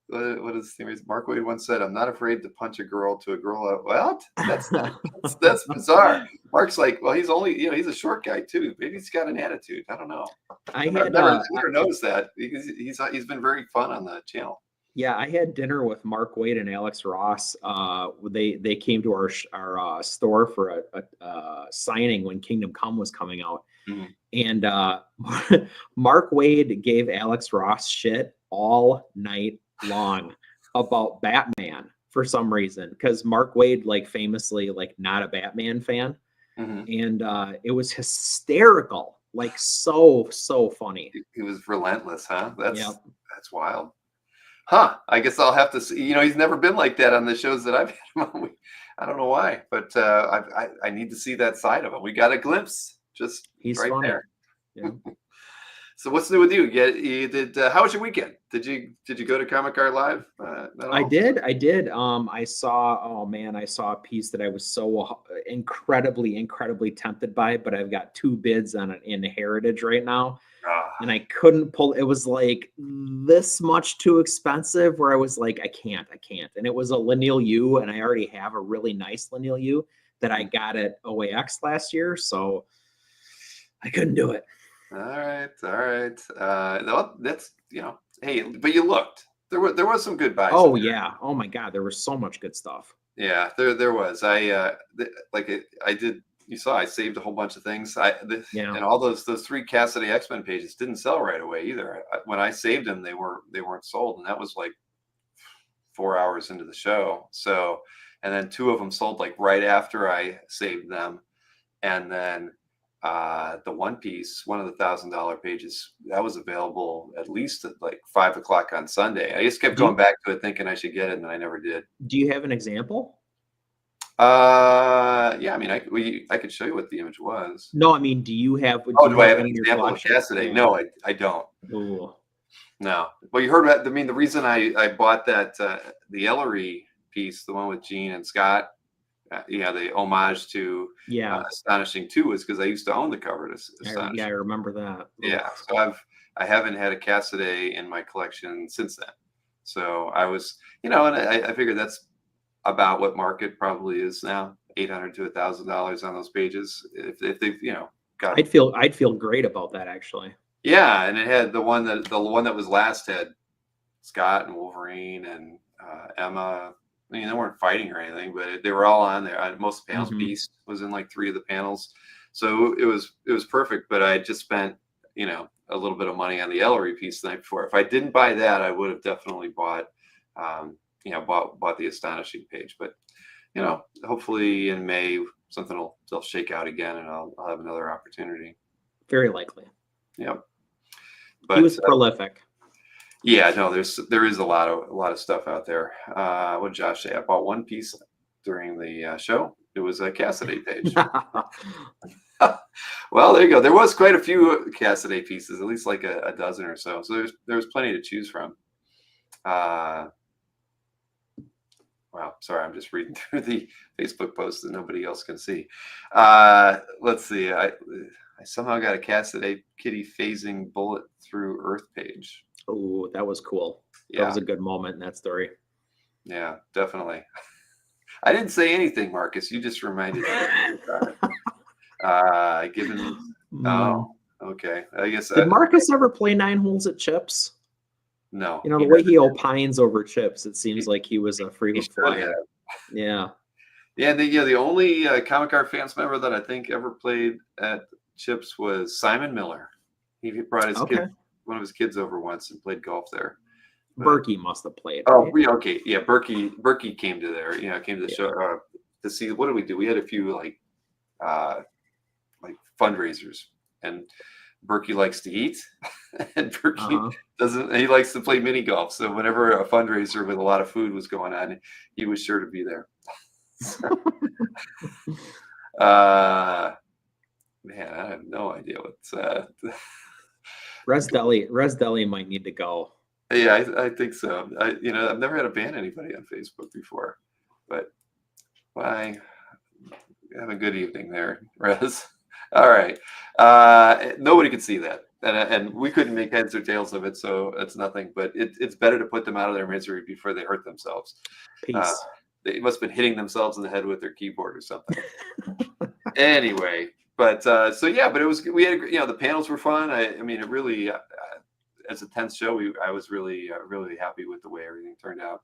What is Mark Waid once said? I'm not afraid to punch a girl to a girl. Well, that's bizarre. Mark's like, well, he's only he's a short guy too. Maybe he's got an attitude. I don't know. I never noticed that. He's been very fun on the channel. Yeah, I had dinner with Mark Waid and Alex Ross. They came to our store for a signing when Kingdom Come was coming out, and Mark Waid gave Alex Ross shit all night long about Batman for some reason, because Mark Waid famously not a Batman fan, and it was hysterical, so funny. He was relentless, huh? That's wild. Huh. I guess I'll have to see. He's never been like that on the shows that I've had him on. I don't know why, but I need to see that side of him. We got a glimpse just He's right funny. there. Yeah. So what's new with you? You did. How was your weekend? Did you go to ComicArt Live? At all? I did. I saw, oh man, I saw a piece that I was so incredibly tempted by, but I've got 2 bids on it in Heritage right now. And I couldn't pull. It was like this much too expensive where I was like, I can't. And it was a lineal U, and I already have a really nice lineal U that I got at OAX last year. So I couldn't do it. All right. No, that's Hey, but you looked. There was some good buys. Oh yeah. Oh my God. There was so much good stuff. Yeah, there was. I did. You saw I saved a whole bunch of things. Yeah. And all those 3 Cassidy X-Men pages didn't sell right away either. When I saved them, they weren't sold, and that was like 4 hours into the show. So, and then 2 of them sold like right after I saved them, and then the One Piece, one of the $1,000 pages, that was available at least at like 5 o'clock on Sunday. I just kept going back to it, thinking I should get it, and I never did. Do you have an example? Yeah, I mean, I could show you what the image was. No, I mean, do you have? Do I have an in your example of collection? Cassidy? Yeah. No, I don't. Ooh. No. Well, you heard about. I mean, the reason I bought that the Ellery piece, the one with Gene and Scott, the homage to Astonishing 2, is because I used to own the cover to Astonishing. Yeah, I remember that. Yeah, so I haven't had a Cassidy in my collection since then. So I was, and I figured that's about what market probably is now, $800 to $1,000 on those pages. If they've, got. I'd feel great about that actually. Yeah, and it had the one that was last had Scott and Wolverine and Emma. I mean, they weren't fighting or anything, but they were all on there. Most of the panels. Beast was in like 3 of the panels, so it was perfect. But I just spent a little bit of money on the Ellery piece the night before. If I didn't buy that, I would have definitely bought bought the Astonishing page. But hopefully in May they'll shake out again, and I'll have another opportunity. Very likely. Yep. But he was prolific. Yeah, no, there is a lot of stuff out there. What did Josh say? I bought 1 piece during the show. It was a Cassidy page. Well, there you go. There was quite a few Cassidy pieces, at least like a dozen or so. So there was plenty to choose from. Wow, sorry, I'm just reading through the Facebook post that nobody else can see. Let's see. I somehow got a Cassidy Kitty phasing bullet through Earth page. Oh, that was cool. Yeah. That was a good moment in that story. Yeah, definitely. I didn't say anything, Marcus. You just reminded me. Oh, okay. I guess. Did Marcus ever play 9 holes at Chips? No. The way he opines over Chips, it seems like he was a frequent flyer. Yeah. Yeah. The only ComicArt fans member that I think ever played at Chips was Simon Miller. He brought his one of his kids over once and played golf there. Berkey must have played. Oh, right? okay. Yeah, Berkey came to there. Came to the show to see, what did we do? We had a few like fundraisers, and Berkey likes to eat, and Berkey doesn't. He likes to play mini golf. So whenever a fundraiser with a lot of food was going on, he was sure to be there. Man, I have no idea what's. Res Deli might need to go. Yeah, I think so. I've never had to ban anybody on Facebook before, but bye. Have a good evening there, Res. All right. Nobody could see that, and we couldn't make heads or tails of it, so it's nothing. But it's better to put them out of their misery before they hurt themselves. Peace. They must have been hitting themselves in the head with their keyboard or something. Anyway, but but it was, we had, the panels were fun. I mean, it really, as a 10th show, I was really happy with the way everything turned out.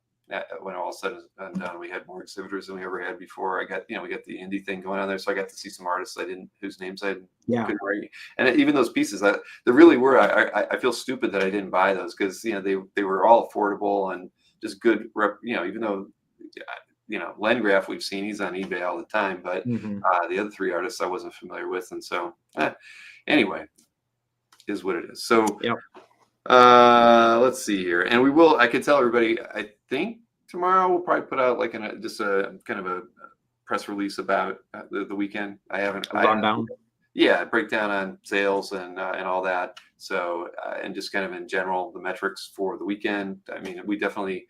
When all said and done, we had more exhibitors than we ever had before. We got the indie thing going on there, so I got to see some artists whose names I couldn't write. And even those pieces, there really were. I feel stupid that I didn't buy those, because they were all affordable and just good. Even though Lengraf, we've seen, he's on eBay all the time, but the other 3 artists I wasn't familiar with, and so anyway, is what it is. So Let's see here, and we will. I can tell everybody. I think tomorrow we'll probably put out like just a kind of a press release about the weekend. I haven't. A rundown. Yeah, breakdown on sales and all that. So and just kind of in general the metrics for the weekend. I mean, we definitely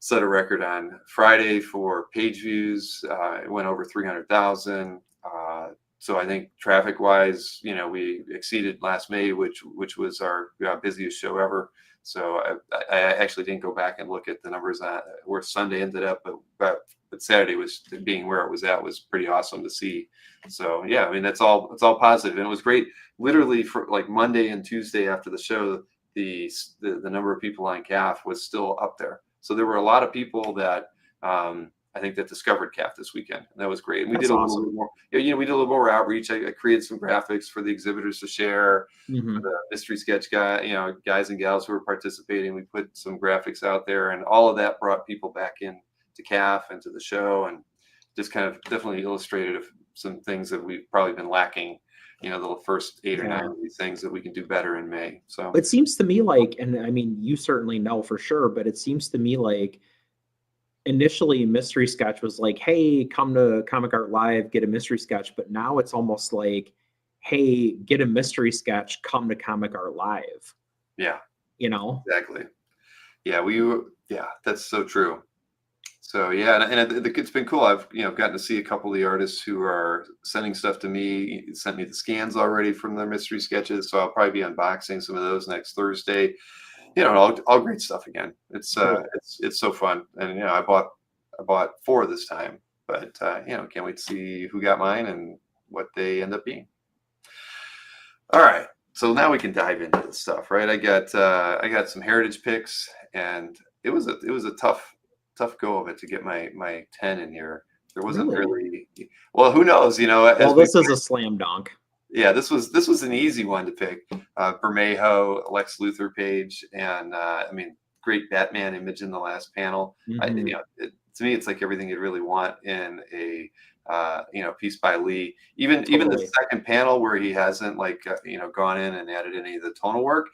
set a record on Friday for page views. It went over 300,000. So I think traffic wise, you know, we exceeded last May, which was our busiest show ever. So I actually didn't go back and look at the numbers where Sunday ended up, but Saturday was being where it was pretty awesome to see. So yeah, I mean it's all positive, and it was great. Literally for like Monday and Tuesday after the show, the number of people on CAF was still up there. So there were a lot of people that I think that discovered CAF this weekend, and that was great. And we did a little bit more. You know, we did a little more outreach. I created some graphics for the exhibitors to share. For the mystery sketch guys and gals who were participating. We put some graphics out there, and all of that brought people back in to CAF and to the show, and just kind of definitely illustrated some things that we've probably been lacking. You know, the first 8 or 9 of these things that we can do better in May. So it seems to me like, and I mean, you certainly know for sure, but it seems to me like initially mystery sketch was like, hey, come to ComicArt Live, get a mystery sketch. But now it's almost like, hey, get a mystery sketch, come to ComicArt Live. Yeah. You know? Exactly. Yeah, that's so true. So yeah, and it's been cool. I've gotten to see a couple of the artists who are sending stuff to me, sent me the scans already from their mystery sketches. So I'll probably be unboxing some of those next Thursday. You know, all great stuff again. It's so fun, and I bought 4 this time, but can't wait to see who got mine and what they end up being. All right, so now we can dive into this stuff, right? I got some heritage picks, and it was a tough go of it to get my 10 in here. There wasn't really well, who knows, well, this is a slam dunk. Yeah, this was an easy one to pick. Bermejo, Lex Luthor page, and I mean, great Batman image in the last panel. To me, it's like everything you'd really want in a piece by Lee. Even the second panel where he hasn't gone in and added any of the tonal work,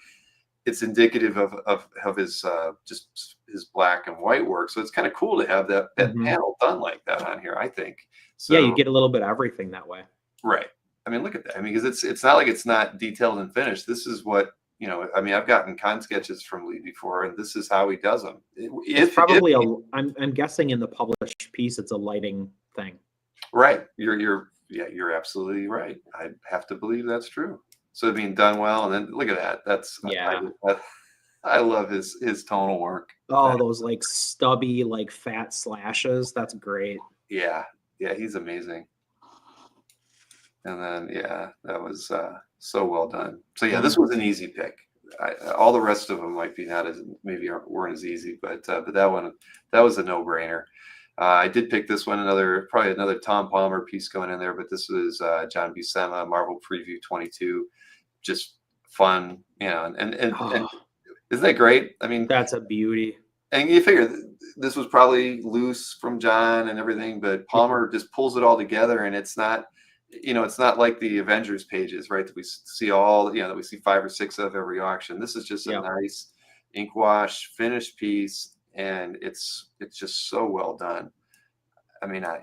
it's indicative of his just his black and white work. So it's kind of cool to have that panel done like that on here, I think. So, yeah, you get a little bit of everything that way. Right. I mean, look at that. I mean, because it's not like it's not detailed and finished. This is what, I mean, I've gotten con sketches from Lee before, and this is how he does them. It's probably I'm guessing in the published piece, it's a lighting thing. Right. You're absolutely right. I have to believe that's true. So being done well, and then look at that. That's I love his tonal work. Oh, those like stubby, like fat slashes. That's great. Yeah, he's amazing. And then that was so well done. So yeah, this was an easy pick. All the rest of them might be weren't as easy, but that was a no-brainer. I did pick this one, probably another Tom Palmer piece going in there, but this was John Buscema, Marvel Preview 22, just fun, and isn't that great? I mean, that's a beauty. And you figure this was probably loose from John and everything, but Palmer just pulls it all together, and it's not. It's not like the Avengers pages, right? That we see that we see 5 or 6 of every auction. This is just a nice ink wash finished piece, and it's just so well done. I mean, I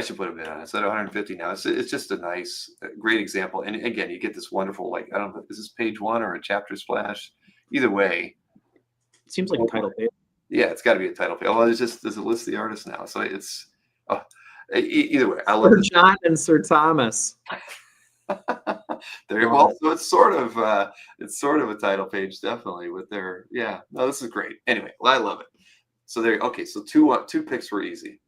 should put a bid on it. It's at 150 now. It's just a nice, great example. And again, you get this wonderful, I don't know, is this page 1 or a chapter splash? Either way, it seems like a title page. Yeah, it's got to be a title page. Well, there's a list of the artists now, so it's. Either way, I love Sir John and Sir Thomas. Well, so it's sort of a title page, definitely. With this is great. Anyway, I love it. So so two picks were easy.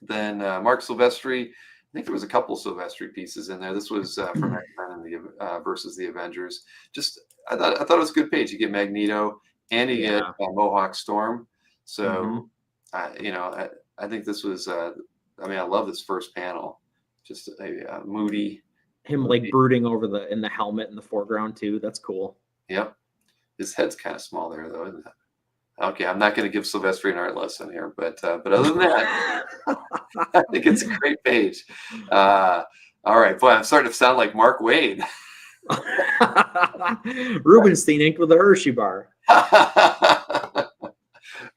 Then Mark Silvestri. I think there was a couple Silvestri pieces in there. This was from X-Men and the versus the Avengers. I thought it was a good page. You get Magneto and you get Mohawk Storm. So I think this was. I love this first panel. Just a moody. Him brooding over in the helmet in the foreground too. That's cool. Yep. His head's kind of small there though, isn't it? Okay, I'm not going to give Silvestri an art lesson here, but other than that, I think it's a great page. All right, boy, I'm starting to sound like Mark Waid. Rubenstein inked with a Hershey bar.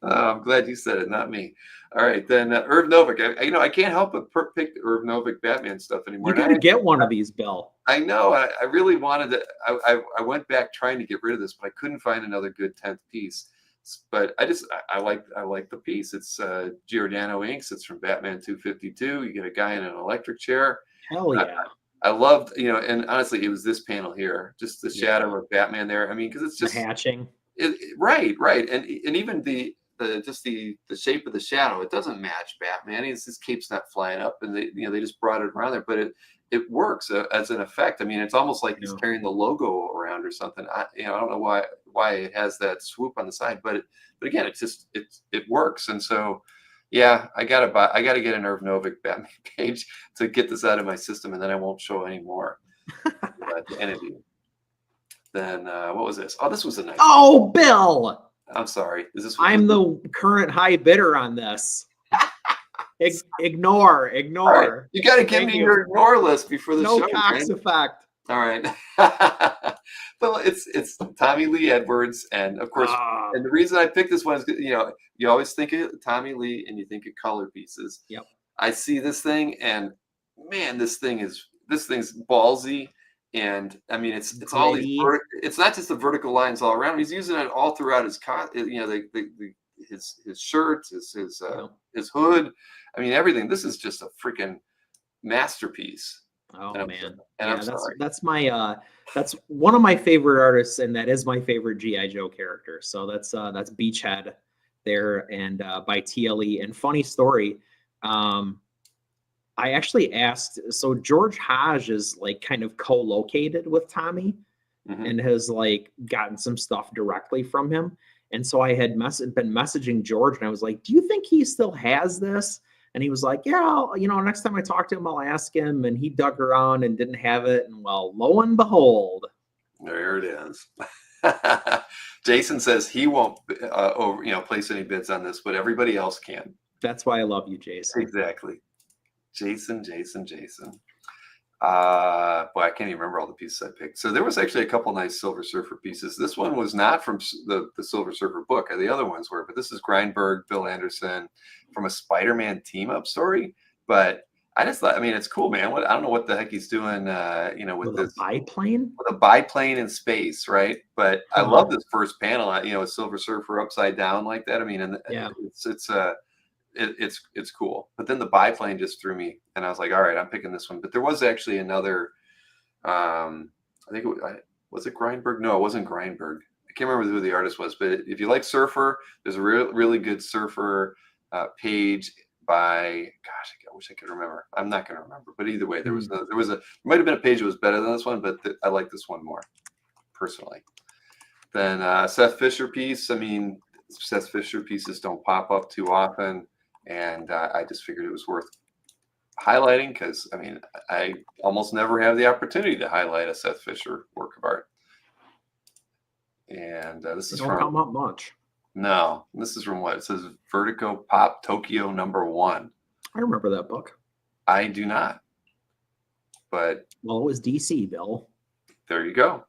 I'm glad you said it, not me. All right, then Irv Novick. I can't help but pick Irv Novick Batman stuff anymore. You got to get one of these, Bill. I know. I really wanted to. I went back trying to get rid of this, but I couldn't find another good 10th piece. But I like the piece. It's Giordano inks. It's from Batman 252. You get a guy in an electric chair. Hell yeah. I loved, and honestly, it was this panel here, just the shadow of Batman there. I mean, because it's just the hatching. Right, and even the shape of the shadow, it doesn't match Batman. His cape's not flying up, and they just brought it around there, but it works as an effect. I mean, it's almost like he's carrying the logo around or something. I don't know why it has that swoop on the side, but again, it works, and so. Yeah, I gotta get an Irv Novick Batman page to get this out of my system, and then I won't show any more at the interview. Then what was this? Oh, this was a nice. Oh, one. Bill! I'm sorry. Is this? I'm the current high bidder on this. Ignore. Right. You got to give me your ignore list before the show. No Cox effect. All right. Well, it's Tommy Lee Edwards, and of course, and the reason I picked this one is you always think of Tommy Lee and you think of color pieces. Yep. I see this thing, and man, this thing's ballsy, and I mean it's all these. It's not just the vertical lines all around. He's using it all throughout his his shirts, his hood. I mean everything. This is just a freaking masterpiece. Oh man, and yeah, that's one of my favorite artists, and that is my favorite GI Joe character. So that's Beachhead there, and by TLE. And funny story, I actually asked. So George Hodge is like kind of co-located with Tommy, and has like gotten some stuff directly from him. And so I had been messaging George, and I was like, "Do you think he still has this?" And he was like, yeah, next time I talk to him, I'll ask him. And he dug around and didn't have it. And well, lo and behold. There it is. Jason says he won't place any bids on this, but everybody else can. That's why I love you, Jason. Exactly. Jason. Boy, I can't even remember all the pieces I picked. So there was actually a couple nice Silver Surfer pieces. This one was not from the Silver Surfer book. The other ones were, but this is Grindberg, Bill Anderson from a Spider-Man team-up story. But I just thought, I mean, it's cool, man. I don't know what the heck he's doing, with this biplane? With a biplane in space, right? But I love this first panel, a Silver Surfer upside down like that. I mean, and it's cool. But then the biplane just threw me, and I was like, all right, I'm picking this one. But there was actually another, I think was it Grindberg? No, it wasn't Grindberg. I can't remember who the artist was, but if you like Surfer, there's a really good Surfer page by, gosh, I wish I could remember. I'm not going to remember, but either way, there might have been a page that was better than this one, but I like this one more personally. Then Seth Fisher piece. I mean, Seth Fisher pieces don't pop up too often, and I just figured it was worth highlighting because, I mean, I almost never have the opportunity to highlight a Seth Fisher work of art. And this is don't come up much. No, this is from what it says, Vertigo Pop Tokyo #1. I remember that book. I do not, but well, it was DC, Bill. There you go.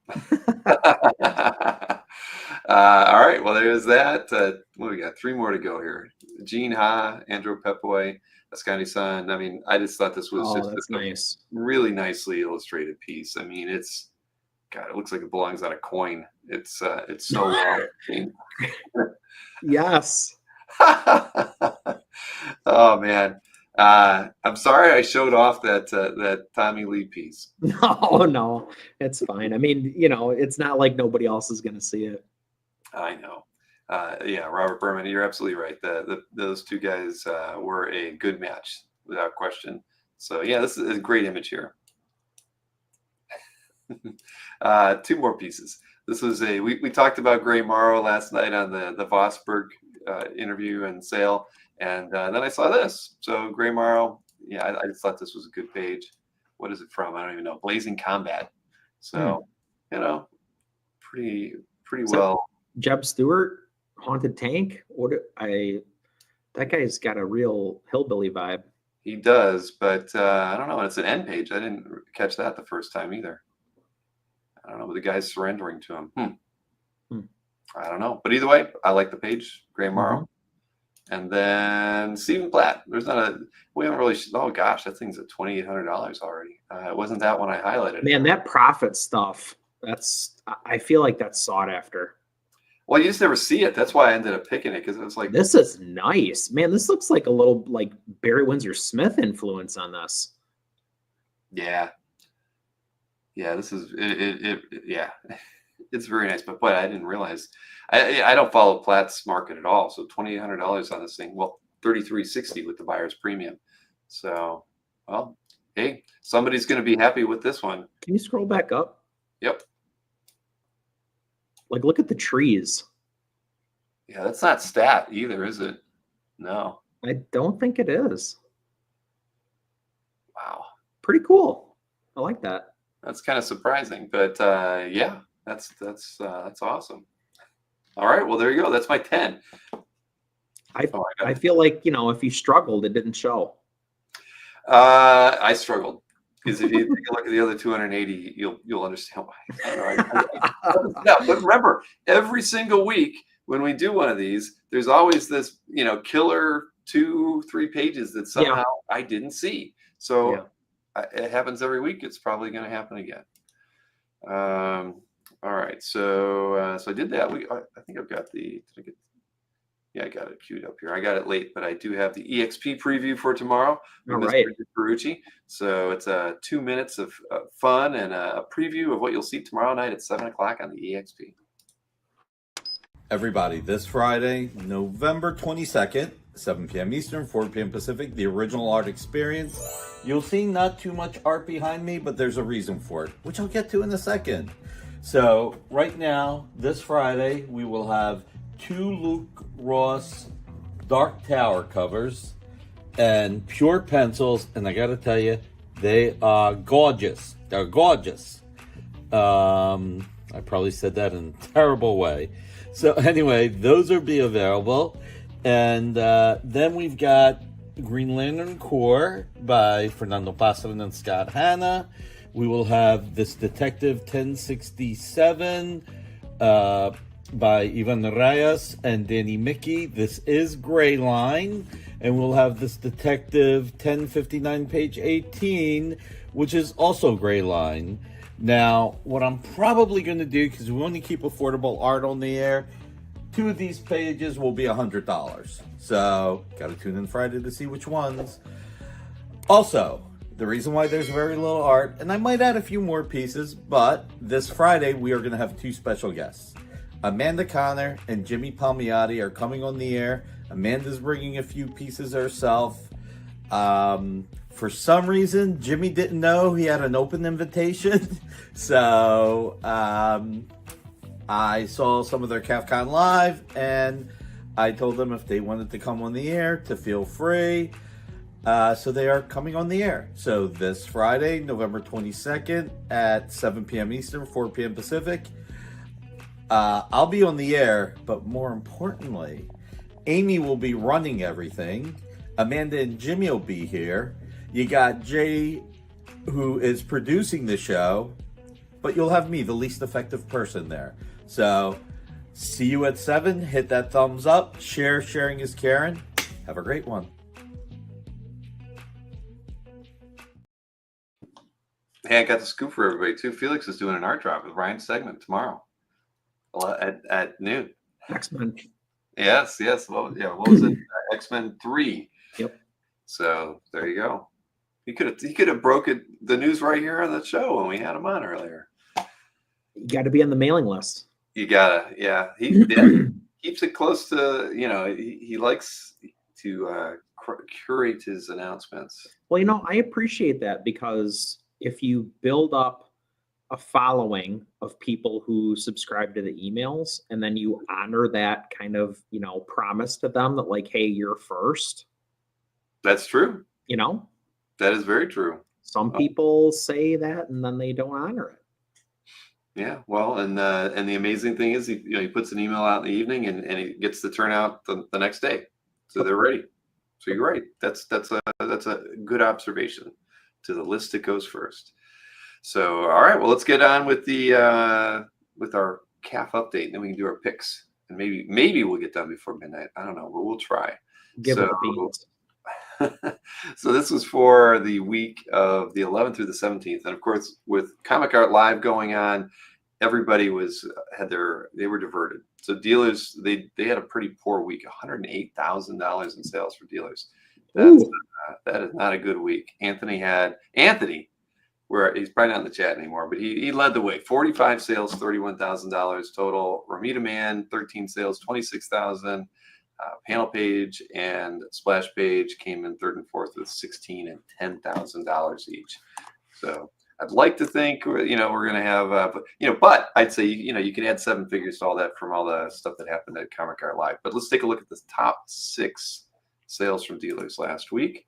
All right, well, there's that. What we got? 3 more to go here. Gene Ha, Andrew Pepoy, Ascani-san. I mean, I just thought this was just nice, really nicely illustrated piece. I mean, it looks like it belongs on a coin. It's so long. Yes. Oh man. I'm sorry I showed off that Tommy Lee piece. No, it's fine. I mean, it's not like nobody else is going to see it. I know. Yeah, Robert Berman, you're absolutely right. Those two guys were a good match without question. So yeah, this is a great image here. 2 more pieces. This was we talked about Gray Morrow last night on the Vosberg interview and sale, and then I saw this. So Gray Morrow, yeah, I just thought this was a good page. What is it from? I don't even know. Blazing Combat. So pretty well. Jeb Stewart, Haunted Tank. That guy's got a real hillbilly vibe. He does, but I don't know. It's an end page. I didn't catch that the first time either. I don't know, but the guy's surrendering to him. Hmm. I don't know. But either way, I like the page, Gray Morrow. Mm-hmm. And then Stephen Platt. There's not a, we haven't really, oh gosh, that thing's at $2,800 already. It wasn't that one I highlighted. Man, that profit stuff, I feel like that's sought after. Well, you just never see it. That's why I ended up picking it, because it was like, This is nice. Man, this looks like a little like Barry Windsor Smith influence on this. yeah. Yeah, this is, yeah. It's very nice, but boy, I didn't realize. I don't follow Platt's market at all. So $2,800 on this thing. Well, $3,360 with the buyer's premium. So, well, hey, somebody's going to be happy with this one. Can you scroll back up? Yep. Like, look at the trees. Yeah, that's not stat either, is it? No. I don't think it is. Wow. Pretty cool. I like that. That's kind of surprising, but yeah, that's awesome. All right, well, there you go. That's my 10. I feel like, you know, if you struggled, it didn't show. I struggled, because if you take a look at the other 280, you'll understand why. No, but remember, every single week when we do one of these, there's always this, you know, killer 2-3 pages that somehow I didn't see. So it happens every week. It's probably going to happen again. All right, so I did that. I think I've got the. Did I get? Yeah, I got it queued up here. I got it late, but I do have the EXP preview for tomorrow. All right. Ferrucci. So it's 2 minutes of fun and a preview of what you'll see tomorrow night at 7 o'clock on the EXP. Everybody, this Friday, November 22nd, 7 p.m. Eastern, 4 p.m. Pacific, the original art experience. You'll see not too much art behind me, but there's a reason for it, which I'll get to in a second. So right now, this Friday, we will have 2 Luke Ross Dark Tower covers and pure pencils, and I gotta tell you, they are gorgeous. They're gorgeous. I probably said that in a terrible way. So anyway, those will be available. And then we've got Green Lantern Corps by Fernando Pasarin and Scott Hanna. We will have this Detective 1067 by Ivan Reyes and Danny Mickey. This is Gray Line. And we'll have this Detective 1059 page 18, which is also Gray Line. Now, what I'm probably going to do, because we want to keep affordable art on the air, 2 of these pages will be $100. So, got to tune in Friday to see which ones. Also, the reason why there's very little art, and I might add a few more pieces, but this Friday we are going to have 2 special guests. Amanda Connor and Jimmy Palmiotti are coming on the air. Amanda's bringing a few pieces herself. For some reason, Jimmy didn't know he had an open invitation. So I saw some of their CAFCON Live, and I told them if they wanted to come on the air to feel free. So they are coming on the air. So this Friday, November 22nd at 7 p.m. Eastern, 4 p.m. Pacific. I'll be on the air, but more importantly, Amy will be running everything. Amanda and Jimmy will be here. You got Jay, who is producing the show, but you'll have me, the least effective person there. So, see you at 7. Hit that thumbs up. Sharing is caring. Have a great one. Hey, I got the scoop for everybody too. Felix is doing an art drop with Ryan Segment tomorrow at noon. X-Men. Yes. Well, yeah. What was it? X-Men 3. Yep. So there you go. He could have broken the news right here on the show when we had him on earlier. You got to be on the mailing list. You gotta, yeah. He keeps it close to, you know. He likes to curate his announcements. Well, you know, I appreciate that, because if you build up a following of people who subscribe to the emails, and then you honor that kind of, you know, promise to them that, like, hey, you're first. That's true. You know, that is very true. Some people say that and then they don't honor it. Yeah, well, and the amazing thing is, he puts an email out in the evening, and he gets the turnout the next day, so they're ready. So you're right. That's a good observation. To the list that goes first. So, all right, well, let's get on with the with our calf update, and then we can do our picks, and maybe we'll get done before midnight. I don't know, but we'll try. Give it So, the beans. so this was for the week of the 11th through the 17th, and of course, with ComicArt Live going on, everybody they were diverted. So dealers, they had a pretty poor week, $108,000 in sales for dealers. That is not a good week. Anthony, where he's probably not in the chat anymore, but he led the way. 45 sales, $31,000 total. Ramita Man, 13 sales, $26,000. Panel Page and Splash Page came in third and fourth with $16,000 and $10,000 each. So I'd like to think, we're going to have, but I'd say, you can add seven figures to all that from all the stuff that happened at ComicArt Live. But let's take a look at the top 6 sales from dealers last week.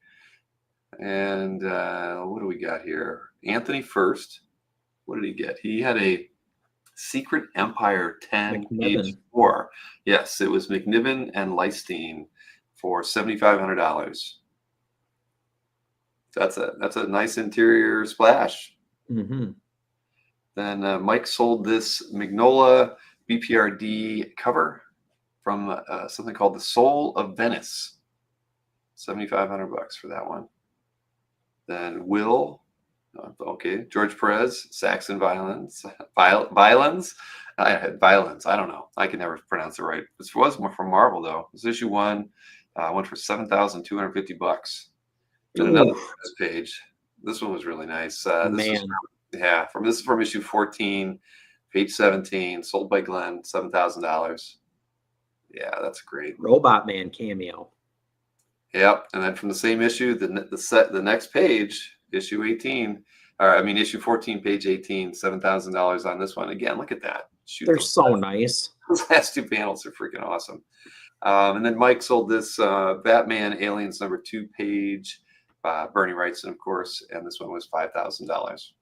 And what do we got here? Anthony first. What did he get? He had a Secret Empire 10 H4. Yes, it was McNiven and Leistein for $7,500. That's a nice interior splash. Mm-hmm. Then Mike sold this Magnolia BPRD cover from something called the Soul of Venice. $7,500 for that one. Then George Perez, Saxon Violins. I had Violins. I don't know. I can never pronounce it right. This was more from Marvel though. This issue 1 went for $7,250. And another page. This one was really nice. This is from issue 14, page 17, sold by Glenn, $7,000. Yeah, that's great. Robot Man cameo. Yep, and then from the same issue, the next page, issue 18, issue 14, page 18, $7,000 on this one. Again, look at that. They're so nice. Those last 2 panels are freaking awesome. And then Mike sold this Batman Aliens #2 page, Bernie Wrightson, of course, and this one was $5,000.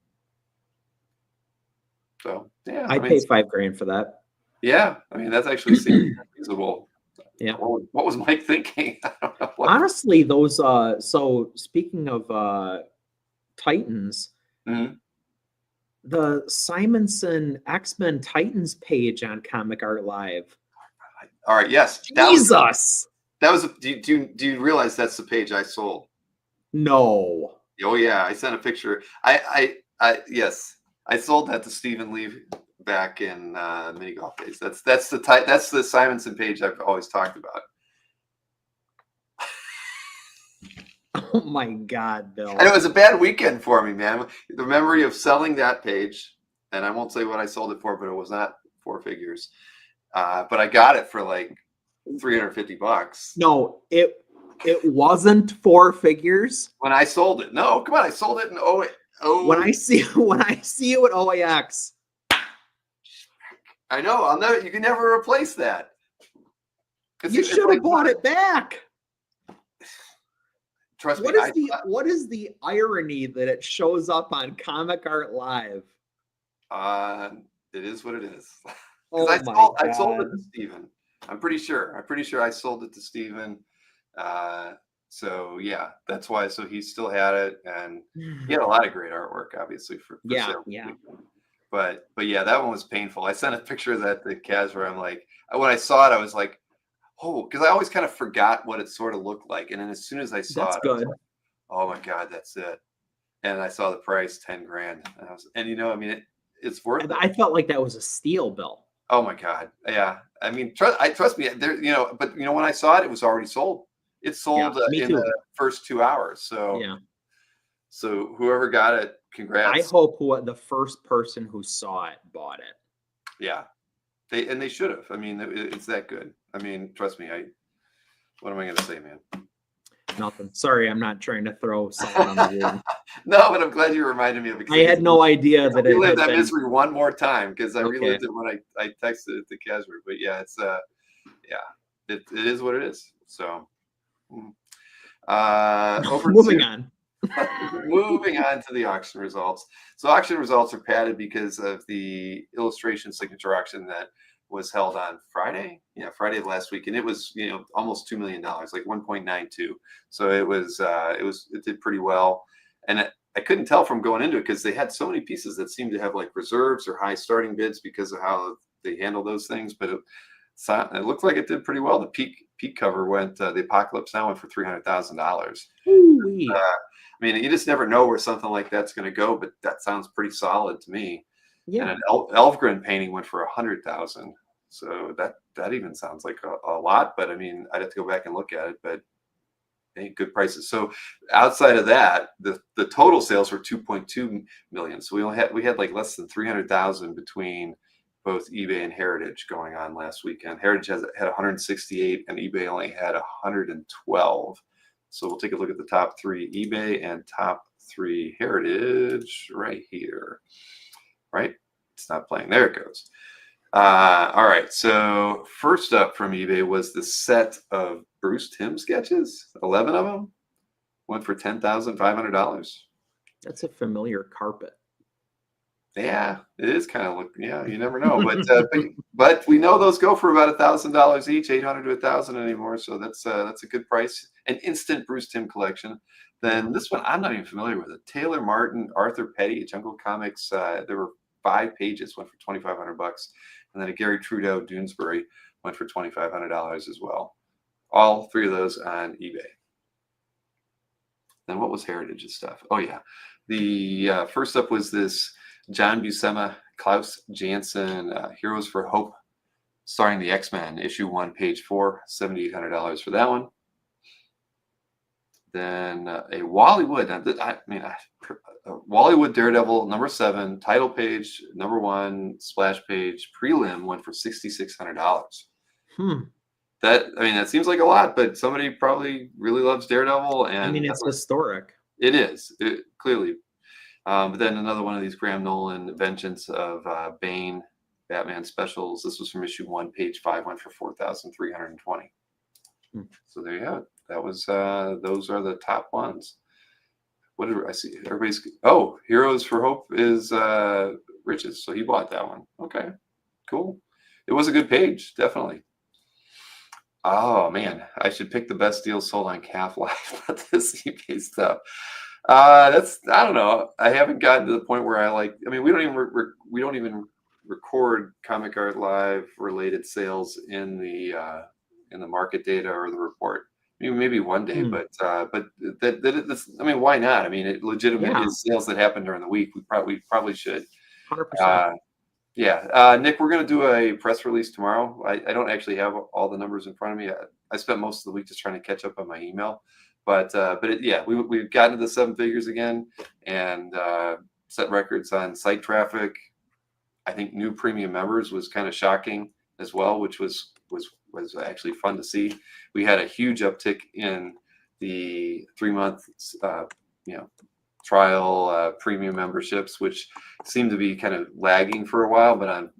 So yeah, I paid $5,000 for that. Yeah, that actually seems reasonable. Yeah. What was Mike thinking? I don't know. Honestly, those. So speaking of Titans, the Simonson X-Men Titans page on ComicArt Live. All right. Yes. Jesus. That was. Do you realize that's the page I sold? No. Oh yeah, I sent a picture. Yes, I sold that to Stephen Lee back in mini golf days. That's the Simonson page I've always talked about. Oh my God, Bill! And it was a bad weekend for me, man. The memory of selling that page, and I won't say what I sold it for, but it was not 4 figures. But I got it for like $350. No, it wasn't 4 figures when I sold it. No, come on, I sold it in when I see it with OAX. I know. You can never replace that. You should have bought it back. Trust me. What is the irony that it shows up on ComicArt Live? It is what it is. Oh I sold it to Steven. I'm pretty sure I sold it to Steven. So yeah, that's why. So he still had it, and he had a lot of great artwork, obviously for sale. Yeah. But yeah, that one was painful. I sent a picture of that to Kaz where I'm like, when I saw it, I was like, oh, because I always kind of forgot what it sort of looked like, and then as soon as I saw I was like, oh my God, that's it. And I saw the price, $10,000, and it's worth it. I felt like that was a steal, Bill. Oh my God, yeah. Trust me. There, but when I saw it, it was already sold. It sold in the first 2 hours. So yeah. So whoever got it, congrats. I hope the first person who saw it bought it. Yeah, they should have. It's that good. Trust me. What am I going to say, man? Nothing. Sorry, I'm not trying to throw someone on the wound. No, but I'm glad you reminded me of it. I had no idea that it relived that misery one more time because I relived it when I texted it to Casper. But yeah, it's it is what it is. So moving on. Moving on to the auction results. So auction results are padded because of the illustration signature auction that was held on Friday. Yeah, Friday of last week, and it was almost $2 million, like 1.92. So it did pretty well. And I couldn't tell from going into it because they had so many pieces that seemed to have like reserves or high starting bids because of how they handle those things. But it looked like it did pretty well. The peak cover went, the Apocalypse Now went for $300,000. I mean, you just never know where something like that's going to go, but that sounds pretty solid to me. Yeah. And an Elfgren painting went for $100,000. So that even sounds like a lot, but I mean, I'd have to go back and look at it, but hey, good prices. So outside of that, the total sales were 2.2 million. So we had like less than 300,000 between both eBay and Heritage going on last weekend. Heritage had 168 and eBay only had 112. So we'll take a look at the top 3 eBay and top 3 Heritage right here. Right? It's not playing. There it goes. All right. So first up from eBay was the set of Bruce Timm sketches. 11 of them went for $10,500. That's a familiar carpet. Yeah, it is kind of yeah, you never know, but we know those go for about $1,000 each, 800 to 1,000 anymore. So that's a good price. An instant Bruce Timm collection. Then this one I'm not even familiar with it. Taylor Martin, Arthur Petty, Jungle Comics. There were 5 pages, went for $2,500, and then a Gary Trudeau Doonesbury went for $2,500 as well. All 3 of those on eBay. Then what was Heritage's stuff? Oh yeah, the first up was this John Buscema, Klaus Janson, Heroes for Hope, starring the X-Men, issue 1, page 4, $7,800 for that one. Then a Wallywood, Wallywood Daredevil number 7, title page, number 1, splash page, prelim went for $6,600. That seems like a lot, but somebody probably really loves Daredevil, and it's historic. It is clearly. But then another one of these Graham Nolan Vengeance of Bane Batman specials. This was from issue 1, page 5, went for $4,320. So there you have it. That was those are the top ones. What did I see? Everybody's Heroes for Hope is Rich's, so he bought that one. Okay, cool. It was a good page, definitely. Oh man, I should pick the best deal sold on Calf Life, not this eBay stuff. I don't know. I haven't gotten to the point where we don't even record ComicArt Live related sales in the market data or the report. Maybe one day, but why not? I mean, it legitimately is sales that happen during the week. We probably should. 100%. Nick, we're going to do a press release tomorrow. I don't actually have all the numbers in front of me. I spent most of the week just trying to catch up on my email, we've gotten to the 7 figures again and set records on site traffic. I think new premium members was kind of shocking as well, which was actually fun to see. We had a huge uptick in the 3-month trial premium memberships, which seemed to be kind of lagging for a while, but on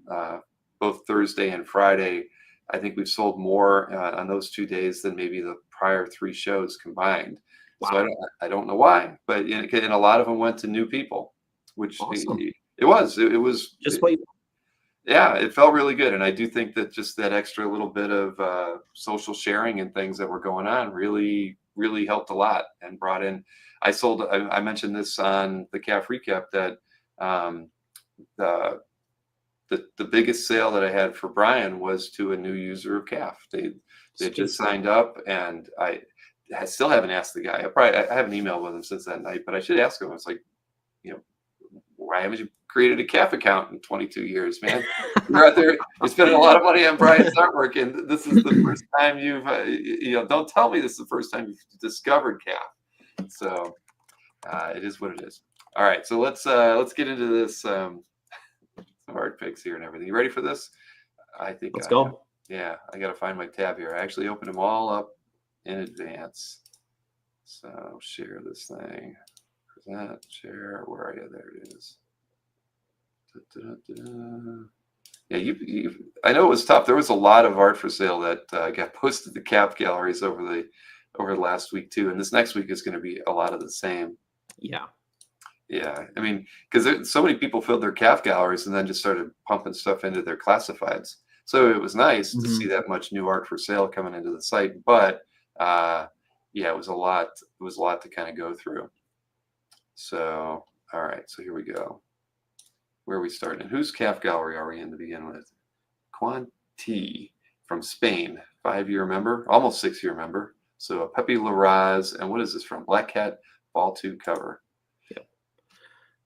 both Thursday and Friday, I think we've sold more on those 2 days than maybe the prior 3 shows combined. Wow. So I don't know why, but and a lot of them went to new people, which awesome. It was just what it felt really good. And I do think that just that extra little bit of social sharing and things that were going on really, really helped a lot and brought in. I mentioned this on the CAF recap that the biggest sale that I had for Brian was to a new user of CAF. They just signed up, and I still haven't asked the guy. I haven't emailed with him since that night, but I should ask him. It's like, why haven't you created a CAF account in 22 years, man? You're out there, you're spending a lot of money on Brian's artwork, and this is the first time you've, don't tell me this is the first time you've discovered CAF. So it is what it is. All right, so let's get into this. Some art picks here and everything. You ready for this? I think. Let's go. Yeah, I got to find my tab here. I actually opened them all up in advance. So share this thing. Present, share. Where are you? There it is. Yeah, I know it was tough. There was a lot of art for sale that got posted to CAF galleries over the last week too, and this next week is going to be a lot of the same. Yeah. Yeah, I mean, because so many people filled their CAF galleries and then just started pumping stuff into their classifieds. So it was nice to see that much new art for sale coming into the site, but it was a lot. It was a lot to kind of go through. So, all right. So here we go. Where are we starting? Whose calf gallery are we in to begin with? Quan T from Spain, 5-year member, almost 6-year member. So Pepe Larraz, and what is this from? Black Cat Ball 2 cover.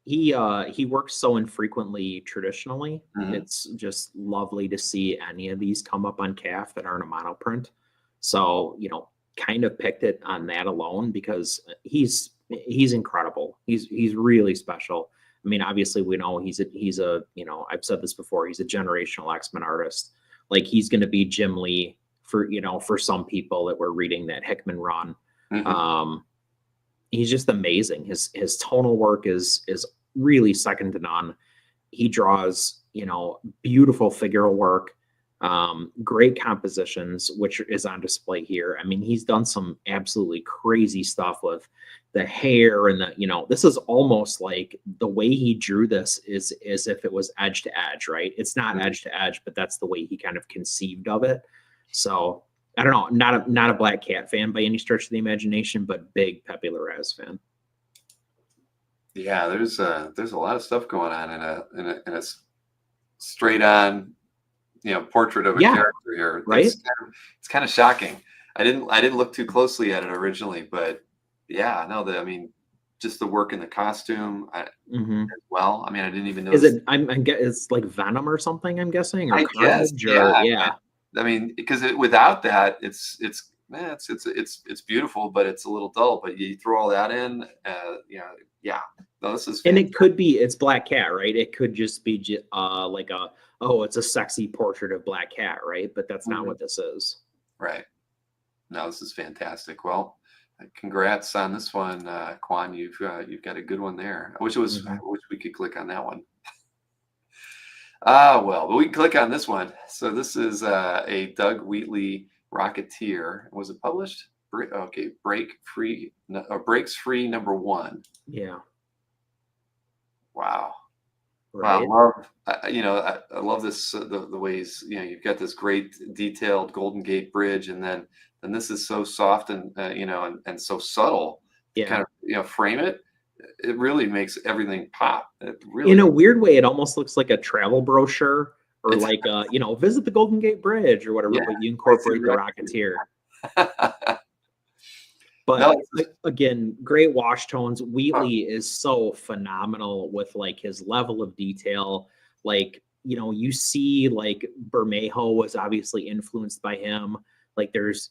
He works so infrequently traditionally. Mhm. It's just lovely to see any of these come up on calf that aren't a monoprint. So, kind of picked it on that alone because he's incredible. He's really special. I mean, obviously we know he's a I've said this before, he's a generational X-Men artist. Like he's going to be Jim Lee for some people that were reading that Hickman run. Mhm. He's just amazing. His tonal work is really second to none. He draws, beautiful figural work, great compositions, which is on display here. I mean, he's done some absolutely crazy stuff with the hair and this is almost like the way he drew this is as if it was edge to edge, right? It's not edge to edge, but that's the way he kind of conceived of it. So I don't know, not a Black Cat fan by any stretch of the imagination, but big Pepe Larraz fan. Yeah, there's a lot of stuff going on in a straight on, portrait of a character here. Right? It's kind of shocking. I didn't look too closely at it originally, but yeah, no, I mean, just the work in the costume as well. I mean, I didn't even know. Is it? It's like Venom or something. I'm guessing, or I guess, Carnage, or yeah. I mean, because without that, it's beautiful, but it's a little dull. But you throw all that in, yeah. No, this is And it could be it's Black Cat, right? It could just be like it's a sexy portrait of Black Cat, right? But that's not what this is. Right. No, this is fantastic. Well, congrats on this one, Quan. You've got a good one there. I wish we could click on that one. Well, but we can click on this one. So this is a Doug Wheatley Rocketeer. Was it published? Okay, Breaks Free #1. Yeah. Wow. Right. Wow, I love this the ways you've got this great detailed Golden Gate Bridge, and then this is so soft and and so subtle. Yeah. Kind of frame it. It really makes everything pop. It really, in a weird way, it almost looks like a travel brochure or like visit the Golden Gate Bridge or whatever. Yeah, but you incorporate the Rocketeer. But again, great wash tones. Wheatley is so phenomenal with like his level of detail. Like, you see like Bermejo was obviously influenced by him. Like there's,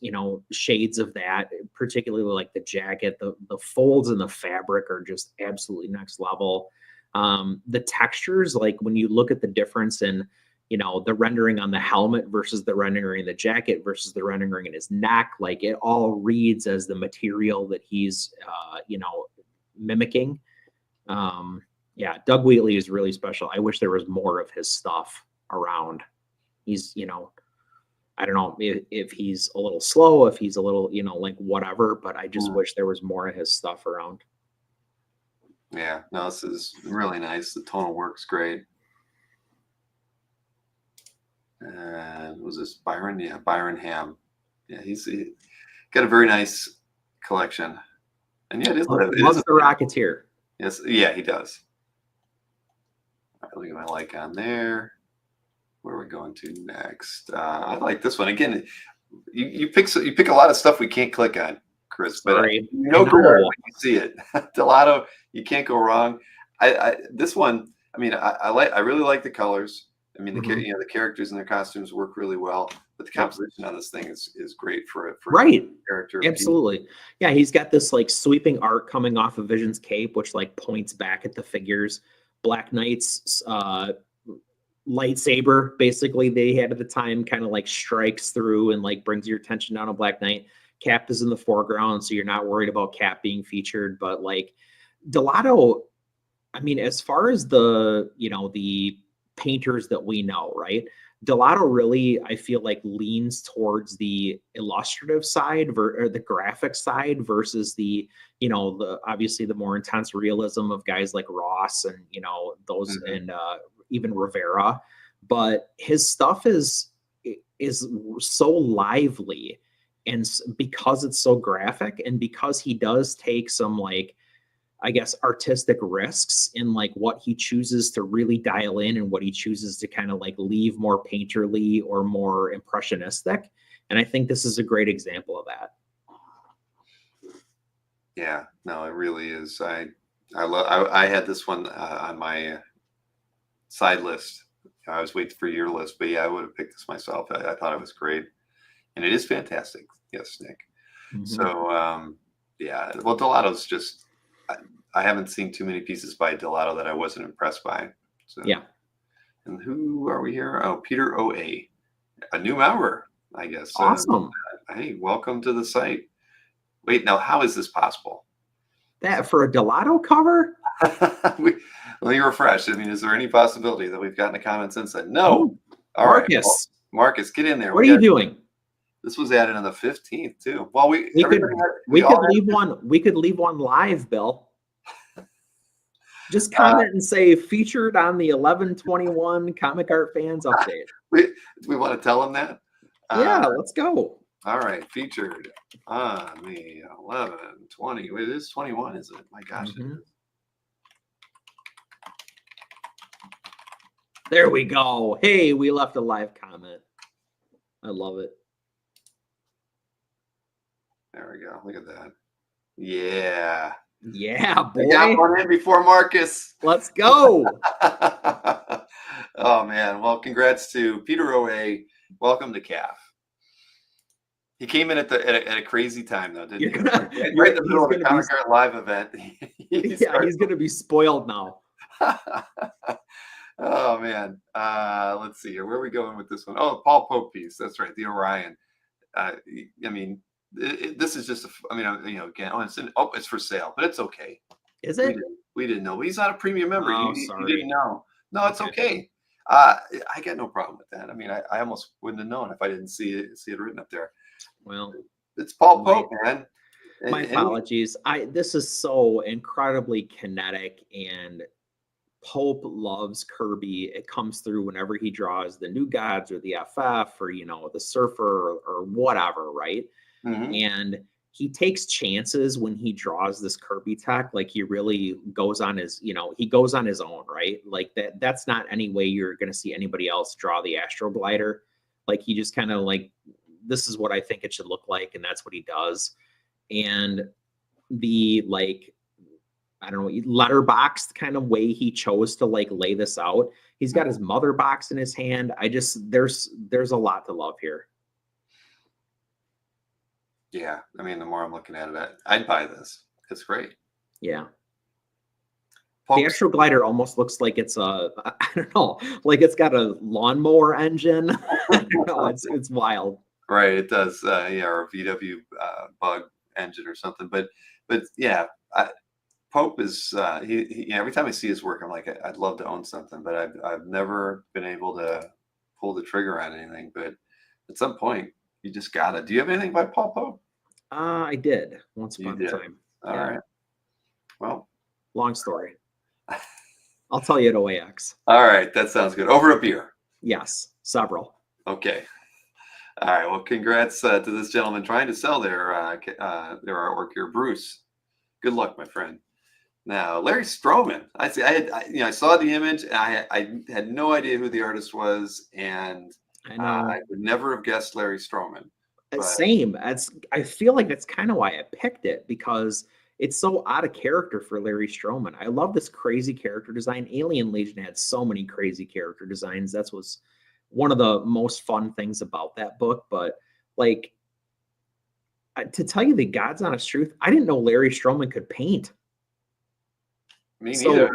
shades of that, particularly like the jacket, the folds in the fabric are just absolutely next level. The textures, like when you look at the difference in, the rendering on the helmet versus the rendering in the jacket versus the rendering in his neck, like it all reads as the material that he's, mimicking. Yeah, Doug Wheatley is really special. I wish there was more of his stuff around. He's, I don't know if he's a little slow, if he's a little, like whatever, but I just wish there was more of his stuff around. Yeah, no, this is really nice. The tonal work's great. And was this Byron? Yeah, Byron Ham. Yeah, he's got a very nice collection. And yeah, it is the Rocketeer. Yes, yeah, he does. All right, look at my like on there. Where are we going to next? I like this one again. You pick a lot of stuff we can't click on, Chris. Sorry. But go wrong when you see it. Delato, you can't go wrong. This one. I mean, I really like the colors. I mean, the characters and their costumes work really well, but the composition on this thing is great for right character. Absolutely, yeah. He's got this like sweeping arc coming off of Vision's cape, which like points back at the figures. Black Knight's lightsaber, basically they had at the time, kind of like strikes through and like brings your attention down on Black Knight. Cap is in the foreground, so you're not worried about Cap being featured. But like Delato, I mean, as far as the the painters that we know, right? Delato really, I feel like, leans towards the illustrative side or the graphic side versus the, the obviously the more intense realism of guys like Ross and, those and even Rivera. But his stuff is so lively, and because it's so graphic and because he does take some like, I guess, artistic risks in like what he chooses to really dial in and what he chooses to kind of like leave more painterly or more impressionistic. And I think this is a great example of that. Yeah, no, it really is. I had this one on my side list. I was waiting for your list, but yeah, I would have picked this myself. I thought it was great, and it is fantastic. Yes, Nick. Mhm. So yeah, well, Delato's just I haven't seen too many pieces by Delato that I wasn't impressed by. So Yeah. And who are we here? Oh, Peter OA, a new member, I guess. Awesome. Hey, welcome to the site. Wait, now how is this possible? That for a Delato cover? Let me refresh. I mean, is there any possibility that we've gotten a comment since then? No. All right. Marcus. Well, Marcus, get in there. What are you doing? This was added on the 15th too. Well, we could leave one live, Bill. Just comment and say featured on the 11/21 Comic Art Fans update. We want to tell them that? Yeah, let's go. All right, featured on the 11/20. Wait, it is 21, isn't it? My gosh. Mhm. There we go. Hey, we left a live comment. I love it. There we go. Look at that. Yeah. Yeah, boy. I got one in before Marcus. Let's go. Oh, man. Well, congrats to Peter OA. Welcome to CAF. He came in at a crazy time, though, didn't he? Right in the middle of the Comic Art Live event. He's going to be spoiled now. Oh, man. Let's see here. Where are we going with this one? Oh, Paul Pope piece. That's right. The Orion. I mean, this is just, again, it's for sale, but it's okay. Is it? We didn't know. He's not a premium member. Oh, He sorry. didn't know. No, it's okay. I got no problem with that. I mean, I almost wouldn't have known if I didn't see it written up there. Well, it's Paul Pope, man. My apologies. This is so incredibly kinetic, and Pope loves Kirby. It comes through whenever he draws the New Gods or the FF or the Surfer or whatever, right? Mm-hmm. And he takes chances when he draws this Kirby tech. Like he really goes on his, he goes on his own, right? Like that's not any way you're going to see anybody else draw the Astro Glider. Like he just kind of like, this is what I think it should look like. And that's what he does. And the I don't know, letterboxed kind of way he chose to lay this out. He's got his mother box in his hand. There's a lot to love here. Yeah, I mean, the more I'm looking at it, I'd buy this. It's great. Yeah. The Astro Glider almost looks like it's I don't know, like it's got a lawnmower engine. I don't know, it's wild. Right, it does. Yeah, or a VW bug engine or something. But yeah, Pope is he every time I see his work, I'm like, I'd love to own something, but I've never been able to pull the trigger on anything. But at some point, you just gotta. Do you have anything by Paul Pope? I did once upon a time. All right. Well, long story. I'll tell you at OAX. All right, that sounds good. Over a beer. Yes, several. Okay. All right. Well, congrats to this gentleman trying to sell their artwork here, Bruce. Good luck, my friend. Now, Larry Stroman. I saw the image. And I had no idea who the artist was, and I would never have guessed Larry Stroman. Same. I feel like that's kind of why I picked it, because it's so out of character for Larry Stroman. I love this crazy character design. Alien Legion had so many crazy character designs. That was one of the most fun things about that book. But to tell you the God's honest truth, I didn't know Larry Stroman could paint. Me neither.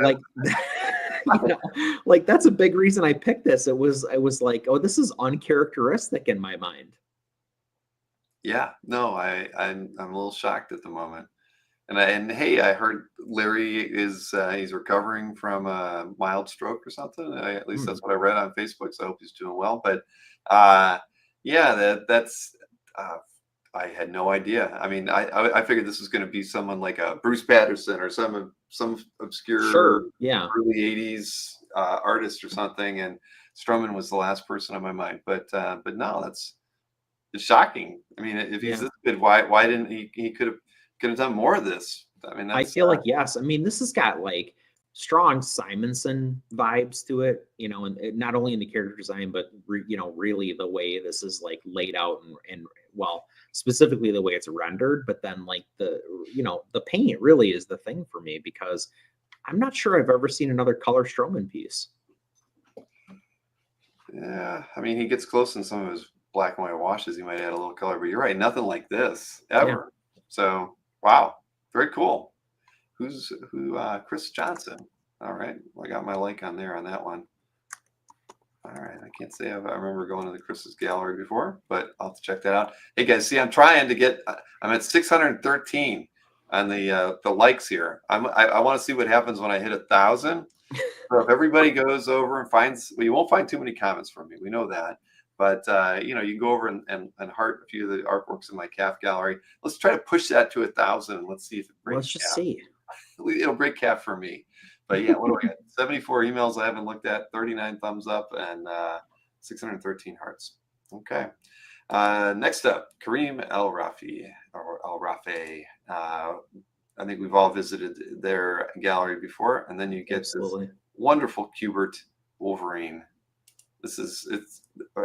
That's a big reason I picked this. It was like, oh, this is uncharacteristic in my mind. Yeah, no, I'm a little shocked at the moment. And hey, I heard Larry is he's recovering from a mild stroke or something. At least that's what I read on Facebook. So I hope he's doing well. But yeah, that's I had no idea. I mean, I figured this was going to be someone like a Bruce Patterson or some obscure early '80s artist or something. And Stroman was the last person on my mind. But no, it's shocking. I mean, if he's this good, why didn't he could have done more of this I mean, I that's feel like yes. I mean, this has got like strong Simonson vibes to it, you know, and not only in the character design, but you know, really the way this is like laid out and well, specifically the way it's rendered. But then like the you know the paint really is the thing for me because I'm not sure I've ever seen another color Strowman piece. yeah. I mean, he gets close in some of his black and white washes. He might add a little color, but you're right. Nothing like this ever. So wow, very cool. Who? Chris Johnson. All right, well, I got my like on there on that one. All right, I can't say I remember going to the Chris's gallery before, but I'll have to check that out. Hey guys, see, I'm trying to get. I'm at 613 on the likes here. I want to see what happens when I hit 1,000. So if everybody goes over and finds, well, you won't find too many comments from me. We know that. But you know, you can go over and heart a few of the artworks in my calf gallery. Let's try to push that to 1,000. Let's see if it breaks. Let's just see. It'll break calf for me. But yeah, what do I got? 74 emails I haven't looked at, 39 thumbs up, and 613 hearts. Okay. Next up, Kareem El Rafi or El Rafe. I think we've all visited their gallery before, and then you get this wonderful Kubert Wolverine. It's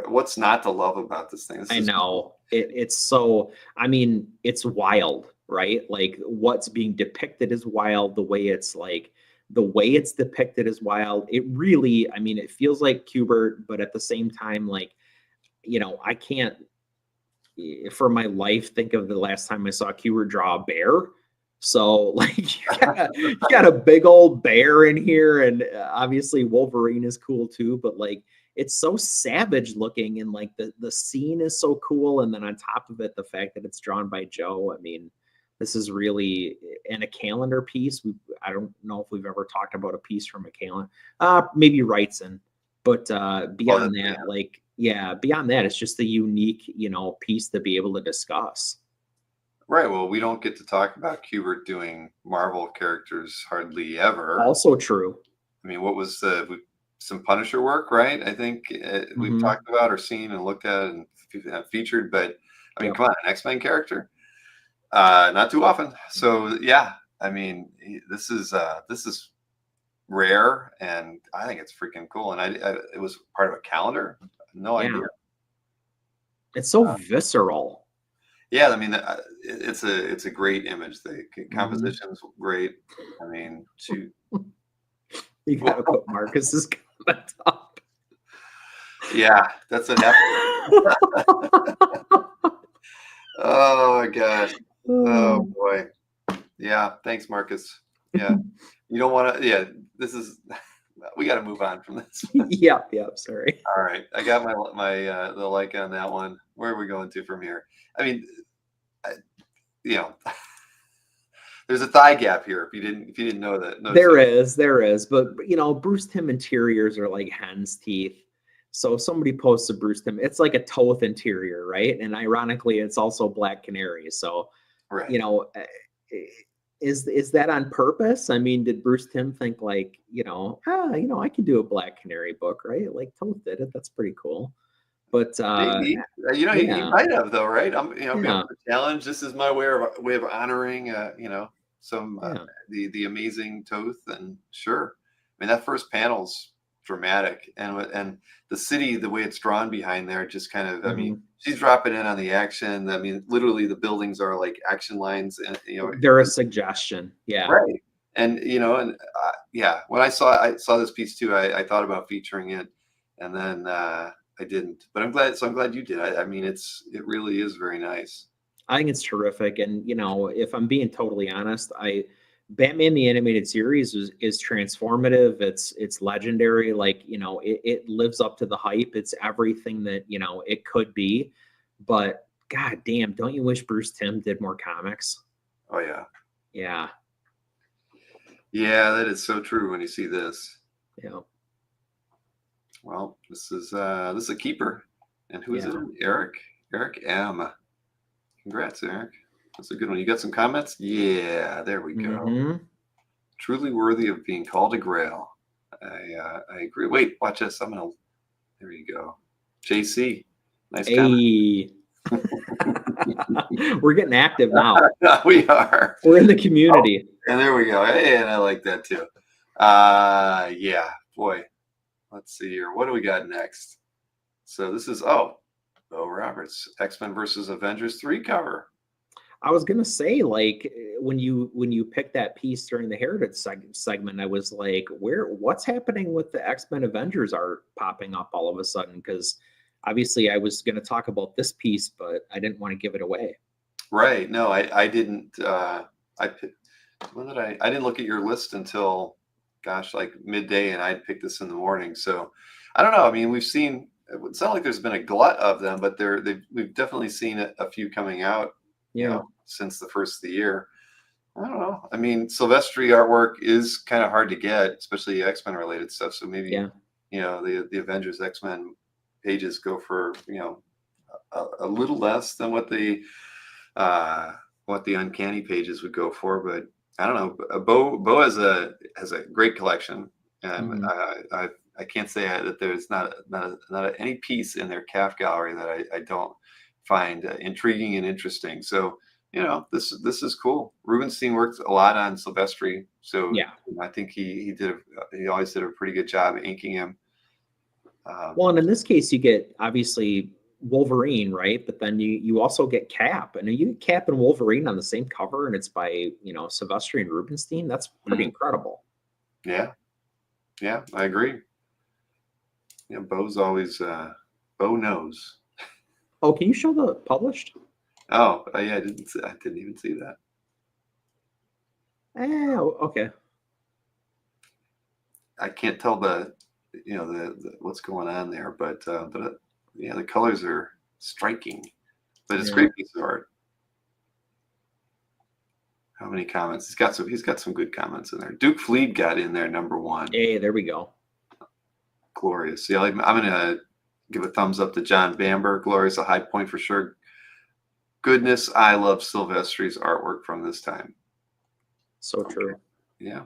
what's not to love about this thing. I know it's so. I mean, it's wild, right? Like what's being depicted is wild. The way it's depicted is wild. It really, I mean, it feels like Kubert, but at the same time, like, you know, I can't for my life think of the last time I saw Kubert draw a bear. So like you got a big old bear in here, and obviously Wolverine is cool too, but like it's so savage looking, and like the scene is so cool, and then on top of it, the fact that it's drawn by Joe. I mean, this is really in a calendar piece. I don't know if we've ever talked about a piece from a calendar. Maybe Wrightson, but beyond that, like beyond that, it's just a unique, you know, piece to be able to discuss. Right. Well, we don't get to talk about Kubert doing Marvel characters hardly ever. Also true. I mean, what was some Punisher work, right? I think we've talked about or seen and looked at and featured, but I mean, come on, an X-Men character, not too often. So yeah, I mean, this is rare, and I think it's freaking cool. And it was part of a calendar. No idea. It's so visceral. Yeah, I mean, it's a great image. The composition's great. I mean, shoot. You gotta put Marcus's comment up. Yeah, that's an F. Oh my gosh. Oh boy. Yeah, thanks, Marcus. Yeah. You don't want to, yeah, we got to move on from this. Yep, sorry. All right. I got my the like on that one. Where are we going to from here? I mean, you know, there's a thigh gap here. If you didn't know that. There is, but you know, Bruce Timm interiors are like hen's teeth. So if somebody posts a Bruce Timm, it's like a Toth interior, right? And ironically, it's also Black Canary. So, right. You know, is that on purpose? I mean, did Bruce Timm think like, you know, I can do a Black Canary book, right? Like Toth did it. That's pretty cool. But maybe. You know, he might have though, right? I'm, you know, being able to challenge. This is my way of honoring, you know, some the amazing Toth, and sure. I mean, that first panel's dramatic, and the city, the way it's drawn behind there, just kind of. I mean, she's dropping in on the action. I mean, literally, the buildings are like action lines, and you know, they're a suggestion. Yeah. Right. And you know, and when I saw this piece too, I thought about featuring it, and then. I didn't, but I'm glad you did. I mean, it really is very nice. I think it's terrific. And, you know, if I'm being totally honest, Batman, the animated series is transformative. It's legendary. Like, you know, it lives up to the hype. It's everything that, you know, it could be, but God damn, don't you wish Bruce Timm did more comics? Oh yeah. Yeah. Yeah. That is so true. When you see this. Yeah. Well, this is a keeper, and who is it? Eric M. Congrats, Eric. That's a good one. You got some comments? Yeah, there we go. Truly worthy of being called a Grail. I agree. Wait, watch this. There you go. JC, nice comment. We're getting active now. We are. We're in the community. And there we go. Hey, and I like that too. Yeah, boy. Let's see here. What do we got next? So this is Bo Roberts, X-Men versus Avengers 3 cover. I was gonna say, like, when you picked that piece during the Heritage segment, I was like, what's happening with the X-Men Avengers art popping up all of a sudden? Because obviously I was gonna talk about this piece, but I didn't want to give it away. Right. No, I didn't. When did I didn't look at your list until, gosh, like midday, and I'd picked this in the morning. So I don't know. I mean, we've seen. It's not like there's been a glut of them, but we've definitely seen a few coming out. You know, since the first of the year. I don't know. I mean, Silvestri artwork is kind of hard to get, especially X-Men related stuff. So maybe, you know, the Avengers X-Men pages go for, you know, a little less than what the Uncanny pages would go for. But I don't know. Bo has a great collection, and I can't say that there's not any piece in their calf gallery that I don't find intriguing and interesting. So, you know, this is cool. Rubenstein worked a lot on Silvestri, so yeah, I think he always did a pretty good job inking him. Well, and in this case, you get obviously Wolverine, right? But then you also get Cap, and you get Cap and Wolverine on the same cover, and it's by, you know, Silvestri and Rubenstein. That's pretty incredible. Yeah, I agree. Yeah, Bo's always Bo knows. Oh, can you show the published? Oh, yeah, I didn't even see that. Oh, okay. I can't tell the what's going on there, but yeah, the colors are striking. But it's a great piece of art. How many comments? He's got some good comments in there. Duke Fleed got in there, #1. Hey, there we go. Glorious. Yeah, I'm gonna give a thumbs up to John Bamber. Glorious, a high point for sure. Goodness, I love Silvestri's artwork from this time. So true. Yeah.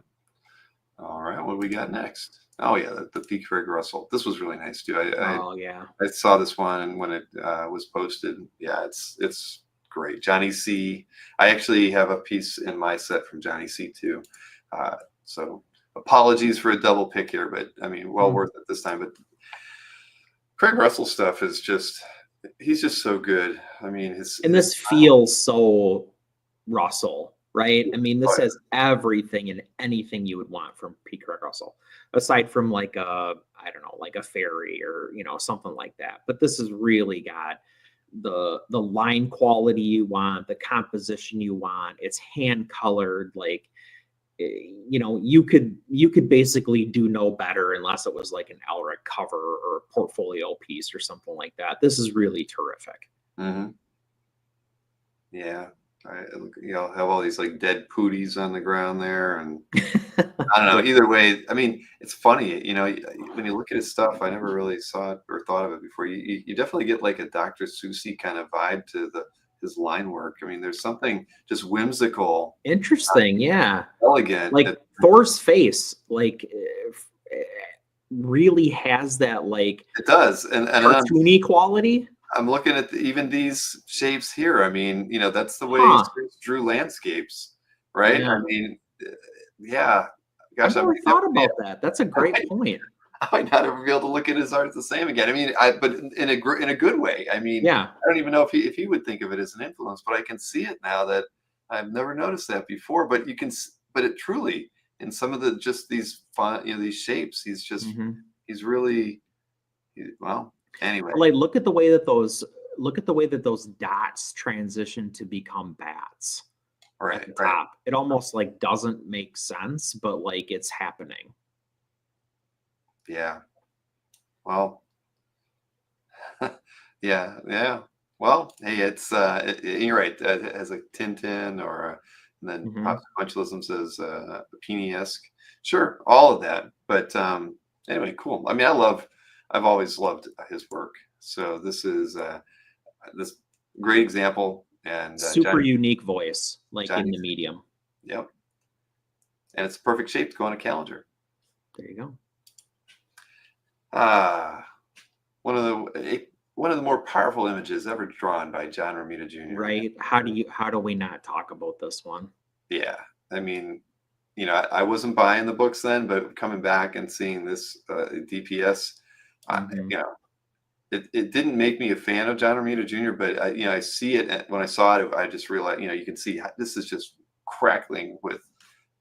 All right, what do we got next? Oh yeah, the P. Craig Russell. This was really nice too. I saw this one when it was posted. Yeah, it's great. Johnny C. I actually have a piece in my set from Johnny C too. So apologies for a double pick here, but I mean, well worth it this time. But Craig Russell stuff is he's just so good. I mean, this feels so Russell, right? I mean, this has everything and anything you would want from P. Craig Russell, aside from like I don't know, like a fairy or, you know, something like that. But this has really got the line quality you want, the composition you want. It's hand colored, like, you know, you could basically do no better unless it was like an Elric cover or a portfolio piece or something like that. This is really terrific. Yeah, have all these like dead pooties on the ground there, and I don't know. Either way, I mean, it's funny, you know, when you look at his stuff. I never really saw it or thought of it before. You definitely get like a Dr. Seussy kind of vibe to his line work. I mean, there's something just whimsical, interesting, elegant. Like Thor's face, like really has that, like, it does, and cartoony quality. I'm looking at even these shapes here. I mean, you know, that's the way he drew landscapes, right? I mean, yeah. Gosh, I never thought about that. That's a great point. I might not ever be able to look at his art the same again. I mean, but in a good way. I mean, I don't even know if he would think of it as an influence, but I can see it now that I've never noticed that before. But it truly, in some of these fun, you know, these shapes, he's really, well. Anyway, like look at the way that those dots transition to become bats. Right, at the top. It almost like doesn't make sense, but like it's happening. Yeah. Well. yeah. Well, hey, it's you're right. It has a Tintin and then Consequentialism says Peony-esque. Sure, all of that. But anyway, cool. I mean, I've always loved his work. So this is this great example and super unique voice, like in the medium. Yep. And it's perfect shape to go on a calendar. There you go. One of one of the more powerful images ever drawn by John Romita Jr. Right? How do we not talk about this one? Yeah, I mean, I wasn't buying the books then, but coming back and seeing this DPS, Mhm. it didn't make me a fan of John Romita Jr., but I see it, and when I saw it, I just realized, you can see this is just crackling with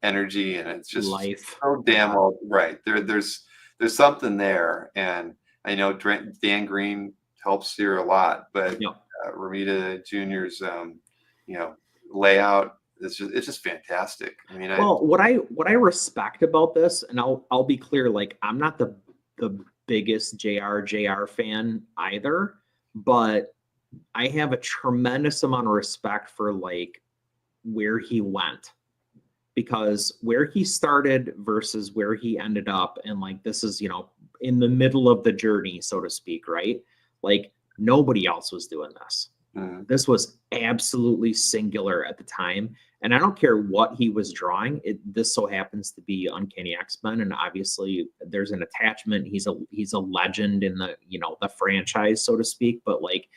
energy, and it's just Life. so damn well right. There's something there, and I know Dan Green helps here a lot, but Yep. Romita Jr.'s layout it's just fantastic. I mean, Well, what I respect about this, and I'll be clear, like I'm not the biggest JR fan either, but I have a tremendous amount of respect for like where he went, because where he started versus where he ended up, and like this is in the middle of the journey, so to speak, right? Like nobody else was doing this. This was absolutely singular at the time. And I don't care what he was drawing. This so happens to be Uncanny X-Men, and obviously there's an attachment. He's a legend in the the franchise, so to speak. But like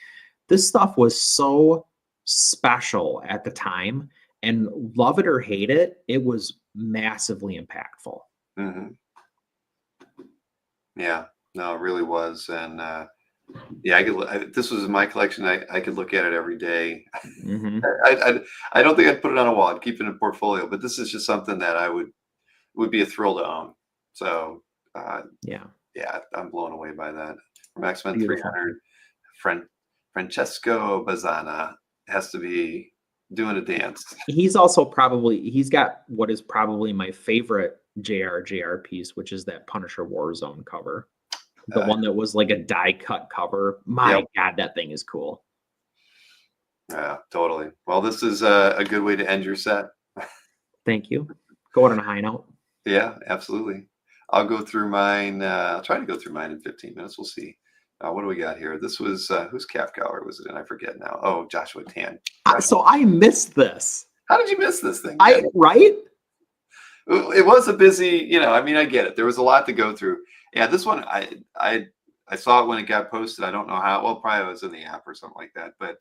this stuff was so special at the time, and love it or hate it, it was massively impactful. Yeah, no, it really was, and yeah, this was in my collection. I could look at it every day. I don't think I'd put it on a wall. I'd keep it in a portfolio, but this is just something that I would be a thrill to own. So yeah, I'm blown away by that. From X-Men 300, Francesco Bazzana has to be doing a dance. He's got what is probably my favorite JR piece, which is that Punisher Warzone cover. The one that was like a die cut cover. My God, that thing is cool. Yeah, totally. Well, this is a good way to end your set. Thank you. Go on a high note. Yeah, absolutely. I'll go through mine. I'll try to go through mine in 15 minutes. We'll see. What do we got here? This was whose calf collar was it in? I forget now. Oh, Joshua Tan. So I missed this. How did you miss this thing? Right? It was a busy, I mean, I get it. There was a lot to go through. Yeah, this one, I saw it when it got posted. I don't know how. Well, probably it was in the app or something like that. But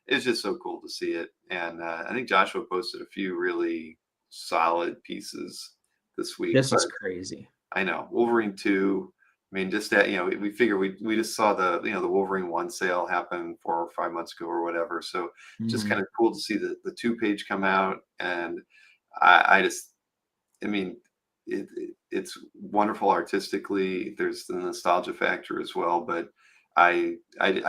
it's just so cool to see it. And I think Joshua posted a few really solid pieces this week. This is crazy. I know. Wolverine 2. I mean, just that, we figure we just saw the Wolverine 1 sale happen 4 or 5 months ago or whatever. So just kind of cool to see the 2-page come out. And I mean, it's wonderful artistically. There's the nostalgia factor as well, but I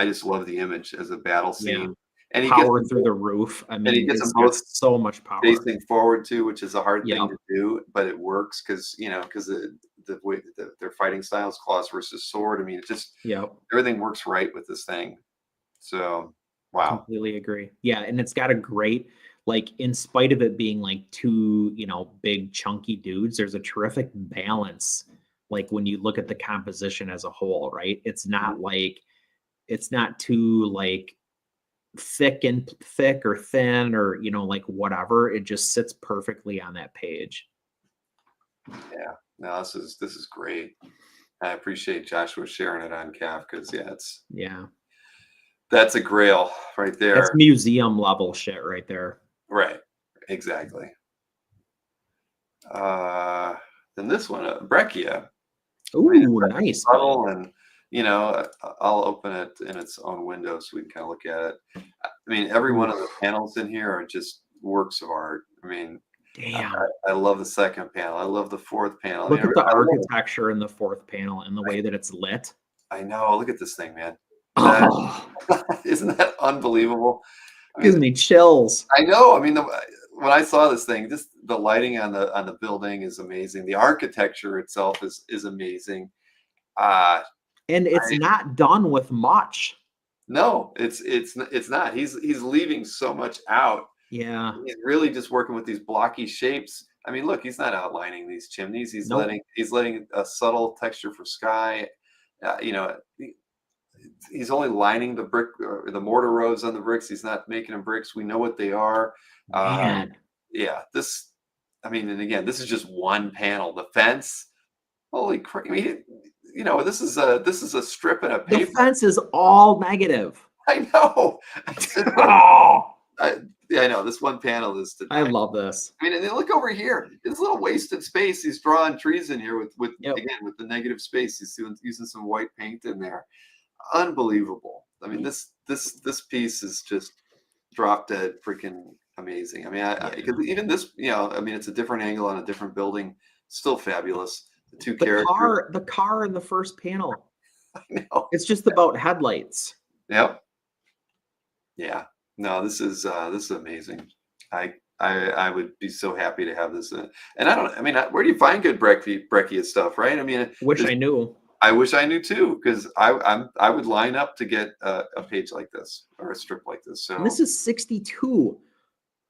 just love the image as a battle scene. Yeah. And he power gets through the roof. I mean, he gets it's them both got so much power. facing forward too, which is a hard thing to do, but it works because the way their fighting styles, claws versus sword. I mean, it just everything works right with this thing. So wow, completely agree. Yeah, and it's got a great, like, in spite of it being like two big chunky dudes, there's a terrific balance. Like when you look at the composition as a whole, right? It's not like it's not too like thick or thin or like whatever. It just sits perfectly on that page. Yeah, no, this is great. I appreciate Joshua sharing it on CAF because that's a grail right there. That's museum level shit right there. Right, exactly. Then this one, Brechia. Ooh, nice. Subtle, and I'll open it in its own window so we can kind of look at it. I mean, every one of the panels in here are just works of art. I mean, damn. I love the second panel. I love the fourth panel. Look at the architecture in the fourth panel and the way that it's lit. I know. Look at this thing, man. Isn't that unbelievable? Gives me chills. I know. I mean, when I saw this thing, just the lighting on the building is amazing. The architecture itself is amazing. And it's not done with much. No, it's not. He's leaving so much out. Yeah. He's really just working with these blocky shapes. I mean, look, he's not outlining these chimneys. He's letting a subtle texture for sky. He's only lining the brick or the mortar rows on the bricks. He's not making them bricks. We know what they are. Yeah, and again, this is just one panel. The fence, holy crap! I mean, you know, this is a strip and a The paper. fence is all negative. I know. Oh, Yeah, I know. This one panel is. I love this. I mean, and then look over here. This little wasted space. He's drawing trees in here with Yep. again with the negative space. He's using some white paint in there. Unbelievable. I mean, this piece is just drop dead freaking amazing. I mean, because even this, you know, I mean, it's a different angle on a different building. Still fabulous. The two characters. The car in the first panel. I know. It's just about headlights. Yep. Yeah. No, this is amazing. I would be so happy to have this. And I mean, where do you find good Breccia stuff, right? I mean, Wish I knew. I wish I knew too, because I would line up to get a page like this or a strip like this. So And this is 62.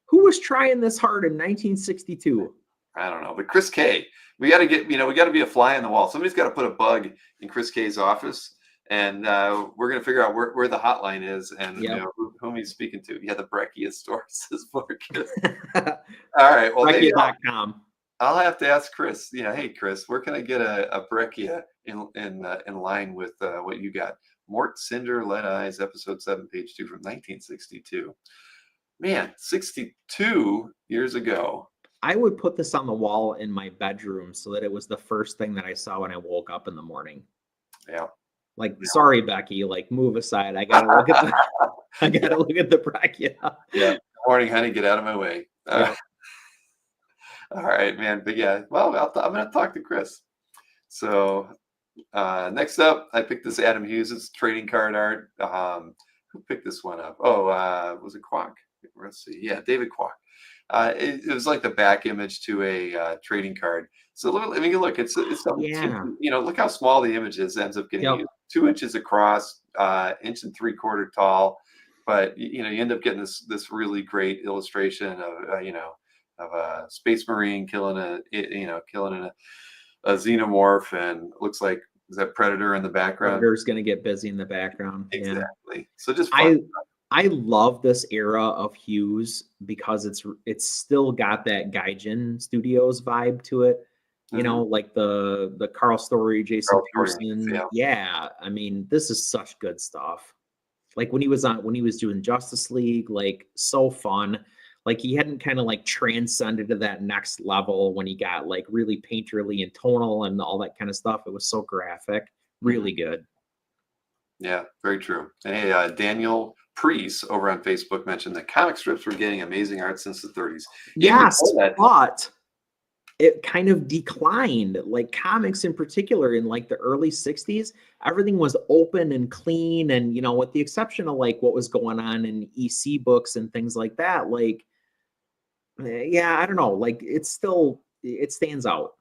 Who was trying this hard in 1962? I don't know, but Chris K, we got to be a fly on the wall. Somebody's got to put a bug in Chris K's office, and we're gonna figure out where the hotline is and you know whom he's speaking to. Yeah, the Breccia store says Marcus. All right, well, maybe Breccia.com. I'll have to ask Chris. Yeah, hey Chris, where can I get a Breccia in line with what you got? Mort Cinder Lead Eyes, episode 7, page 2 from 1962. Man, 62 years ago. I would put this on the wall in my bedroom so that it was the first thing that I saw when I woke up in the morning. Yeah. Like, sorry, Becky, like move aside. I gotta look at the Breccia. Yeah. Good morning, honey. Get out of my way. Yeah. All right, man. But yeah, well, I'm going to talk to Chris. So next up, I picked this Adam Hughes' trading card art. Who picked this one up? Oh, was it Kwok? Let's see. Yeah, David Kwok. It was like the back image to a trading card. So look, I mean, look, it's you know, look how small the image is. Ends up getting used. 2 inches across, 1 3/4 tall. But you know, you end up getting this really great illustration of of a space marine killing a xenomorph, and it looks like, is that Predator in the background? Predator's gonna get busy in the background. Exactly. Yeah. So just fun. I love this era of Hughes because it's still got that Gaijin Studios vibe to it. You know, like the Carl Story, Jason Pearson. Yeah. I mean, this is such good stuff. Like when he was doing Justice League, like so fun. Like he hadn't kind of like transcended to that next level when he got like really painterly and tonal and all that kind of stuff. It was so graphic, really good. Yeah, very true. And hey, Daniel Priest over on Facebook mentioned that comic strips were getting amazing art since the 30s. Yes, but it kind of declined. Like comics in particular in like the early 60s, everything was open and clean, and you know, with the exception of like what was going on in EC books and things like that, like yeah, I don't know, like it stands out.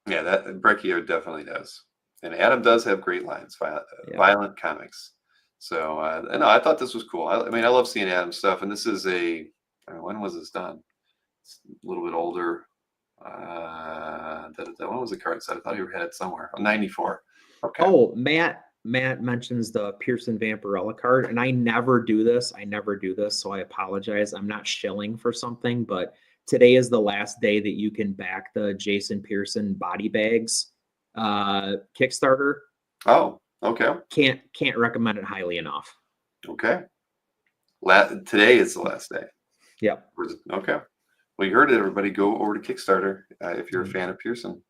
Yeah, that Breccia definitely does. And Adam does have great lines, violent comics. So no, I thought this was cool. I mean, I love seeing Adam stuff, and this is when was this done? It's a little bit older. When was the card set? I thought you had it somewhere. 94. Okay. Oh, Matt mentions the Pearson Vampirella card, and I never do this. So I apologize. I'm not shilling for something, but today is the last day that you can back the Jason Pearson body bags Kickstarter. Oh, okay. Can't recommend it highly enough. Okay. Today is the last day. Yep. Okay. Well, you heard it, everybody. Go over to Kickstarter if you're a fan of Pearson.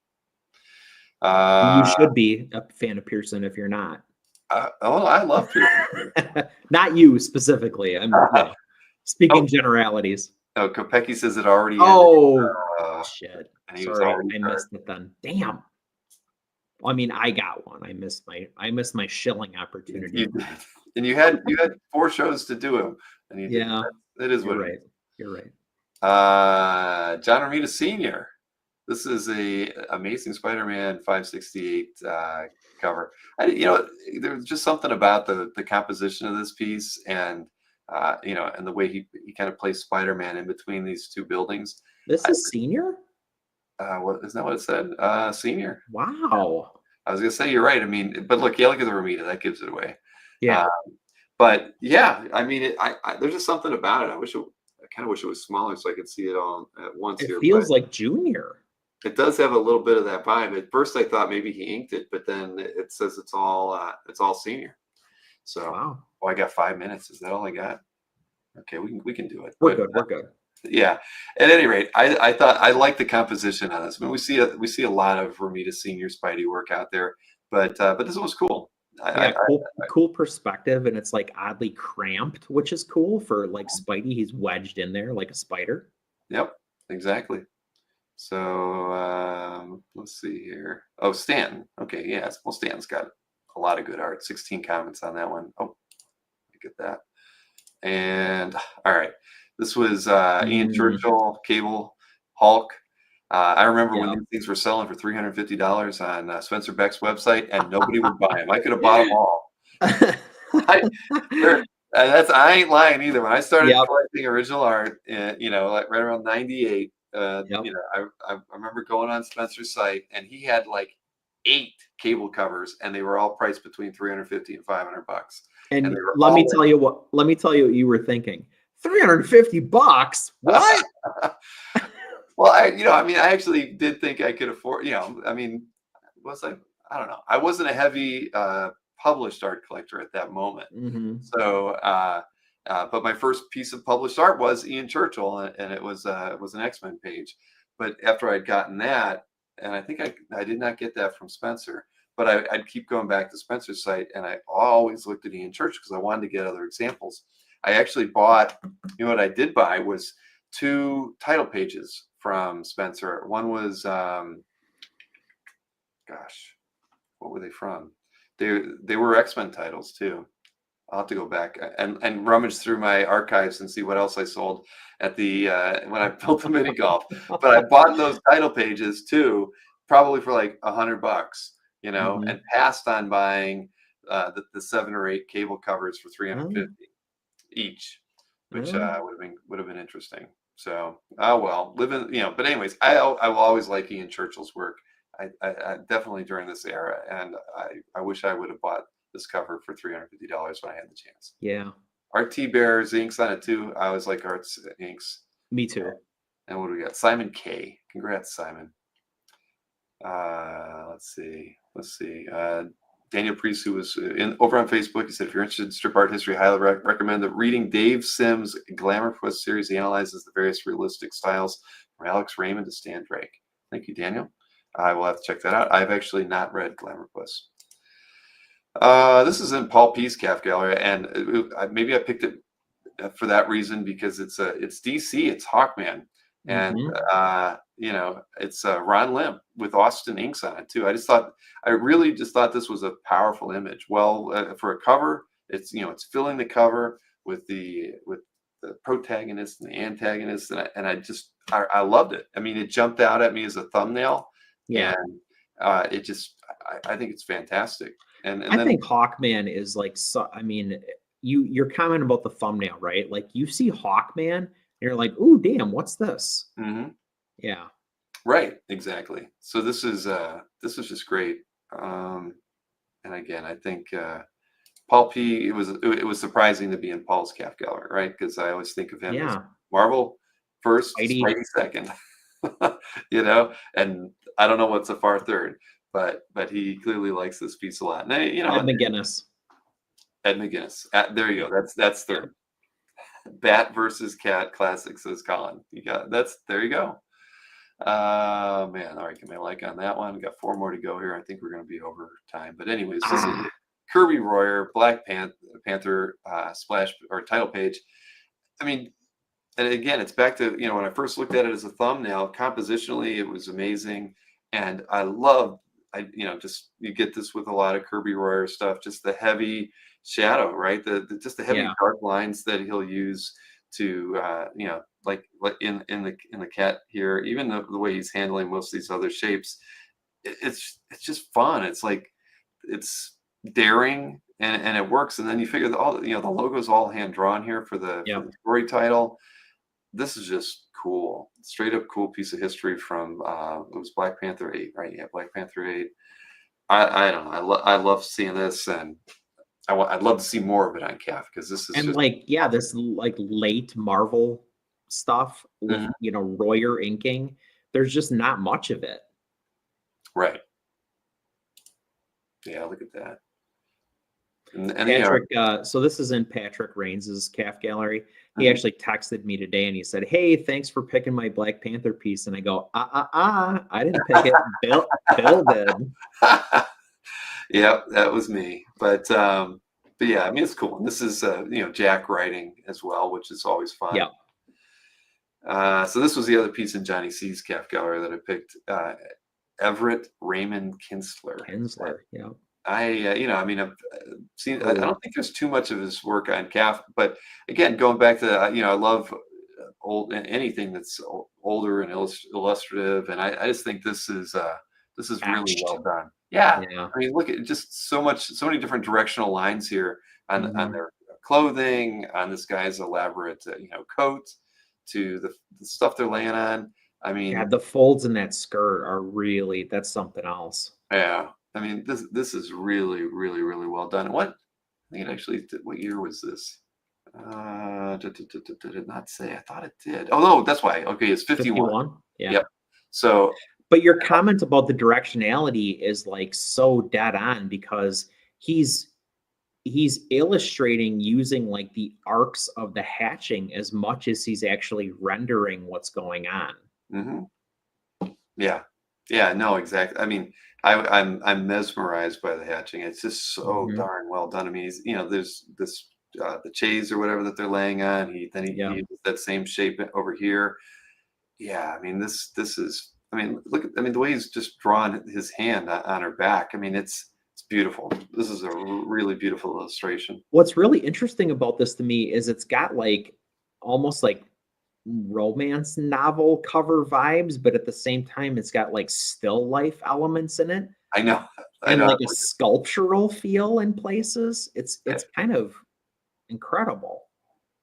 You should be a fan of Pearson if you're not. I love Pearson. Not you specifically. I'm speaking generalities. Oh, Kopecky says it already ended. Shit. Sorry, I missed it then. Damn. Well, I mean, I got one. I missed my shilling opportunity. And you had 4 shows to do them. And it is what it is. You're right. John Romita Sr. This is a Amazing Spider-Man 568 cover. There's just something about the composition of this piece, and and the way he kind of plays Spider-Man in between these two buildings. This is Senior? What isn't that what it said? Senior. Wow. I was gonna say you're right. I mean, but look at the Romita, that gives it away. Yeah. But yeah, I mean, there's just something about it. I kind of wish it was smaller so I could see it all at once. It feels like Junior. It does have a little bit of that vibe. At first, I thought maybe he inked it, but then it says it's all senior. So, Wow. oh, I got 5 minutes. Is that all I got? Okay, we can do it. We're But, good. We're good. yeah. At any rate, I thought I like the composition on this. I mean, we see a lot of Romita Senior Spidey work out there, but this was cool. Yeah, cool perspective, and it's like oddly cramped, which is cool for like Spidey. He's wedged in there like a spider. Yep, exactly. So let's see here. Oh, Stanton. Okay, yeah. Well, Stanton's got a lot of good art. 16 comments on that one. Oh, get that. And all right, this was Ian Churchill, Cable, Hulk. I remember when these things were selling for $350 on Spencer Beck's website, and nobody would buy them. I could have bought them all. I ain't lying either. When I started collecting original art, like right around '98, I remember going on Spencer's site, and he had like 8 Cable covers, and they were all priced between $350 and $500. And let me tell you what you were thinking. $350? What? Well, I actually did think I could afford, was I don't know. I wasn't a heavy published art collector at that moment. Mm-hmm. So, but my first piece of published art was Ian Churchill, and it was an X-Men page. But after I'd gotten that, and I think I did not get that from Spencer, but I'd keep going back to Spencer's site, and I always looked at Ian Churchill because I wanted to get other examples. I actually bought, what I did buy was 2 title pages from Spencer. One was, what were they from? They were X-Men titles too. I'll have to go back and rummage through my archives and see what else I sold at the when I built the mini golf. But I bought those title pages too, probably for like $100, and passed on buying the 7 or 8 Cable covers for $350 each, which would have been interesting. So, but anyways, I will always like Ian Churchill's work. I definitely during this era, and I wish I would have bought this cover for $350 when I had the chance. Yeah. Art T Bears inks on it too. I always like Art's inks. Me too. And what do we got? Simon K. Congrats, Simon. Let's see. Daniel Priest, who was over on Facebook, he said, if you're interested in strip art history, I highly recommend reading Dave Sims' Glamour Quest series. He analyzes the various realistic styles from Alex Raymond to Stan Drake. Thank you, Daniel. I will have to check that out. I've actually not read Glamour Quest. This is in Paul P's Calf Gallery, and maybe I picked it for that reason because it's DC, it's Hawkman, and it's Ron Lim with Austin inks on it too. I really just thought this was a powerful image. Well, for a cover, it's filling the cover with the protagonist and the antagonist, and I loved it. I mean, it jumped out at me as a thumbnail. Yeah, and I think it's fantastic. And I think Hawkman is like, you're commenting about the thumbnail, right? Like you see Hawkman and you're like, ooh, damn, what's this? Mm-hmm. Yeah. Right. Exactly. So this is just great. And again, I think Paul P, it was surprising to be in Paul's Calf Gallery, right? Because I always think of him as Marvel first, Spidey second, and I don't know what's a far third. But he clearly likes this piece a lot. And Ed McGuinness. There you go. That's third. Bat versus Cat classic, says Colin. There you go. Man, all right, get my like on that one. We got 4 more to go here. I think we're gonna be over time. But anyways, this is Kirby Royer, Black Panther splash or title page. I mean, and again, it's back to when I first looked at it as a thumbnail, compositionally, it was amazing. And I love you get this with a lot of Kirby Royer stuff, just the heavy shadow, right? Just the heavy dark lines that he'll use to, like in the cat here, even the way he's handling most of these other shapes, it's just fun. It's like, it's daring and it works. And then you figure that the logo's all hand drawn here for the story title. This is just cool, straight up cool piece of history from it was Black Panther 8, right? Yeah, Black Panther 8. I don't know. I love seeing this, and I'd love to see more of it on CAF because this is this like late Marvel stuff with Royer inking there's just not much of it. Right. Yeah, look at that. And yeah, Patrick, so this is in Patrick Rains's calf gallery. He Mhm. actually texted me today and he said, "Hey, thanks for picking my Black Panther piece." And I go, I didn't pick it. Bill did. yeah, that was me. But yeah, I mean, it's cool. And this is Jack writing as well, which is always fun. Yeah. So this was the other piece in Johnny C's calf gallery that I picked. Everett Raymond Kinsler. Yeah. I mean, I've seen. I don't think there's too much of his work on calf, but again, going back to I love anything that's older and illustrative, and I just think this is really well done. Yeah. I mean, look at just so many different directional lines here on their clothing, on this guy's elaborate coat, to the stuff they're laying on. I mean, Yeah, the folds in that skirt are that's something else. yeah. I mean, this is really, really, really well done. And I think it actually did, what year was this? Did it not say? I thought it did. Oh no, that's why. Okay, it's 51. Yeah. Yep. So, but your comment about the directionality is like so dead on, because he's illustrating using like the arcs of the hatching as much as he's actually rendering what's going on. Yeah. Yeah, no, exactly. I mean, I'm mesmerized by the hatching. It's just so darn well done. I mean, he's there's this the chaise or whatever that they're laying on. He uses that same shape over here. Yeah, I mean this is. I mean, look at the way he's just drawn his hand on her back. I mean, it's beautiful. This is a really beautiful illustration. What's really interesting about this to me is it's got like almost like romance novel cover vibes, but at the same time it's got like still life elements in it. I know. And like a sculptural feel in places. It's kind of incredible.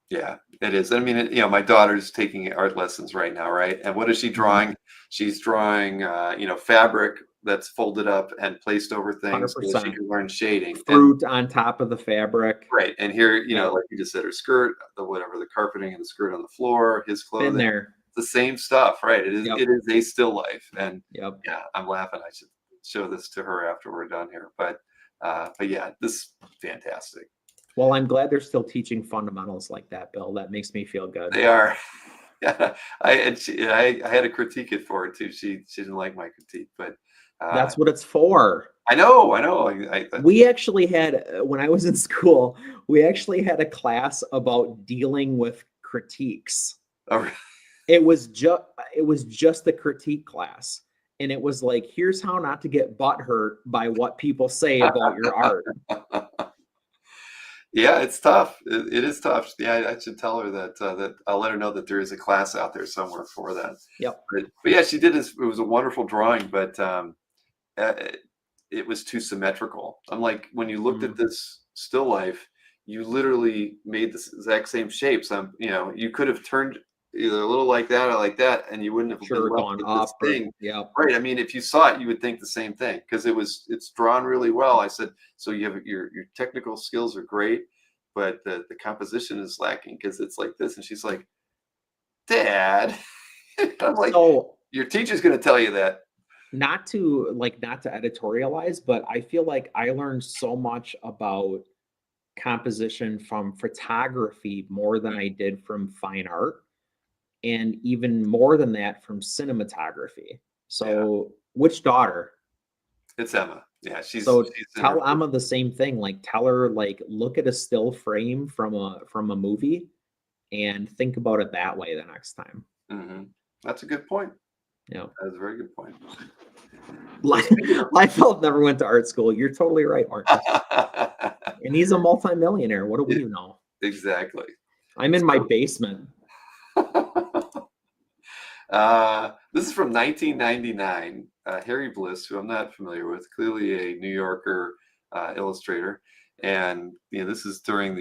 Yeah, it is. I mean, my daughter's taking art lessons right now, right? And what is she drawing? She's drawing fabric that's folded up and placed over things so that she can learn shading. Fruit on top of the fabric. Right. And here, like you just said, her skirt, the carpeting and the skirt on the floor, his clothing. Been there. The same stuff, right? It is it is a still life. And yeah, I'm laughing. I should show this to her after we're done here. But yeah, this is fantastic. Well, I'm glad they're still teaching fundamentals like that, Bill. That makes me feel good. They are. Yeah, I had to critique it for her too. She didn't like my critique, but that's what it's for. I know. We actually had, when I was in school, we actually had a class about dealing with critiques. Oh, really? It was just the critique class. And it was like, here's how not to get butthurt by what people say about your art. Yeah, it's tough. It is tough. Yeah, I should tell her that I'll let her know that there is a class out there somewhere for that. Yep. But yeah, she did this. It was a wonderful drawing, but it was too symmetrical. I'm like, when you looked at this still life, you literally made the exact same shapes. You could have turned either a little like that or like that, and you wouldn't have been left with this thing. Yeah. Right. I mean, if you saw it, you would think the same thing because it's drawn really well. I said, so you have your technical skills are great, but the composition is lacking because it's like this. And she's like, Dad, I'm like, your teacher's going to tell you that. Not to editorialize, but I feel like I learned so much about composition from photography more than I did from fine art. And even more than that from cinematography. So which daughter? It's Emma. Yeah, she's tell Emma the same thing. Like tell her, like, look at a still frame from a movie and think about it that way the next time. That's a good point. Yeah. That's a very good point. Liefeld never went to art school. You're totally right, Marcus. And he's a multimillionaire. What do we know? Exactly. I'm in my basement. This is from 1999. Harry Bliss, who I'm not familiar with, clearly a New Yorker illustrator, and this is during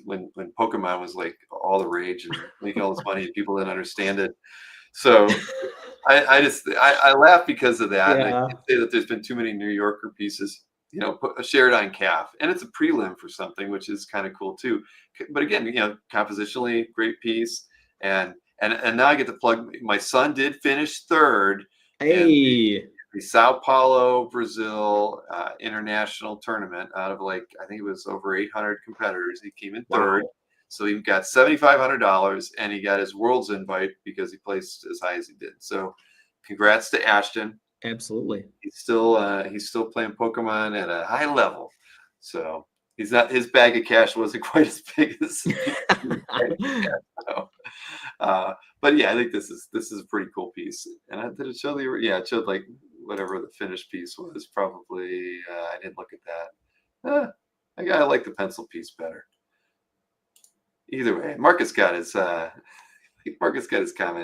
when Pokemon was like all the rage and making all this money and people didn't understand it. So I laugh because of that. Yeah. And I can say that there's been too many New Yorker pieces, shared on calf, and it's a prelim for something, which is kind of cool too. But again, compositionally great piece. And And now I get to plug. My son did finish third. Hey, The Sao Paulo, Brazil international tournament out of like, I think it was over 800 competitors. He came in third. Wow. So he got $7,500 and he got his world's invite because he placed as high as he did. So congrats to Ashton. Absolutely. He's still playing Pokemon at a high level. So he's not, his bag of cash wasn't quite as big as so, but yeah, I think this is a pretty cool piece. And did it show the, yeah, it showed like whatever the finished piece was. Probably I didn't look at that. I like the pencil piece better. Either way, Marcus got his comment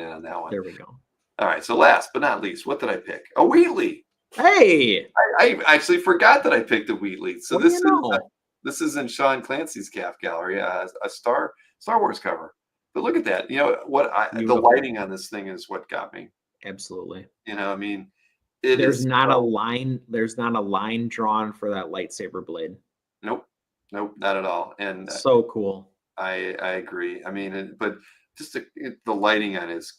in on that one. There we go. All right, so last but not least, what did I pick? A Wheatley. Hey, I actually forgot that I picked a Wheatley. So what do this you know? this is in Sean Clancy's calf gallery, a Star Wars cover. But look at that. You know what? The Beautiful. lighting on this thing is what got me. Absolutely. You know, I mean, There's not a line drawn for that lightsaber blade. Nope, not at all. And So cool. I agree. I mean, but just the lighting on his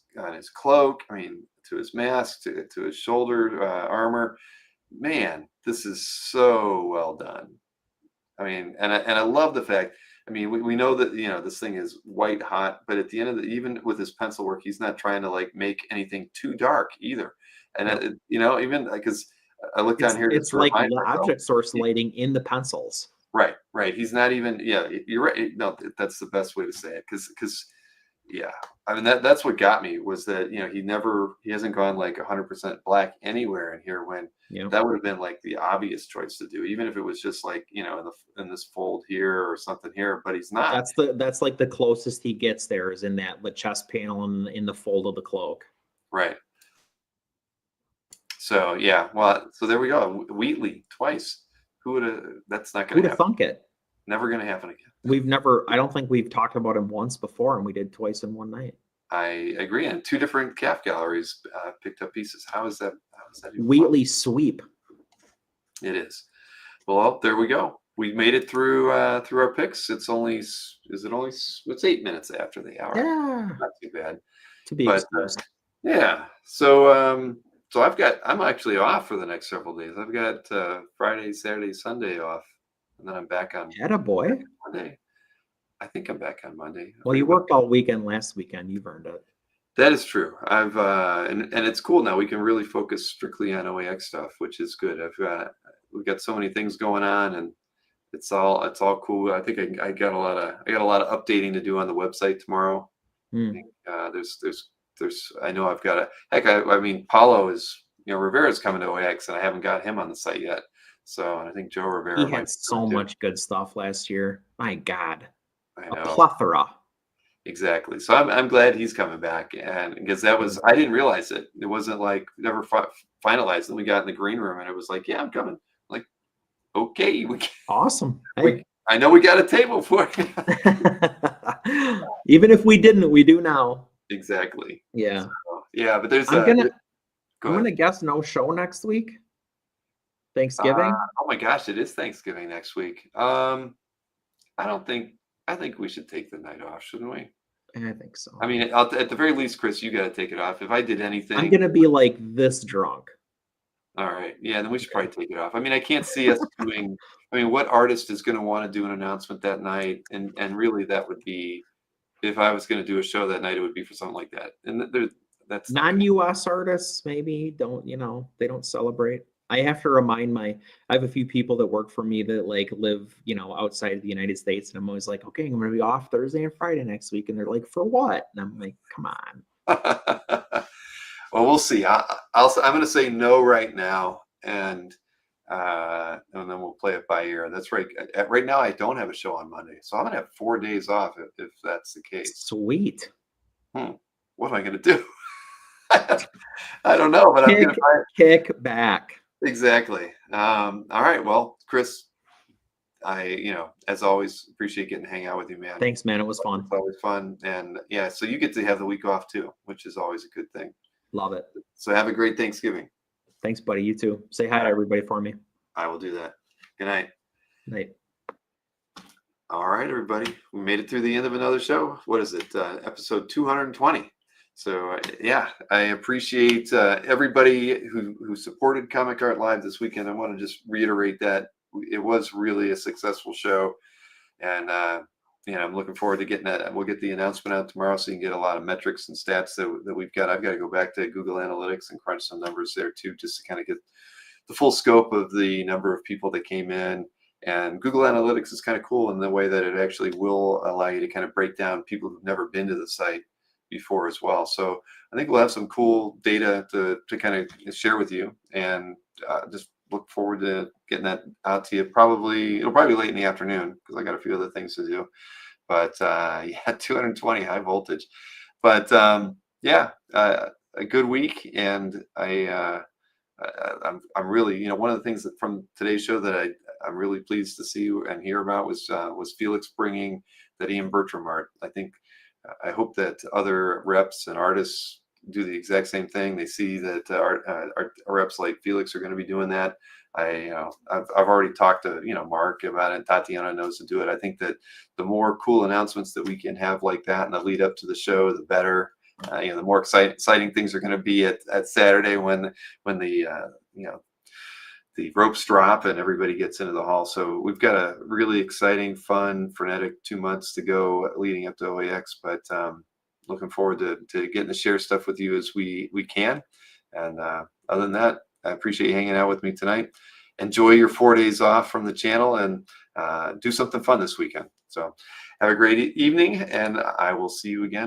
cloak. I mean, to his mask, to his shoulder armor. Man, this is so well done. I mean, and I love the fact. I mean, we know that, you know, this thing is white hot, but at the end of even with his pencil work, he's not trying to like make anything too dark either. And you know, even because I looked down here, It's like object source lighting in the pencils. Right. He's not even. Yeah, you're right. No, that's the best way to say it. Because yeah, I mean that's what got me was that, you know, he hasn't gone like 100% black anywhere in here when that would have been like the obvious choice to do, even if it was just like, you know, in this fold here or something here, but he's not. That's like the closest he gets there is in the chest panel in the fold of the cloak. Right. So yeah, well, so there we go. Wheatley twice. Who would have? That's not going Who'd to have happen. thunk it? Never going to happen again. I don't think we've talked about him once before, and we did twice in one night. I agree. And two different calf galleries picked up pieces. How is that? Wheatley sweep. It is. Well, there we go. We made it through our picks. It's 8 minutes after the hour. Yeah. Not too bad. To be excused. Yeah. So I'm actually off for the next several days. I've got Friday, Saturday, Sunday off, and then I'm back on Attaboy. Monday. I think I'm back on Monday. Well, you worked all weekend last weekend. You've earned it. That is true. I've and it's cool now. We can really focus strictly on OAX stuff, which is good. We've got so many things going on, and it's all cool. I think I got a lot of updating to do on the website tomorrow. There's I know I've got I mean Paulo is, you know, Rivera's coming to OAX and I haven't got him on the site yet. So I think Joe Rivera. He had so much good stuff last year. My God. I know. A plethora. Exactly. So I'm glad he's coming back, and because I didn't realize it. It wasn't like never finalized. And we got in the green room and it was like, yeah, I'm coming. I'm like, okay, awesome. Hey. I know we got a table for you. Even if we didn't, we do now. Exactly. Yeah. So, yeah, but there's. I'm gonna guess no show next week. Thanksgiving. Oh my gosh, it is Thanksgiving next week. I think we should take the night off, shouldn't we? I think so. I mean, at the very least, Chris, you got to take it off. If I did anything, I'm gonna be like this drunk. All right. Yeah, then we should probably take it off. I mean, I can't see us doing. I mean, what artist is going to want to do an announcement that night? And really, that would be, if I was going to do a show that night, it would be for something like that. And that's non-US artists maybe they don't celebrate. I have to remind I have a few people that work for me that like live, outside of the United States. And I'm always like, okay, I'm going to be off Thursday and Friday next week. And they're like, for what? And I'm like, come on. Well, we'll see. I'm going to say no right now. And then we'll play it by ear. That's right. Right now, I don't have a show on Monday. So I'm going to have 4 days off if that's the case. Sweet. What am I going to do? I don't know, but I'm going to kick back. Exactly. All right. Well, Chris, as always, appreciate getting to hang out with you, man. Thanks, man. It was fun. It's always fun. And yeah, so you get to have the week off too, which is always a good thing. Love it. So have a great Thanksgiving. Thanks, buddy. You too. Say hi to everybody for me. I will do that. Good night. Night. All right, everybody. We made it through the end of another show. What is it? Episode 220. So yeah, I appreciate everybody who supported ComicArt Live this weekend. I want to just reiterate that it was really a successful show, and I'm looking forward to getting that. We'll get the announcement out tomorrow, so you can get a lot of metrics and stats that we've got. I've got to go back to Google Analytics and crunch some numbers there too, just to kind of get the full scope of the number of people that came in. And Google Analytics is kind of cool in the way that it actually will allow you to kind of break down people who've never been to the site before as well. So I think we'll have some cool data to kind of share with you, and just look forward to getting that out to you. It'll probably be late in the afternoon because I got a few other things to do. But yeah, 220 high voltage. But yeah, a good week, and I'm really, one of the things that from today's show that I'm really pleased to see and hear about was Felix bringing that Ian Bertram art. I hope that other reps and artists do the exact same thing. They see that our reps like Felix are going to be doing that. I've already talked to Mark about it. Tatiana knows to do it. I think that the more cool announcements that we can have like that in the lead up to the show, the better. The more exciting things are going to be at Saturday when the ropes drop and everybody gets into the hall. So we've got a really exciting, fun, frenetic 2 months to go leading up to OAX. But looking forward to getting to share stuff with you as we can. And other than that, I appreciate you hanging out with me tonight. Enjoy your 4 days off from the channel, and do something fun this weekend. So have a great evening, and I will see you again.